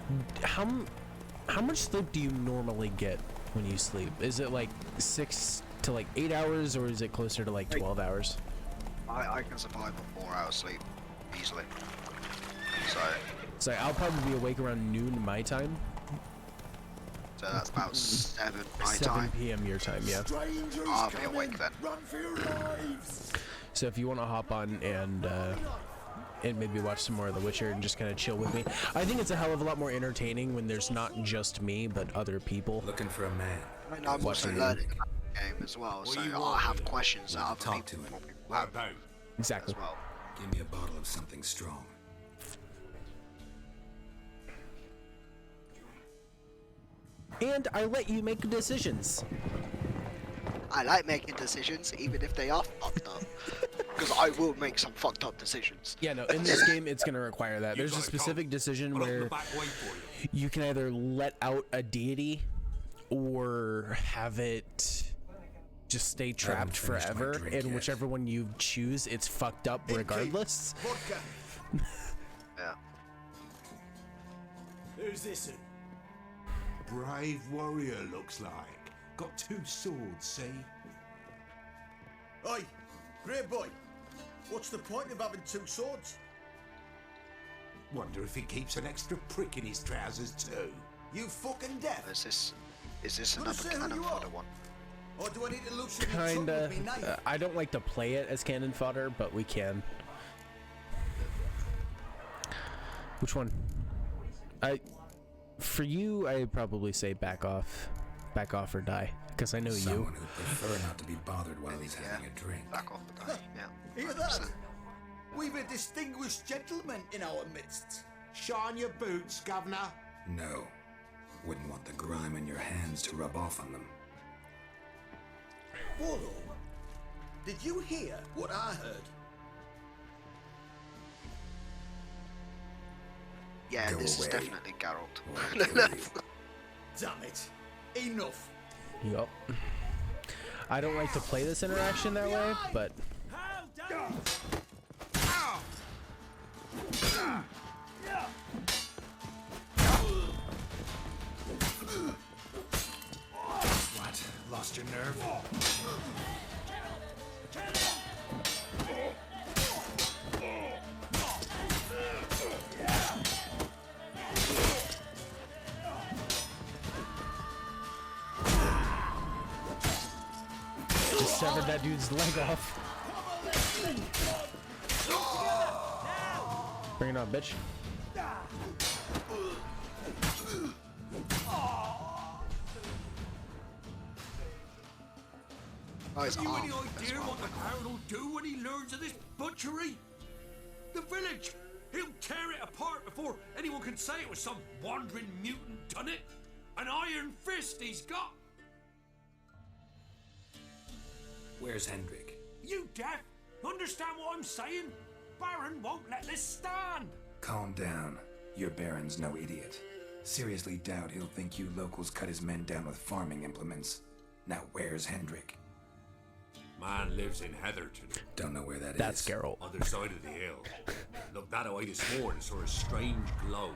How much sleep do you normally get when you sleep? Is it like 6 to like 8 hours, or is it closer to like 12 hours? I can survive a 4-hour sleep easily. So I'll probably be awake around noon my time. So that's about 7 my 7 time. p.m. your time, yeah. I'll be awake then. So if you want to hop on and maybe watch some more of The Witcher and just kind of chill with me, I think it's a hell of a lot more entertaining when there's not just me but other people. Looking for a man. I mean, I'm also learning about the game as well, so I have questions that other people have. Exactly. As well. Give me a bottle of something strong. And I let you make decisions. I like making decisions, even if they are fucked up. Because I will make some fucked up decisions. Yeah, no, in this game, it's going to require that. There's a specific decision where you can either let out a deity or have it just stay trapped forever. And whichever one you choose, it's fucked up regardless. Yeah. Who's this? Brave warrior, looks like. Got 2 swords, see? Oi, great boy. What's the point of having 2 swords? Wonder if he keeps an extra prick in his trousers too. You fucking deaf. Is this another cannon fodder one? Or do I need to loosen your tongue Kinda. with me knife? I don't like to play it as cannon fodder, but we can. Which one? For you, I'd probably say back off or die, because I know Someone you. who'd prefer not to be bothered while he's having a drink. Back off the guy, yeah. Hear that? We've a distinguished gentleman in our midst. Shine your boots, Governor. No. Wouldn't want the grime in your hands to rub off on them. Warlord, did you hear what I heard? Yeah, Go this away. is definitely Geralt. Damn it. Enough. Yup. I don't like to play this interaction that way, but What? Lost your nerve? just severed that dude's leg off. Bring it on, bitch. Have you any idea what the Baron will do when he learns of this butchery? The village! He'll tear it apart before anyone can say it was some wandering mutant done it. An iron fist he's got. Where's Hendrik? You deaf? Understand what I'm saying? Baron won't let this stand. Calm down. Your Baron's no idiot. Seriously doubt he'll think you locals cut his men down with farming implements. Now where's Hendrik? Man lives in Heatherton. Don't know where that is. That's Geralt. Other side of the hill. Looked that way this morning, saw a strange glow.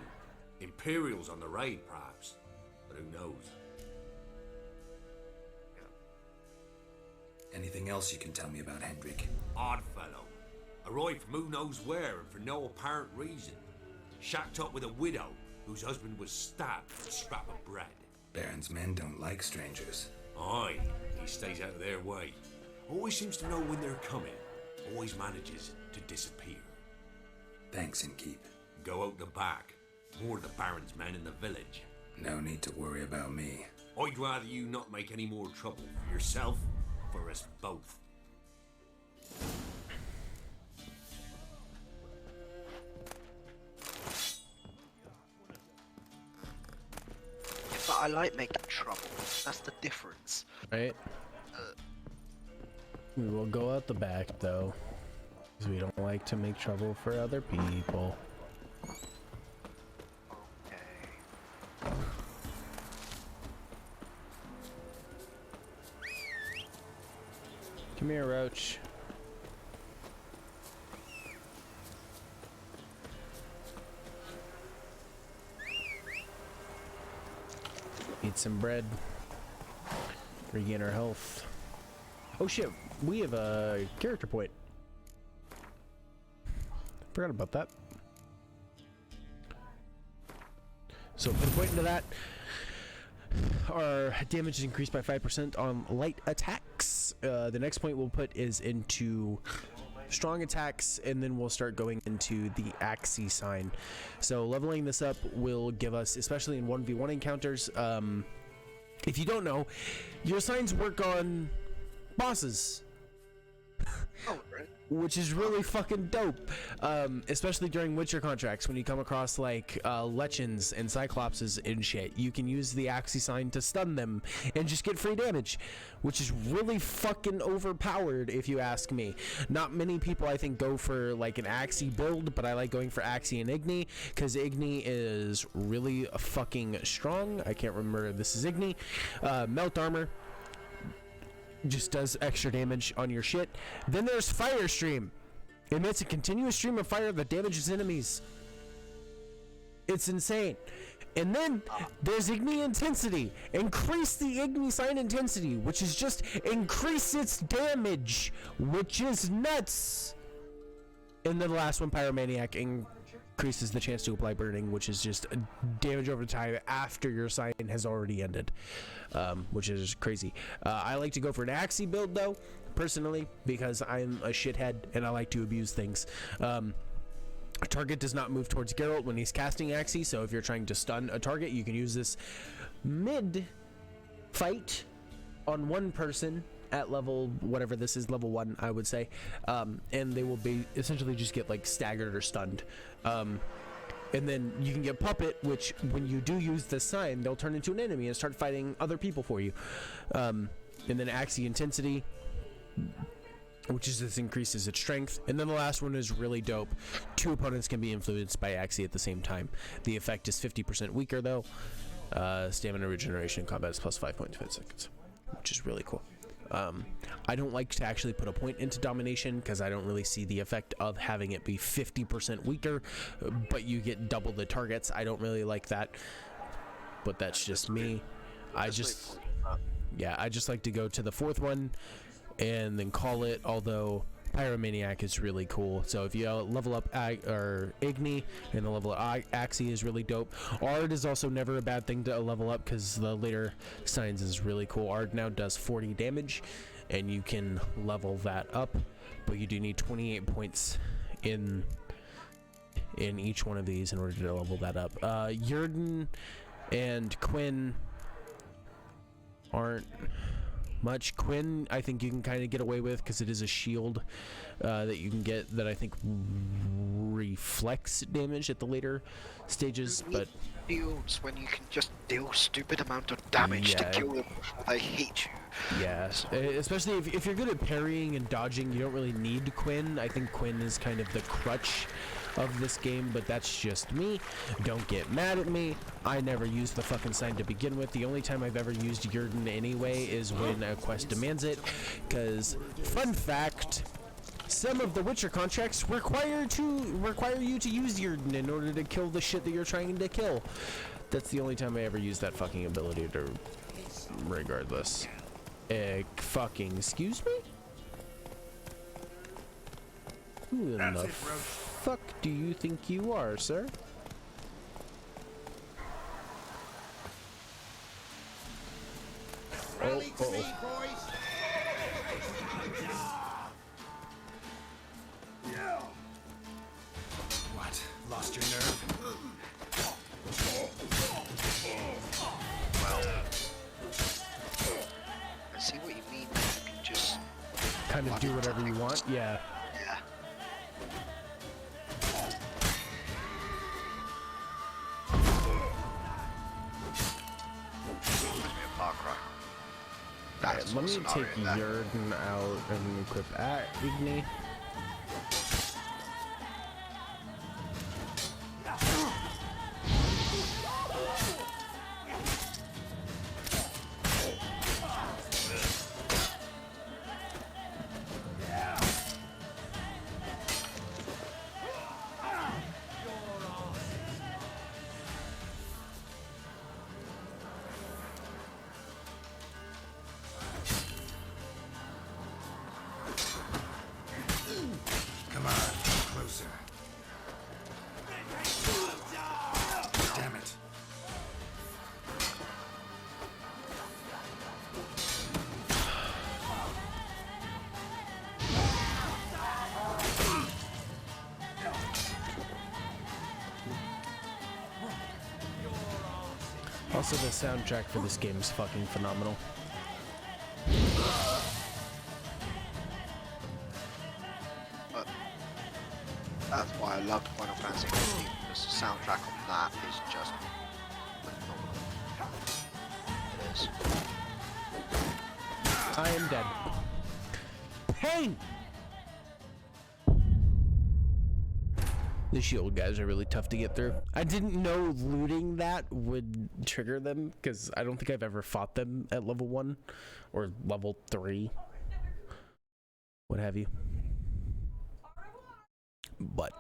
Imperials on the raid, perhaps. But who knows? Anything else you can tell me about Hendrik? Odd fellow. Arrived from who knows where and for no apparent reason. Shacked up with a widow whose husband was stabbed for a scrap of bread. Baron's men don't like strangers. Aye, he stays out of their way. Always seems to know when they're coming. Always manages to disappear. Thanks, Innkeep. Go out the back. More of the Baron's men in the village. No need to worry about me. I'd rather you not make any more trouble for yourself or for us both. But I like making trouble. That's the difference. Right? We will go out the back, though, because we don't like to make trouble for other people. Come here, Roach. Eat some bread. Regain our health. Oh shit, we have a character point. Forgot about that. So put a point into that. Our damage is increased by 5% on light attacks. The next point we'll put is into strong attacks, and then we'll start going into the Axii sign. So leveling this up will give us, especially in 1v1 encounters, if you don't know, your signs work on bosses. Oh, right. Which is really fucking dope, especially during Witcher contracts when you come across like Lechens and Cyclopses and shit. You can use the Axii sign to stun them and just get free damage, which is really fucking overpowered if you ask me. Not many people I think go for like an Axii build, but I like going for Axii and Igni because Igni is really fucking strong. I can't remember if this is Igni. Melt armor just does extra damage on your shit. Then there's Fire Stream. It emits a continuous stream of fire that damages enemies. It's insane. And then there's Igni Intensity. Increase the Igni sign intensity, which is just increase its damage, which is nuts. And then the last one, Pyromaniac, increases the chance to apply burning, which is just damage over time after your sign has already ended, which is crazy. I like to go for an Axii build though, personally, because I'm a shithead and I like to abuse things. A target does not move towards Geralt when he's casting Axii, so if you're trying to stun a target, you can use this mid-fight on one person at level, whatever this is, level 1, I would say, and they will be essentially just get like staggered or stunned. And then you can get Puppet, which when you do use this sign, they'll turn into an enemy and start fighting other people for you. And then Axii Intensity, which is this increases its strength. And then the last one is really dope. 2 opponents can be influenced by Axii at the same time. The effect is 50% weaker though. Stamina regeneration in combat is plus 5.5 seconds, which is really cool. I don't like to actually put a point into domination because I don't really see the effect of having it be 50% weaker, but you get double the targets. I don't really like that, but that's just me. I just like to go to the 4th one and then call it, although Pyromaniac is really cool. So if you level up Igni, and the level of Axii is really dope. Ard is also never a bad thing to level up because the later signs is really cool. Ard now does 40 damage and you can level that up, but you do need 28 points in each one of these in order to level that up. Yrden and Quinn aren't much. Quinn, I think you can kind of get away with because it is a shield that you can get that I think reflects damage at the later stages, but shields when you can just deal stupid amount of damage to kill them before they hit you. Yeah, especially if you're good at parrying and dodging, you don't really need Quinn. I think Quinn is kind of the crutch of this game, but that's just me. Don't get mad at me. I never used the fucking sign to begin with. The only time I've ever used Yrden anyway is when a quest demands it, because fun fact, some of the Witcher contracts require you to use Yrden in order to kill the shit that you're trying to kill. That's the only time I ever used that fucking ability. To regardless, fucking excuse me. Who in the fuck do you think you are, sir? Rally to me, boys! What? Lost your nerve? Well, I see what you mean. You can just kind of do whatever you want. Yeah. Yeah. Alright, let me take Yrden out and equip Igni. Also, the soundtrack for this game is fucking phenomenal. But that's why I loved Final Fantasy 15, because the soundtrack on that is just phenomenal. It is. I am dead. Pain! The shield guys are really tough to get through. I didn't know looting that would trigger them, because I don't think I've ever fought them at level 1 or level 3. What have you. But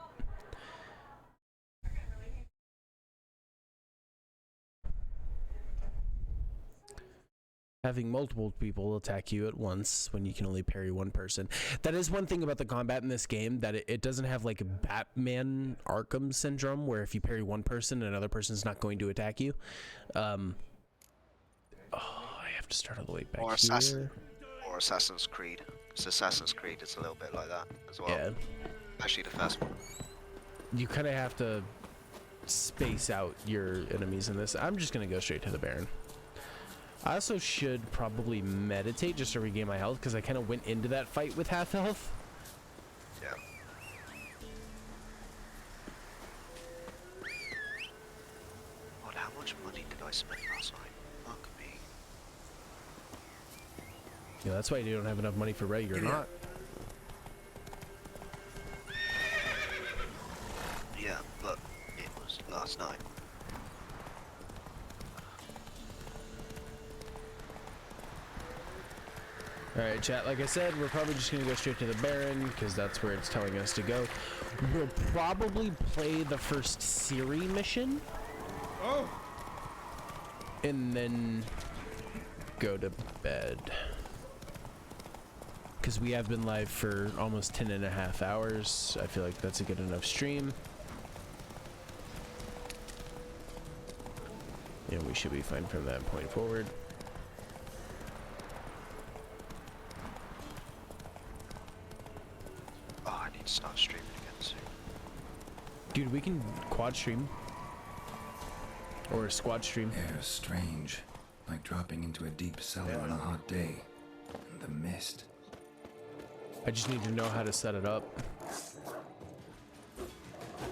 Having multiple people attack you at once when you can only parry one person. That is one thing about the combat in this game, that it doesn't have like Batman Arkham syndrome, where if you parry one person, another person's not going to attack you. I have to start all the way back here. Or Assassin's Creed. Because Assassin's Creed is a little bit like that as well. Yeah. Actually, the first one. You kind of have to space out your enemies in this. I'm just going to go straight to the Baron. I also should probably meditate just to regain my health, because I kind of went into that fight with half health. Yeah. God, how much money did I spend last night? Fuck me. Yeah, that's why you don't have enough money for regular not. Yeah, but it was last night. Alright, chat, like I said, we're probably just going to go straight to the Baron, because that's where it's telling us to go. We'll probably play the first Ciri mission. Oh! And then go to bed. Because we have been live for almost 10.5 hours. I feel like that's a good enough stream. Yeah, we should be fine from that point forward. Start streaming again soon. Dude, we can quad stream. Or squad stream. Air strange. Like dropping into a deep cellar on a hot day. And the mist. I just need to know how to set it up.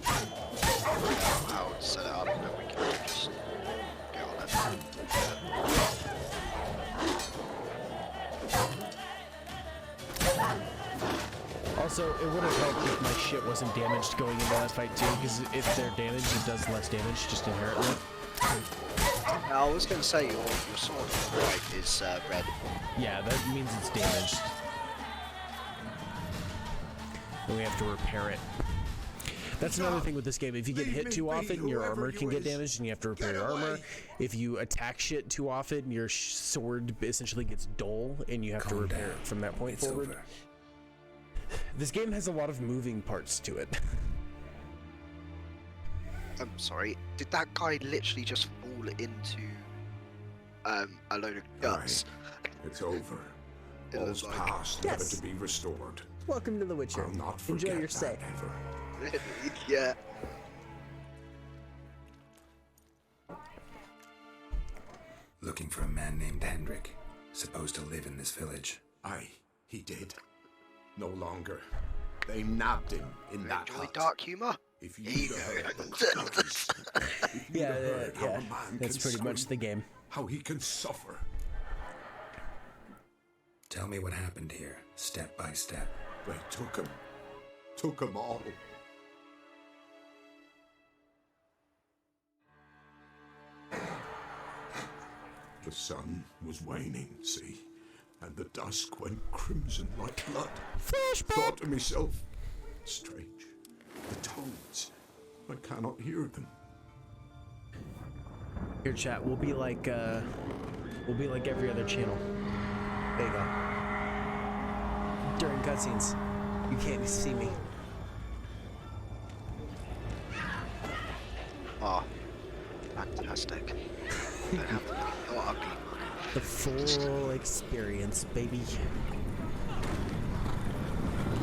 I would set it up and then we can just get on it. Also, it would have helped if my shit wasn't damaged going into that fight too, because if they're damaged, it does less damage just inherently. I was going to say your sword right is red. Yeah, that means it's damaged. And we have to repair it. That's another thing with this game. If you get hit too often, your armor can get damaged and you have to repair your armor. If you attack shit too often, your sword essentially gets dull and you have to repair it from that point forward. Over. This game has a lot of moving parts to it. I'm sorry, did that guy literally just fall into a load of guts? Right. It's over. All's past, never to be restored. Welcome to The Witcher. I'll not Enjoy your stay. Yeah. Looking for a man named Hendrik, supposed to live in this village. Aye, he did. No longer. They nabbed him in that enjoy hut. Dark humor? If you yeah. That's pretty much the game. How he can suffer. Tell me what happened here, step by step. They took him. Took them all. The sun was waning, see? And the dusk went crimson like blood. Thought to myself, strange, the tones, I cannot hear them. Here, chat, we'll be like every other channel. There you go. During cutscenes, you can't see me. Oh, fantastic. Don't have to be ugly. The full experience, baby.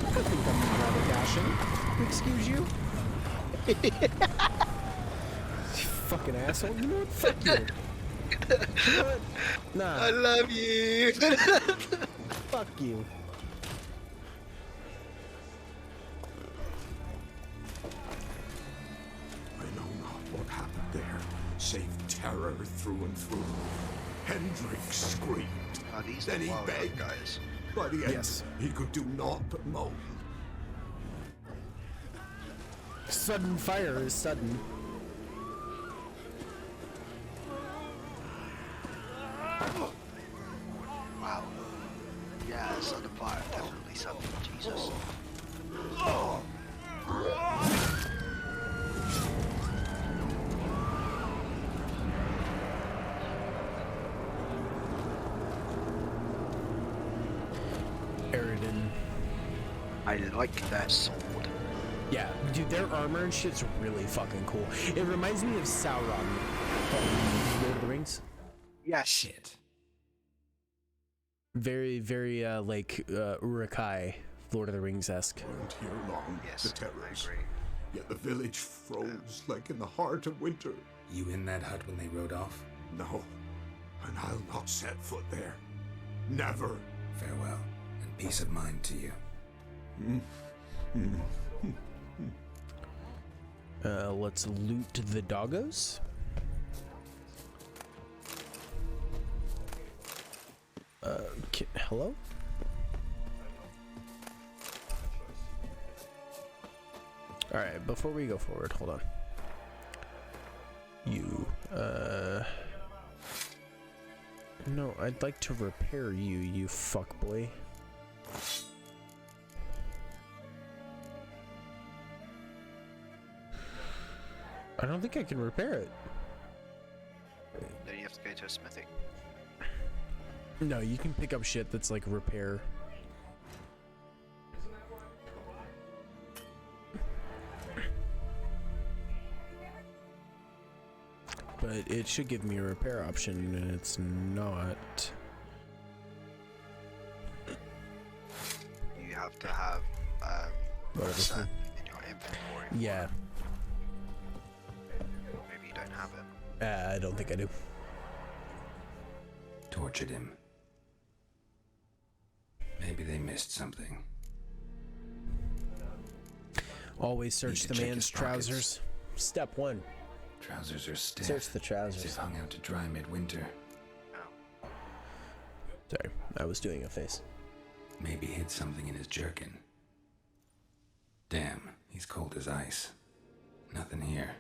I think I'm rather dashing. Excuse you? Fucking asshole. You know what? Fuck you. You know what? Nah. I love you. Fuck you. I know not what happened there, save terror through and through. Hendrik screamed. Then he begged. Guys. By the end, he could do naught but moan. Sudden fire is sudden. Wow. Yeah, sudden fire, definitely sudden. Jesus. Eridan. I like their sword. Yeah, dude, their armor and shit's really fucking cool. It reminds me of Sauron from Lord of the Rings. Yeah, shit. Very, very like Uruk-hai, Lord of the Rings-esque. Weren't here long, Yes, the terrors. Yet the village froze like in the heart of winter. You in that hut when they rode off? No, and I'll not set foot there. Never. Farewell, and peace of mind to you. Let's loot the doggos. Hello? Alright, before we go forward, hold on. You, no, I'd like to repair you, you fuckboy. I don't think I can repair it. Then you have to go to a smithy. No, you can pick up shit that's like repair. But it should give me a repair option, and it's not. You have to have Whatever. in your inventory. Yeah. Maybe you don't have it. I don't think I do. Tortured him. Maybe they missed something. Always search the man's trousers. Step 1. Trousers are stiff. Search the trousers. As if hung out to dry midwinter. Sorry, I was doing a face. Maybe hid something in his jerkin. Damn, he's cold as ice. Nothing here.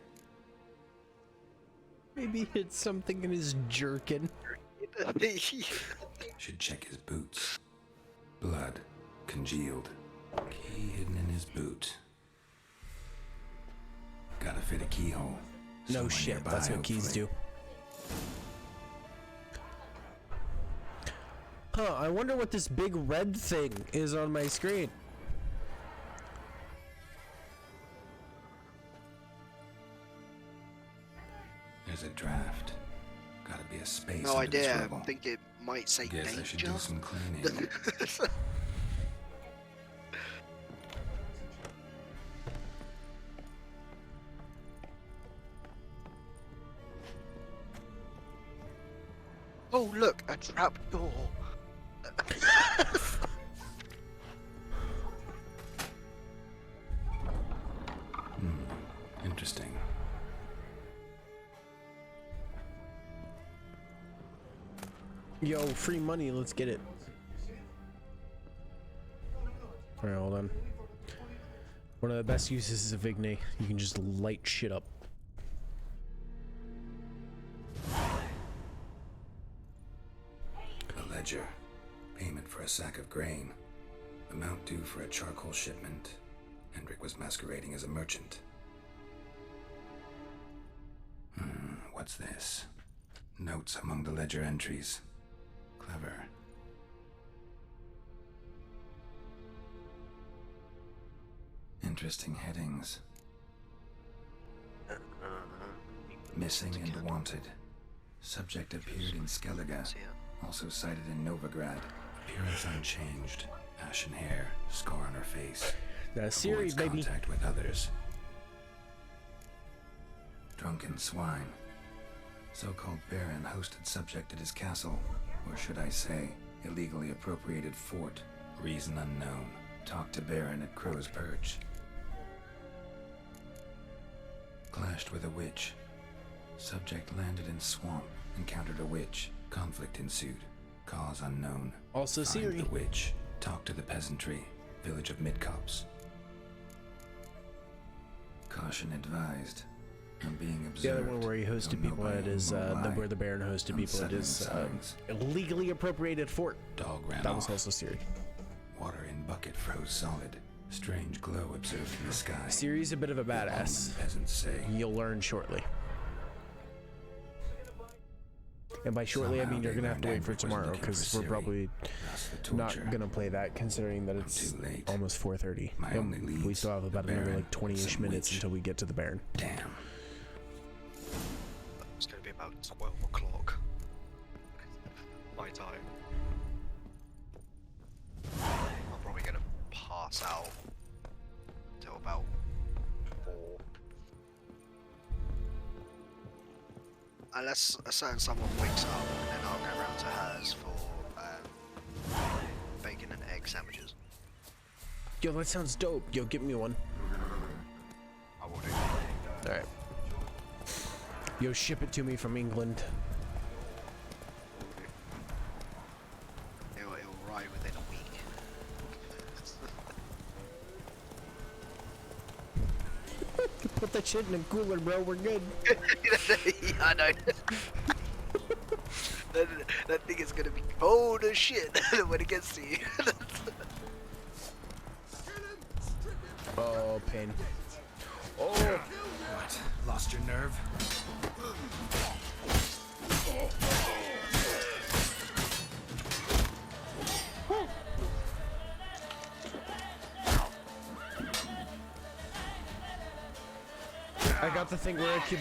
Maybe hid something in his jerkin. Should check his boots. Blood, congealed. Key hidden in his boot. Gotta fit a keyhole. No Somewhere shit, nearby, that's what keys hopefully. do. Huh, I wonder what this big red thing is on my screen. There's a draft. Gotta be a space. No under this idea. rubble. I think it might say Guess danger. I should do some cleaning. Oh look, a trap door. Interesting. Yo, free money, let's get it. Alright, hold on. One of the best uses of Igni, you can just light shit up. A ledger. Payment for a sack of grain. Amount due for a charcoal shipment. Hendrik was masquerading as a merchant. What's this? Notes among the ledger entries. Clever. Interesting headings. Missing and wanted. Subject appeared in Skellige. Also cited in Novigrad. Appearance unchanged. Ashen hair. Scar on her face. That's Siri, baby. Contact with others. Drunken swine. So-called Baron hosted subject at his castle, or should I say, illegally appropriated fort. Reason unknown. Talked to Baron at Crow's Perch. Clashed with a witch. Subject landed in swamp. Encountered a witch. Conflict ensued. Cause unknown. Also Find Siri. the witch. Talk to the peasantry. Village of Midcopse. Caution advised. I'm being observed. The other one where he hosted people at is where the Baron hosted people at his illegally appropriated fort. Dog ran That was off. also Siri. Water in bucket froze solid. Strange glow observed in the sky. Siri's a bit of a badass. Peasants say. You'll learn shortly. And by shortly, I mean you're Somehow gonna have to they wait for ran tomorrow poison because for we're Ciri. probably That's the not torture. gonna play that, considering that it's almost 4:30. My only And we leads, still have about the another Baron, like 20-ish some minutes witch. until we get to the Baron. Damn. It's going to be about 12 o'clock. My time. I'm probably going to pass out till about 4. Unless a certain someone wakes up, and then I'll go round to hers for bacon and egg sandwiches. Yo, that sounds dope. Yo, get me one. I will do. Alright. Yo, ship it to me from England. It'll arrive within a week. Put that shit in a cooler, bro. We're good. Yeah, I know. that thing is gonna be cold as shit when it gets to you. Oh, pain. Oh! What? Lost your nerve? I got the thing where I could...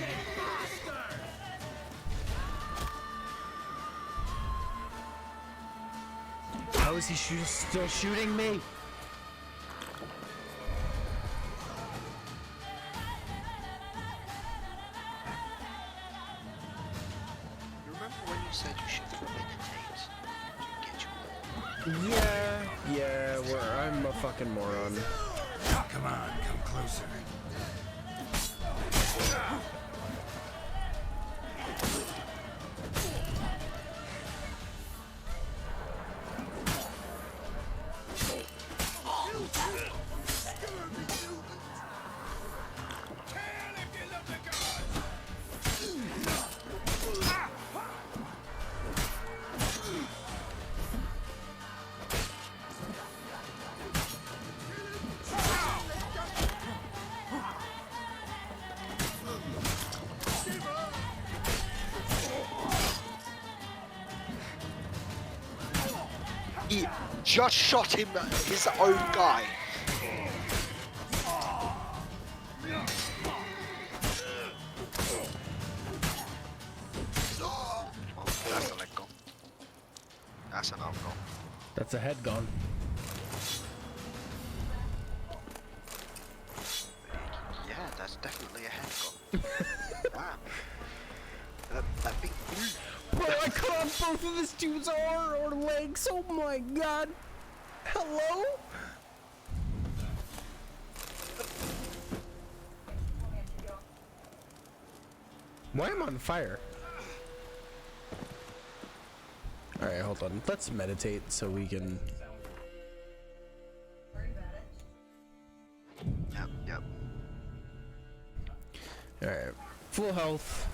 How is he still shooting me? You remember when you said you should meditate? Yeah, I'm a fucking moron. Come on, come closer. He just shot him, his own guy. Oh, that's a leg gone. That's an arm gone. That's a head gone. Yeah, that's definitely a head gone. Wow. That big blue. Bro, I cut off both of this dude's arm or legs. Oh my god. Hello? Why am I on fire? Alright, hold on. Let's meditate so we can... Yep. Alright. Full health.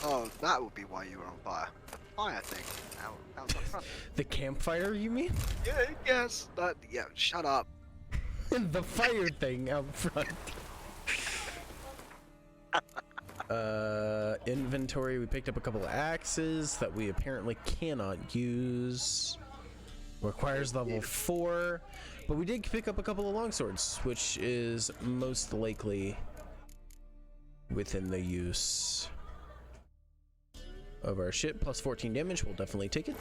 Oh, that would be why you were on fire. Fire thing. Out the front. The campfire, you mean? Yeah, yes. Yeah, shut up. The fire thing out front. Inventory, we picked up a couple of axes that we apparently cannot use. Requires level 4. But we did pick up a couple of longswords, which is most likely within the use of our shit. Plus 14 damage, we'll definitely take it.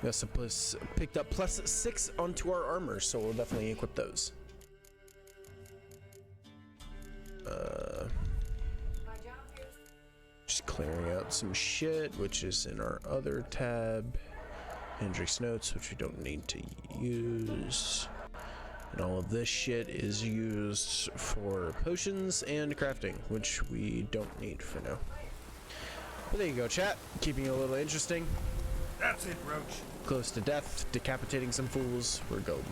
We also picked up plus 6 onto our armor, so we'll definitely equip those. Just clearing out some shit, which is in our other tab. Hendrix notes, which we don't need to use. And all of this shit is used for potions and crafting, which we don't need for now. But there you go, chat. Keeping it a little interesting. That's it, Roach. Close to death, decapitating some fools. We're golden.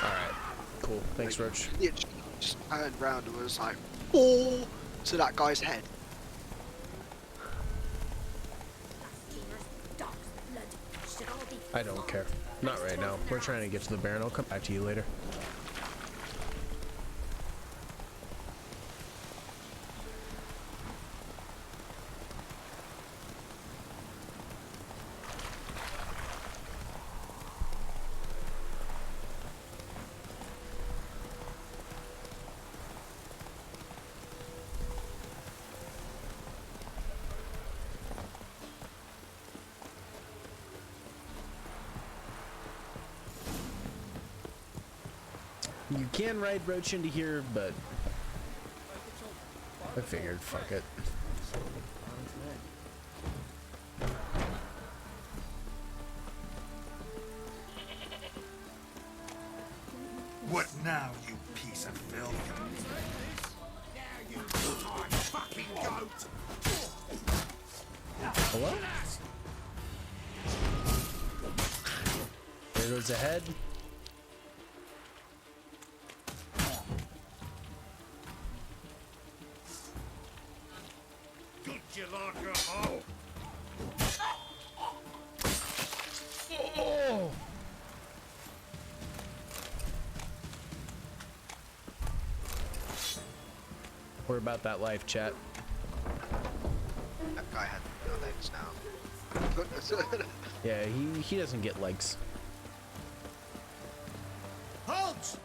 Alright, cool. Thanks, Roach. He just turned round and was like, oh, to that guy's head. I don't care. Not right now. We're trying to get to the Baron. I'll come back to you later. You can ride Roach into here, but I figured, fuck it. What now, you piece of filth? Now you fucking goat! Hello? There goes the head. You like a hole? Oh! We're about that life, chat. That guy had no legs now. Yeah, he doesn't get legs. Halt!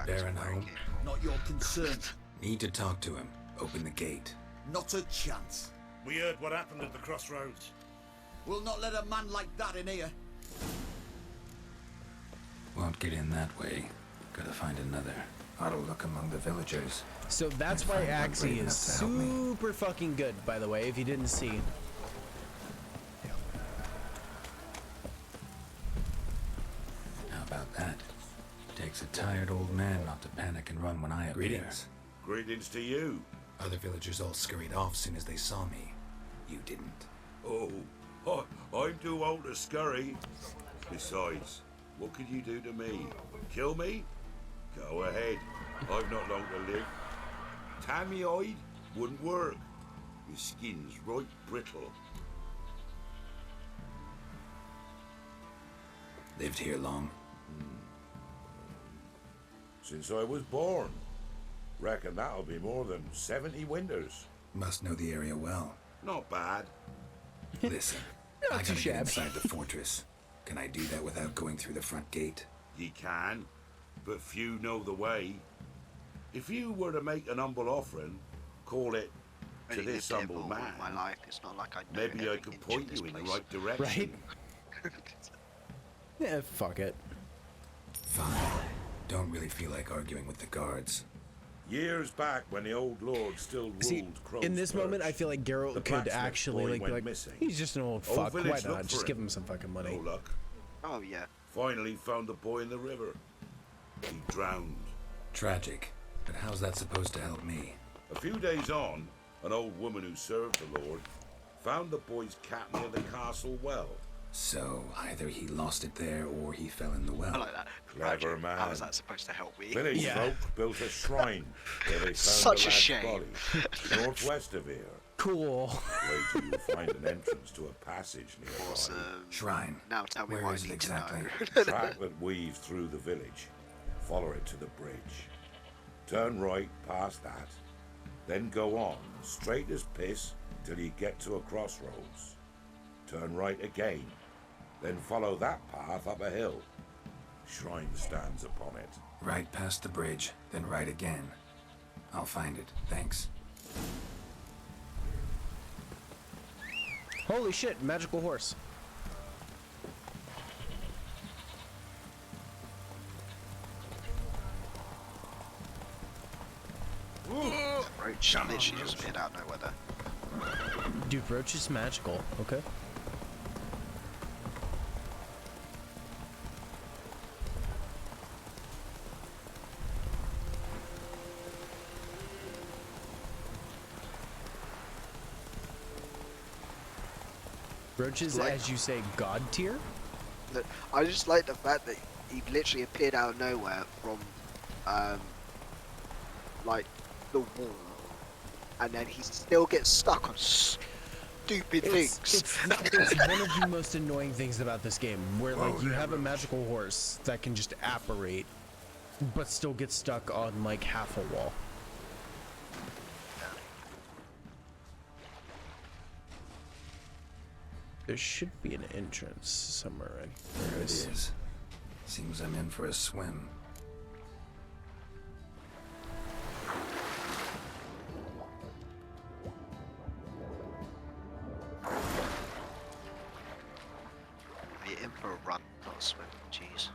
Baron home? Not your concern. Need to talk to him. Open the gate. Not a chance. We heard what happened at the crossroads. We'll not let a man like that in here. Won't get in that way. Gotta find another. Ought to look among the villagers. So that's why Axie is super fucking good, by the way, if you didn't see. How about that? Takes a tired old man not to panic and run when I appear. Greetings. Greetings to you. Other villagers all scurried off soon as they saw me. You didn't. Oh, I'm too old to scurry. Besides, what could you do to me? Kill me? Go ahead. I've not long to live. Tan me hide wouldn't work. Your skin's right brittle. Lived here long? Since I was born. Reckon that'll be more than 70 winters. Must know the area well. Not bad. Listen, Not I too gotta get shabby. inside the fortress. Can I do that without going through the front gate? Ye can, but few know the way. If you were to make an humble offering, call it to Only this lived here humble for all man. my life. It's not like I know Maybe I every could inch of point this you in the place. right direction. Right? Yeah, fuck it. Fine. Don't really feel like arguing with the guards. Years back, when the old lord still ruled See, Crow's in this moment, I feel like Geralt the could blacksmith actually boy like be went like, missing. he's just an old Old fuck. Why village not? looked Just for give him. him some fucking money. No luck. Oh yeah. Finally found the boy in the river. He drowned. Tragic. But how's that supposed to help me? A few days on, an old woman who served the lord found the boy's cat near the castle well. So, either he lost it there or he fell in the well. I like that. Clever man. How is that supposed to help me? Village folk built a shrine where they found Such the a lad's shame. body, northwest of here. Cool. Wait till you find an entrance to a passage nearby. Awesome. Shrine. Now tell me Where what is I it need exactly? to know. Track that weaves through the village. Follow it to the bridge. Turn right past that. Then go on, straight as piss, till you get to a crossroads. Turn right again. Then follow that path up a hill. Shrine stands upon it. Right past the bridge, then right again. I'll find it. Thanks. Holy shit, magical horse. Roach literally just appeared out of nowhere there. Dude, Roach is magical. Okay. Roach is, Like- as you say, god tier? Look, I just like the fact that he literally appeared out of nowhere from, like, the wall, and then he still gets stuck on. stupid It's things. it's one of the most annoying things about this game, where like you have a magical horse that can just apparate, but still get stuck on like half a wall. There should be an entrance somewhere right here. There it is. Seems I'm in for a swim. You're in for a run, not a swim. Jeez.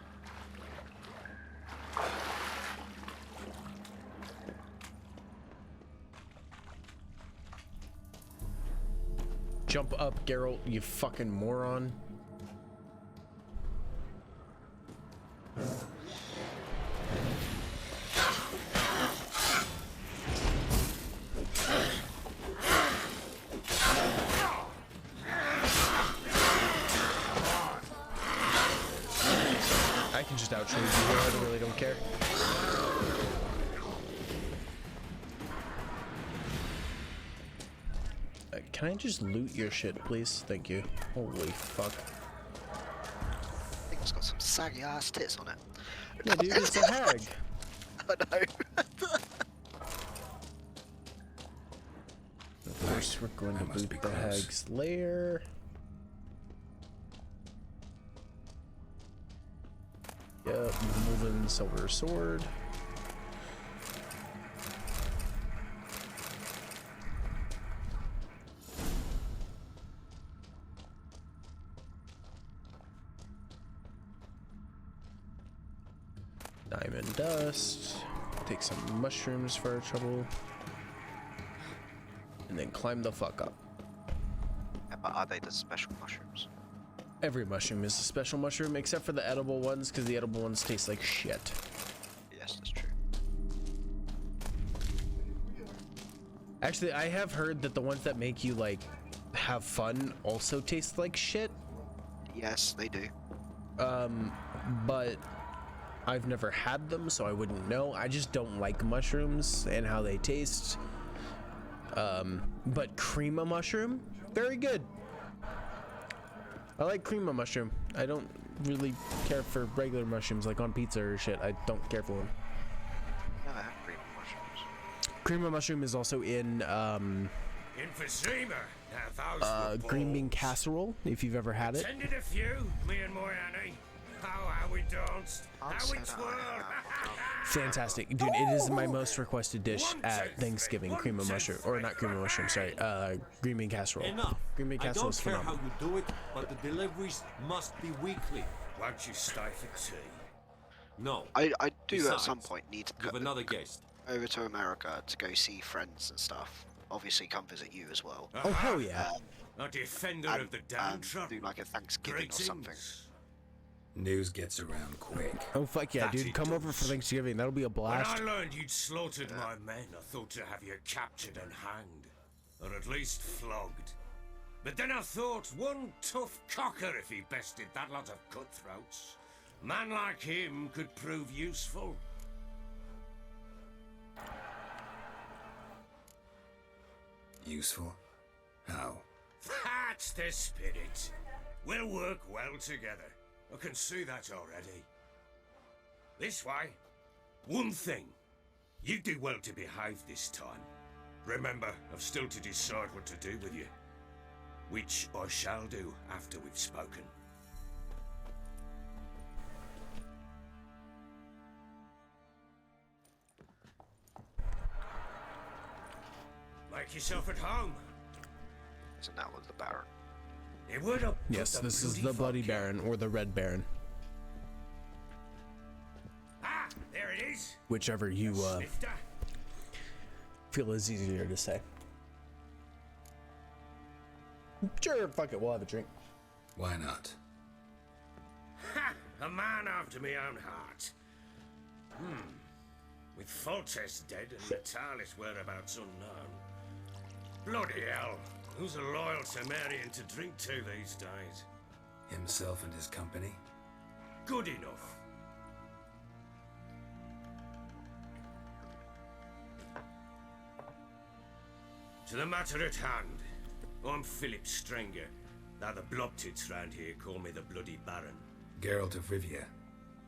Jump up, Geralt, you fucking moron. I can just outtrade you here, I really don't care. Can I just loot your shit, please? Thank you. Holy fuck. I think it's got some saggy ass tits on it. Yeah, dude, it's a hag. I know. Of course, we're going to loot the hag's lair. Yep, moving silver sword. Diamond dust. Take some mushrooms for our trouble. And then climb the fuck up. Yeah, but are they the special mushrooms? Every mushroom is a special mushroom, except for the edible ones, because the edible ones taste like shit. Yes, that's true. Actually, I have heard that the ones that make you, like, have fun also taste like shit. Yes, they do. But I've never had them, so I wouldn't know. I just don't like mushrooms and how they taste. But cream of mushroom, very good. I like cream of mushroom. I don't really care for regular mushrooms, like on pizza or shit. I don't care for them. Never had cream of mushrooms. Cream of mushroom is also in Emphysema. Now those were green bean casserole, if you've ever had it. Tended a few, me and my Annie. How we danced, how we twirled. Fantastic, dude. It is my most requested dish at Thanksgiving. Cream of mushroom, or not cream of mushroom. Sorry, green bean casserole. Enough. Green bean I casserole don't is care phenomenal. how you do it, but the deliveries must be weekly. Won't you stay for tea? No. I do Besides, at some point need to you have another guest. over to America to go see friends and stuff. Obviously, come visit you as well. Oh hell yeah! A defender of the downtrodden. Do like a Thanksgiving or something. News gets around quick. Oh fuck yeah, That dude! it Come over for Thanksgiving. That'll be a blast. When I learned you'd slaughtered my men, I thought to have you captured and hanged, or at least flogged. But then I thought, one tough cocker if he bested that lot of cutthroats. Man like him could prove useful. Useful? How? That's the spirit. We'll work well together. I can see that already. This way. One thing. You do well to behave this time. Remember, I've still to decide what to do with you. Which I shall do after we've spoken. Make yourself at home. Isn't that what the Baron? It would have Yes, this is the Bloody Baron or the Red Baron, Ah, there it is. whichever you Snifter. feel is easier to say. Sure, fuck it, we'll have a drink. Why not? Ha! A man after my own heart. With Foltest dead and Natalis whereabouts unknown. Bloody hell. Who's a loyal Cimmerian to drink to these days? Himself and his company? Good enough. To the matter at hand. I'm Philip Strenger. Now the Blobtits round here call me the Bloody Baron. Geralt of Rivia.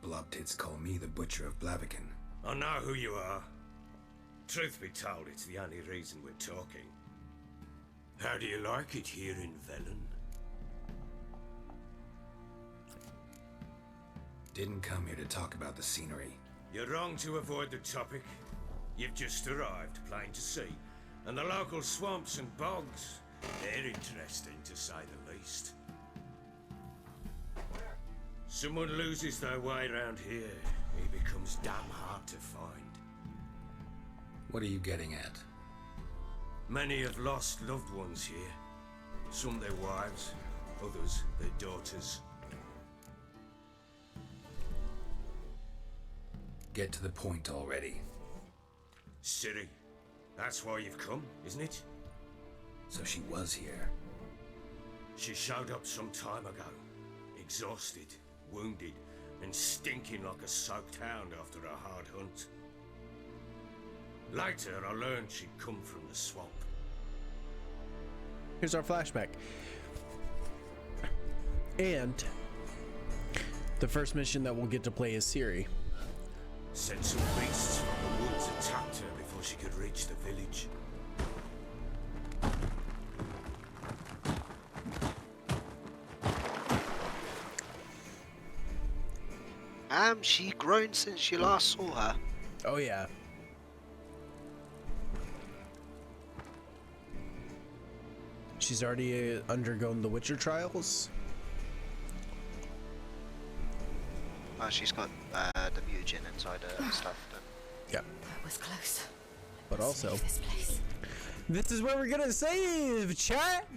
Blobtits call me the Butcher of Blaviken. I know who you are. Truth be told, it's the only reason we're talking. How do you like it here in Velen? Didn't come here to talk about the scenery. You're wrong to avoid the topic. You've just arrived, plain to see. And the local swamps and bogs, they're interesting to say the least. Someone loses their way around here, he becomes damn hard to find. What are you getting at? Many have lost loved ones here. Some their wives, others their daughters. Get to the point already. Ciri, that's why you've come, isn't it? So she was here. She showed up some time ago, exhausted, wounded, and stinking like a soaked hound after a hard hunt. Later, I learned she'd come from the swamp. Here's our flashback. And the first mission that we'll get to play is Ciri. Sent some beasts from the woods attacked her before she could reach the village. She grown since you last saw her. Oh yeah. She's already undergone the Witcher trials. She's got the mutagen inside her and stuff. Yeah. That was close. But also, this is where we're gonna save, chat.